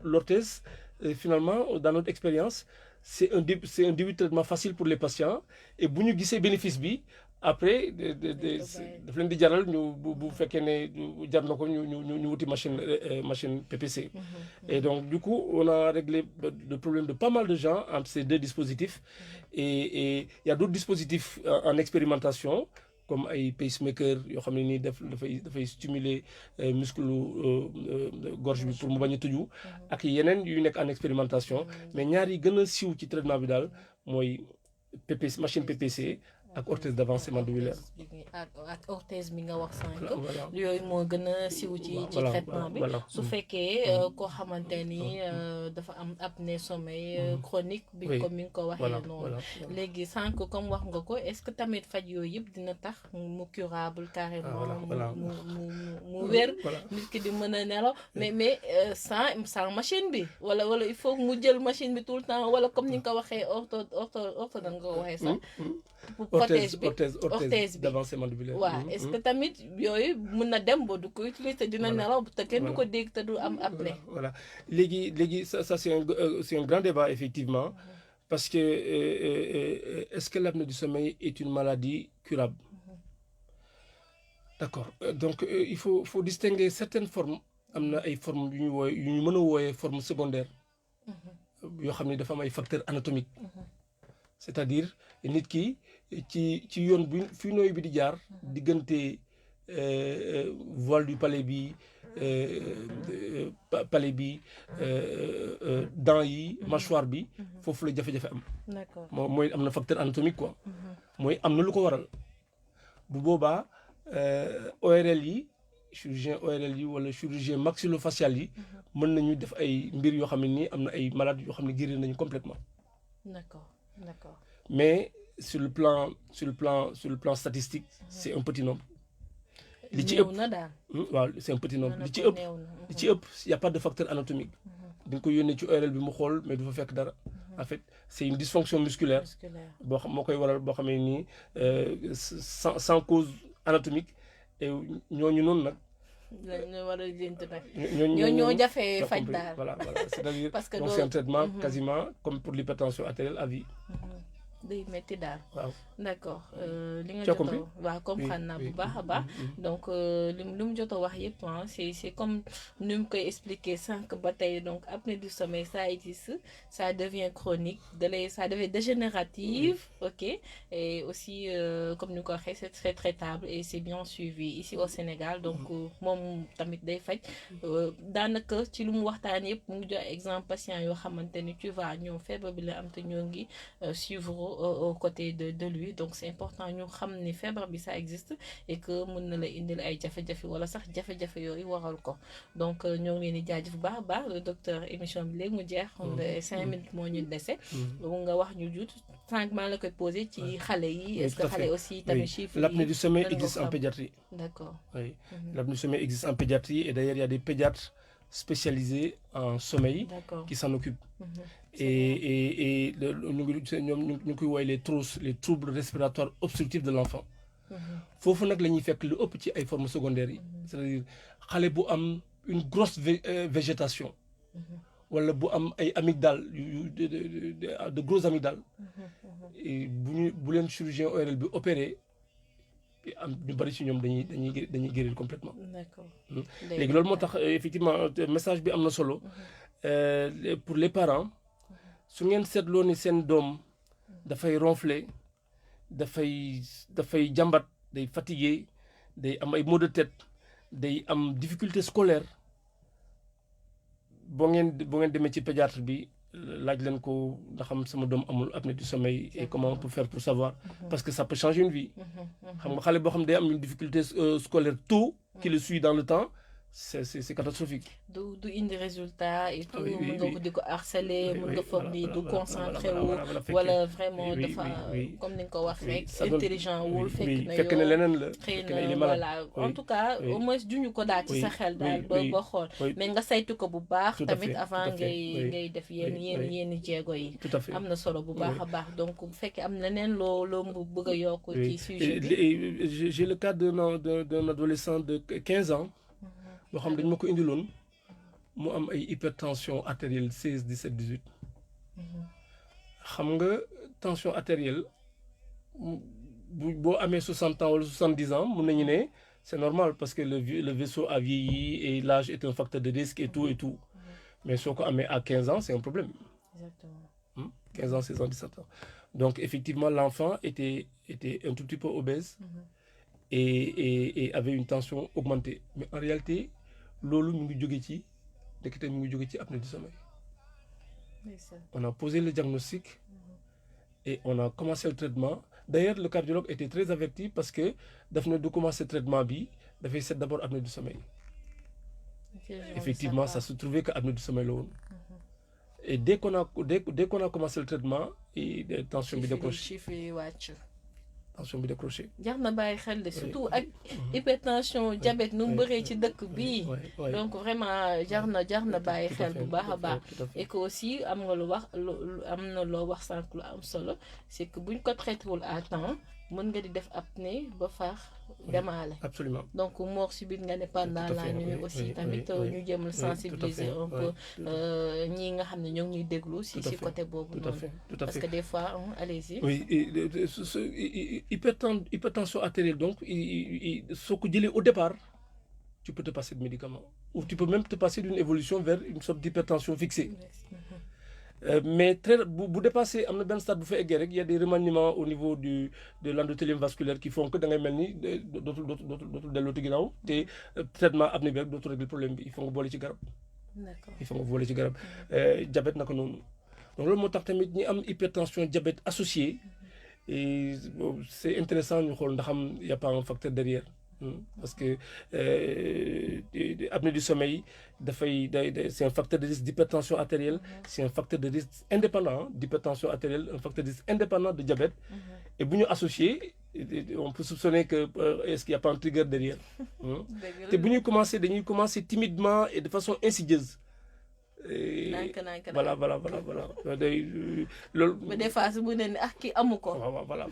l'orthèse finalement dans notre expérience c'est un début de traitement facile pour les patients et bu ñu gisee bénéfice bi après daf leen di jaral ñu bu fekkee ne jar na ko ñu wuti machine PPC. Et donc du coup on a réglé le problème de pas mal de gens entre ces deux dispositifs et il y a d'autres dispositifs en expérimentation comme ay pacemaker yoo xam ne nii dafay stimuler muscle gorge bi pour mu bañ a tëju ak yeneen yu nekk en expérimentation mais ñaar yi gën a siiw ci traitement bi daal mooy PPC machine PPC ak orthèse d'avancée mandibulaire ak orthèse bi nga wax sànq yooyu moo gën a siiw ci traitement bi su fekkee koo xamante ni dafa am apnée sommeil chronique bi comme ni nga ko waxee noonu léegi sànq comme wax nga ko est-ce que tamit faj yooyu yëpp dina tax mu curable carrément mu wér nit ki di mën a nelaw mais sans machine bi wala il faut mu jël machine bi tout le temps wala comme ni nga ko waxee ortho da nga ko waxee sax orthèse d'avancée mandibulaire waaw est-ce que tamit yooyu mën na dem ba du ko utiliser te dina nelaw te kenn du ko dégg te du am apnée voilà léegi ça c'est un grand débat effectivement parce que est-ce que l'apnée du sommeil est une maladie curable d'accord donc il faut distinguer certaines formes am na ay formes yu ñu mën a wooyee forme secondaire yoo xam ne dafa am ay facteurs anatomiques c'est-à-dire nit ki ci yoon bi fi nooy bi di jaar diggante voile du palais bi dents yi mâchoire bi foofu la jafe-jafe am mooy am na facteur anatomique quoi mooy am na lu ko waral bu boobaa ORL yi chirurgien ORL yi wala chirurgien maxillofacial yi mën nañu def ay mbir yoo xam ne nii am na ay malades yoo xam ne guérir nañu complètement d'accord mais sur le plan statistique c'est un petit nombre li ci ëpp waaw c'est un petit nombre li ci ëpp y a pas de facteur anatomique di nga ko yónnee ci ORL bi mu xool mais du fa fekk dara en fait c'est une dysfonction musculaire boo xam moo koy waral boo xamee nii sans cause anatomique et ñooñu noonu nag ñu war a jënt nag ñoo jafee faj daal voilà c'est-à-dire donc c'est un traitement quasiment comme pour l'hypertension artérielle à vie day métti daal waaw d'accord li nga jot a waaw comprendre naa bu baax a baax donc li mu jot a wax yëpp c'est comme ni mu koy expliquer sànq ba tey donc apnée du sommeil ça existe ça devient chronique ça devient dégénérative ok et aussi comme ni ko waxee c'est très traitable et c'est bien suivi ici au Sénégal donc moom tamit day faj daanaka ci lu mu waxtaan yëpp mu ngi jox exemple patient yoo xamante ni tu vois ñoom feebar bi la am te ñoo ngi suivre aux côtés de lui donc c'est important ñu xam ni feebar bi ça existe et que mën na la indil ay jafe-jafe wala sax jafe-jafe yooyu waral ko donc ñoo ngi leen di jaajëf bu baax a baax le docteur émission bi léegi mu jeex 5 minutes moo ñu dese bu nga wax ñu jut 5 maa la koy posé ci xale yi est-ce que xale aussi tamit chiffre l'apnée du sommeil existe en pédiatrie d'accord oui l'apnée du sommeil existe en pédiatrie et d'ailleurs il y a des pédiatres spécialisés en sommeil qui s'en occupent et ñu ngi koy woowee les troubles respiratoires obstructifs de l'enfant foofu nag la ñuy fekk lu ëpp ci ay formes secondaires yi c'est-à-dire xale bu am une grosse végétation wala bu am ay amygdales de gros amygdales bu leen chirurgien ORL bi opéré am ñu bari ci ñoom dañuy guérir complètement d'accord léegi loolu moo tax effectivement message bi am na solo pour les parents su ngeen seetloo ni seen doom dafay ronfler dafay jàmbat day fatigué day am ay maux de tête day am difficulté scolaire boo ngeen demee ci pédiatre bi laaj leen ko ndax xam sama doom amul apnée du sommeil et comment on peut faire pour savoir parce que ça peut changer une vie xam nga xale boo xam day am une difficulté scolaire tôt qui le suit dans le temps c'est catastrophique. du indi résultat et tout mën nga ko di ko harceler mën nga foog ni du concentré wu wala vraiment dafa comme ni nga ko wax rek intelligent wul fekk na leneen la xëy na voilà en tout cas au moins juñu ko daal ci sa xel daal ba xool mais nga saytu ko bu baax tamit avant ngay def yenn jéego yi am na solo bu baax a baax donc bu fekkee am leneen loo bëgg a yokk ci sujet bi j'ai le cas d'un adolescent de 15 ans boo xam dañ ma ko indiloon mu am ay hypertension artérielle 16 17 18 xam nga tension artérielle boo amee 60 ans wala 70 ans mun nañu ne c'est normal parce que le vaisseau a vieilli et l'âge est un facteur de risque et tout mais soo ko amee à 15 ans c'est un problème. Exactement. 15 ans 16 ans 17 ans donc effectivement l'enfant était un tout petit peu obèse et avait une tension augmentée. Mais en réalité, loolu mi ngi jóge ci ndekete mi ngi jóge ci apnée du sommeil. On a posé le diagnostic et on a commencé le traitement. D'ailleurs, le cardiologue était très averti parce que daf ne du commencer traitement bi dafay seet d'abord apnée du sommeil. Effectivement, ça se trouvait que apnée du sommeil la woon. Et dès qu'on a commencé le traitement, et tension bi décroché. Tension bi décroché. jar na bàyyi xel de surtout ak hypertension diabète nu mu bëree ci dëkk bii donc vraiment jar na bàyyi xel bu baax a baax et que aussi am nga lu wax am na loo wax sànq lu am solo c'est que buñ ko traité wul à temps mën nga di def apnée ba far demaale. Absolument. Donc mort subite nga ne pendant la nuit aussi tamit ñu jëm sensibiliser un peu ñi nga xam ne ñoo ngi ñuy déglu si côté boobu noonu parce que des fois allez-y. Oui, hypertension artérielle donc soo ko jëlee au départ tu peux te passer de médicaments ou tu peux même te passer d'une évolution vers une sorte d'hypertension fixée. Mais bu dépassé am na benn stade bu fa eggee rek il y a des remaniements au niveau de l'endothélium vasculaire qui font que da ngay mel ni dootul dellooti ginnaaw te traitement apnée bi rek dootul régler problème bi il faut nga boole ci garab. D'accord. Il faut nga boole ci garab. Diabète naka noonu donc loolu moo tax tamit ñi am hypertension diabète associé et c'est intéressant ñu xool ndax am y a pas un facteur derrière. Parce que apnée du sommeil c'est un facteur de risque d'hypertension artérielle, c'est un facteur de risque indépendant d'hypertension artérielle, un facteur de risque indépendant de diabète. Et bu ñu associé on peut soupçonner que est-ce qu'il n'y a pas un trigger derrière. te bu ñuy dañuy commencer timidement et de façon insidieuse. Voilà. loolu. mais des fois su mu ne ah kii amu ko. Voilà.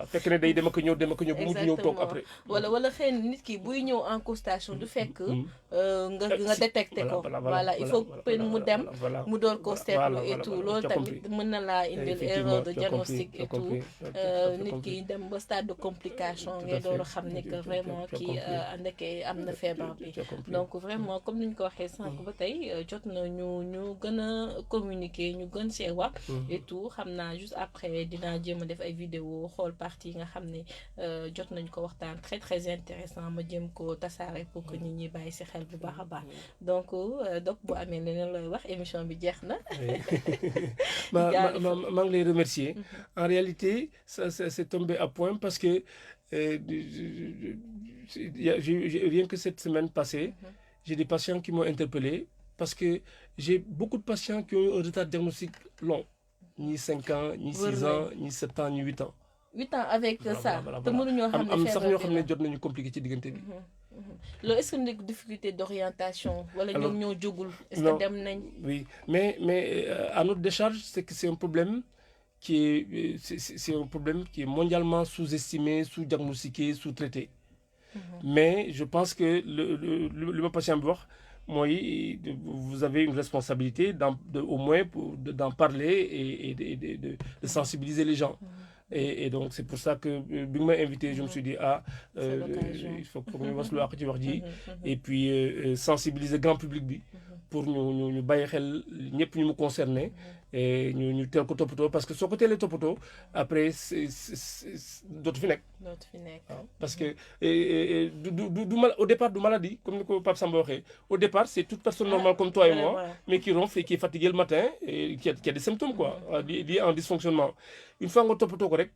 fekk ne day dem ak ñëw bu mu ñëw toog après. wala xëy na nit ki buy ñëw en consultation du fekk. nga détecté ko. Voilà il faut que mu dem. mu door ko seetlu et tout loolu tamit mën na laa indil erreur de diagnostic et tout. nit ki dem ba stade de complication ngay door a xam ne que vraiment kii ndeke am na feebar bi. donc vraiment comme ni ñu ko waxee sànq ba tey jot na ñu gën a communiquer ñu gën see wax et tout xam naa juste après dinaa jéem a def ay vidéo xool partie yi nga xam ne jot nañ ko waxtaan très très intéressant ma jéem ko tasaare pour que nit ñi bàyyi si xel bu baax a baax donc donc bu amee leneen looy wax émission bi jeex na. maa ngi lay remercier. En réalité ça c'est tombé à point parce que rien que cette semaine passée j'ai des patients qui m'ont interpellé parce que j'ai beaucoup de patients qui ont eu un retard diagnostique long, ni 5 ans, ni 6 ans, ni 7 ans, ni 8 ans. 8 ans avec ça. te mënuñoo xam ne am sax ñoo xam ne jot nañu compliqué ci diggante bi. loolu est-ce que nekk difficulté d'orientation. wala ñoom ñoo jógul. est-ce que dem nañ. Oui mais à notre décharge c'est que c'est un problème qui est mondialement sous-estimé, sous-diagnostiqué, sous-traité. Mais je pense que le patient bi wax. Vous avez une responsabilité au moins d'en parler et de sensibiliser les gens. Et donc c'est pour ça que bi nga may invité je me suis dit il faut que ñu waslu ak ci wax ji et puis sensibiliser grand public bi pour ñu bàyyi xel ñëpp ñu mu concerné et ñu teel ko toppatoo parce que soo ko teelee toppatoo après dootu fi nekk. Parce que au départ du maladie comme ni ko Pape Samba waxee au départ c'est toute personne normale comme toi et moi mais qui ronfle et qui est fatigué le matin et qui a des symptômes quoi liés à un dysfonctionnement. Une fois nga toppatoo ko rek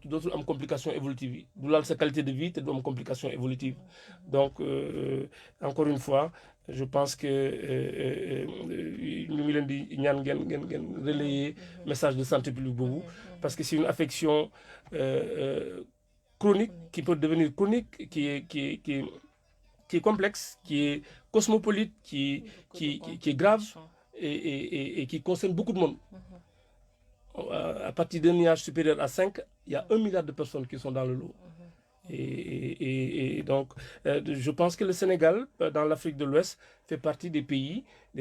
dootul am complication évolutive yi du laal sa qualité de vie te du am complication évolutive donc encore une fois je pense que ñu ngi leen di ñaan ngeen relayer message de santé publique boobu parce que c'est une affection chronique qui peut devenir chronique qui est complexe qui est cosmopolite qui est grave et qui concerne beaucoup de monde. À partir d'un nuage supérieur à 5, il y a 1 milliard de personnes qui sont dans le lot. Et donc, je pense que le Sénégal, dans l'Afrique de l'Ouest, fait partie des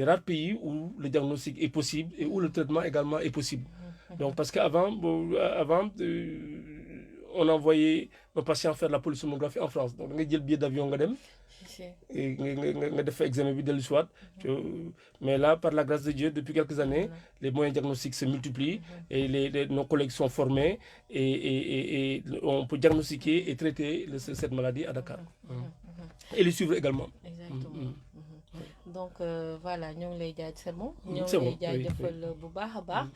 rares pays où le diagnostic est possible et où le traitement également est possible. Donc, parce qu'avant, on envoyait un patient faire la polysomnographie en France donc da nga jël billet d'avion nga dem nga def fa examen bi dellu si waat mais là par la grâce de Dieu depuis quelques années les moyens diagnostiques se multiplient et nos collègues sont formés et on peut diagnostiquer et traiter cette maladie à Dakar et les suivre également. Exactement. Donc voilà ñoo ngi lay jaaj c'est bon ñoo ngi lay jaajëfal bu baax a baax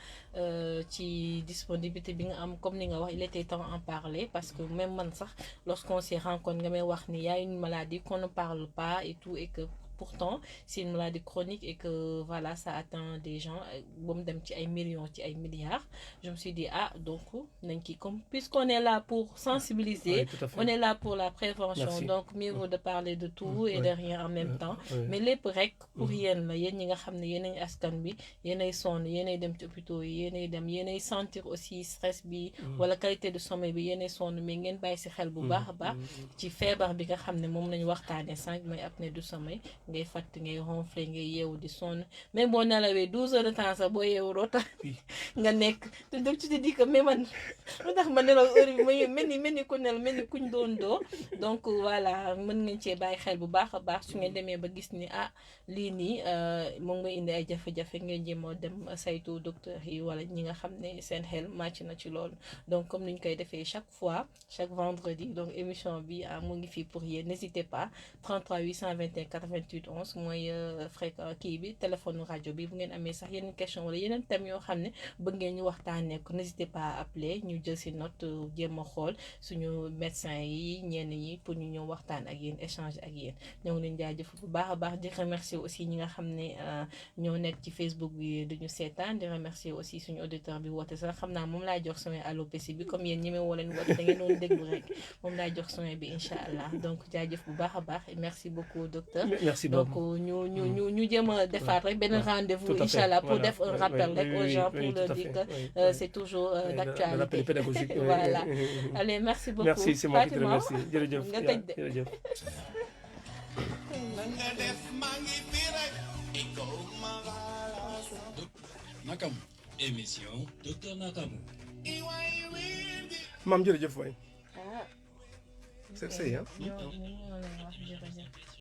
ci disponibilité bi nga am comme ni nga wax il était temps en parler parce que même man sax lorsqu'on s'est rencontré nga may wax ni y a une maladie qu'on ne parle pas et tout et que pourtant c'est une maladie chronique et que voilà ça atteint des gens ba mu dem ci ay millions ci ay milliards je me suis dit donc nañ ki comme puisqu'on est là pour sensibiliser on est là pour la prévention. Merci. Donc mieux vaut de parler de tout et de rien en même temps mais lépp rek pour yéen la yéen ñi nga xam ne yéenay askan bi yéenay sonn yéenay dem ci hôpitaux yi yéenay sentir aussi stress bi wala qualité de sommeil bi yéenay sonn mais ngeen bàyyi si xel bu baax a baax ci feebar bi nga xam ne moom lañu waxtaane sànq mooy apnée du sommeil ngay fàtt ngay ronfler ngay yeewu di sonn même boo nelawee 12 heures de temps sax boo yeewu doo tax nga nekk te donc tu te dis que mais man lu tax ma nelaw heure bi may mel ni ku nel mel ni kuñ doon doo donc voilà mën ngeen cee bàyyi xel bu baax a baax su ngeen demee ba gis ni lii nii moom nga indi ay jafe-jafe ngeen jéemoo dem saytu docteur yi wala ñi nga xam ne seen xel màcc na ci loolu donc comme ni ñu koy defee chaque vendredi donc émission bi mu ngi fii pour yéen n'hésitez pas 33 821 88 11 mooy fréquent kii bi téléphone rajo bi bu ngeen amee sax yeneen question wala yeneen thèmes yoo xam ne bëgg ngeen ñu waxtaanee ko n'hésitez pas à appeler ñu jël si note jéem a xool suñu médecin yi ñenn ñi pour ñu ñëw waxtaan ak yéen échange ak yéen ñoo ngi leen jaajëf bu baax a baax di remercier aussi ñi nga xam ne ñoo nekk ci Facebook bi duñu seetaan di remercier aussi suñu auditeur bi woote sax xam naa moom laay jox samay alopécie bi comme yéen ñi woo leen woote da ngeen doon déglu rek moom laay jox samay bi incha allah donc jaajëf bu baax a baax et merci beaucoup docteur. Merci beaucoup. Donc ñu jéem a defaat rek benn rendez-vous incha allah pour def un rappel rek aux gens pour leur dire que c'est toujours d'actualité. Rappel pédagogique. Voilà. Allez merci beaucoup. Merci c'est moi qui te remercie. jërëjëf nga tëj de. jërëjëf. Nakamu émission docteur Nakamu. Maam jërëjëf waay. C'est hein. ñoo lay wax jërëjëf.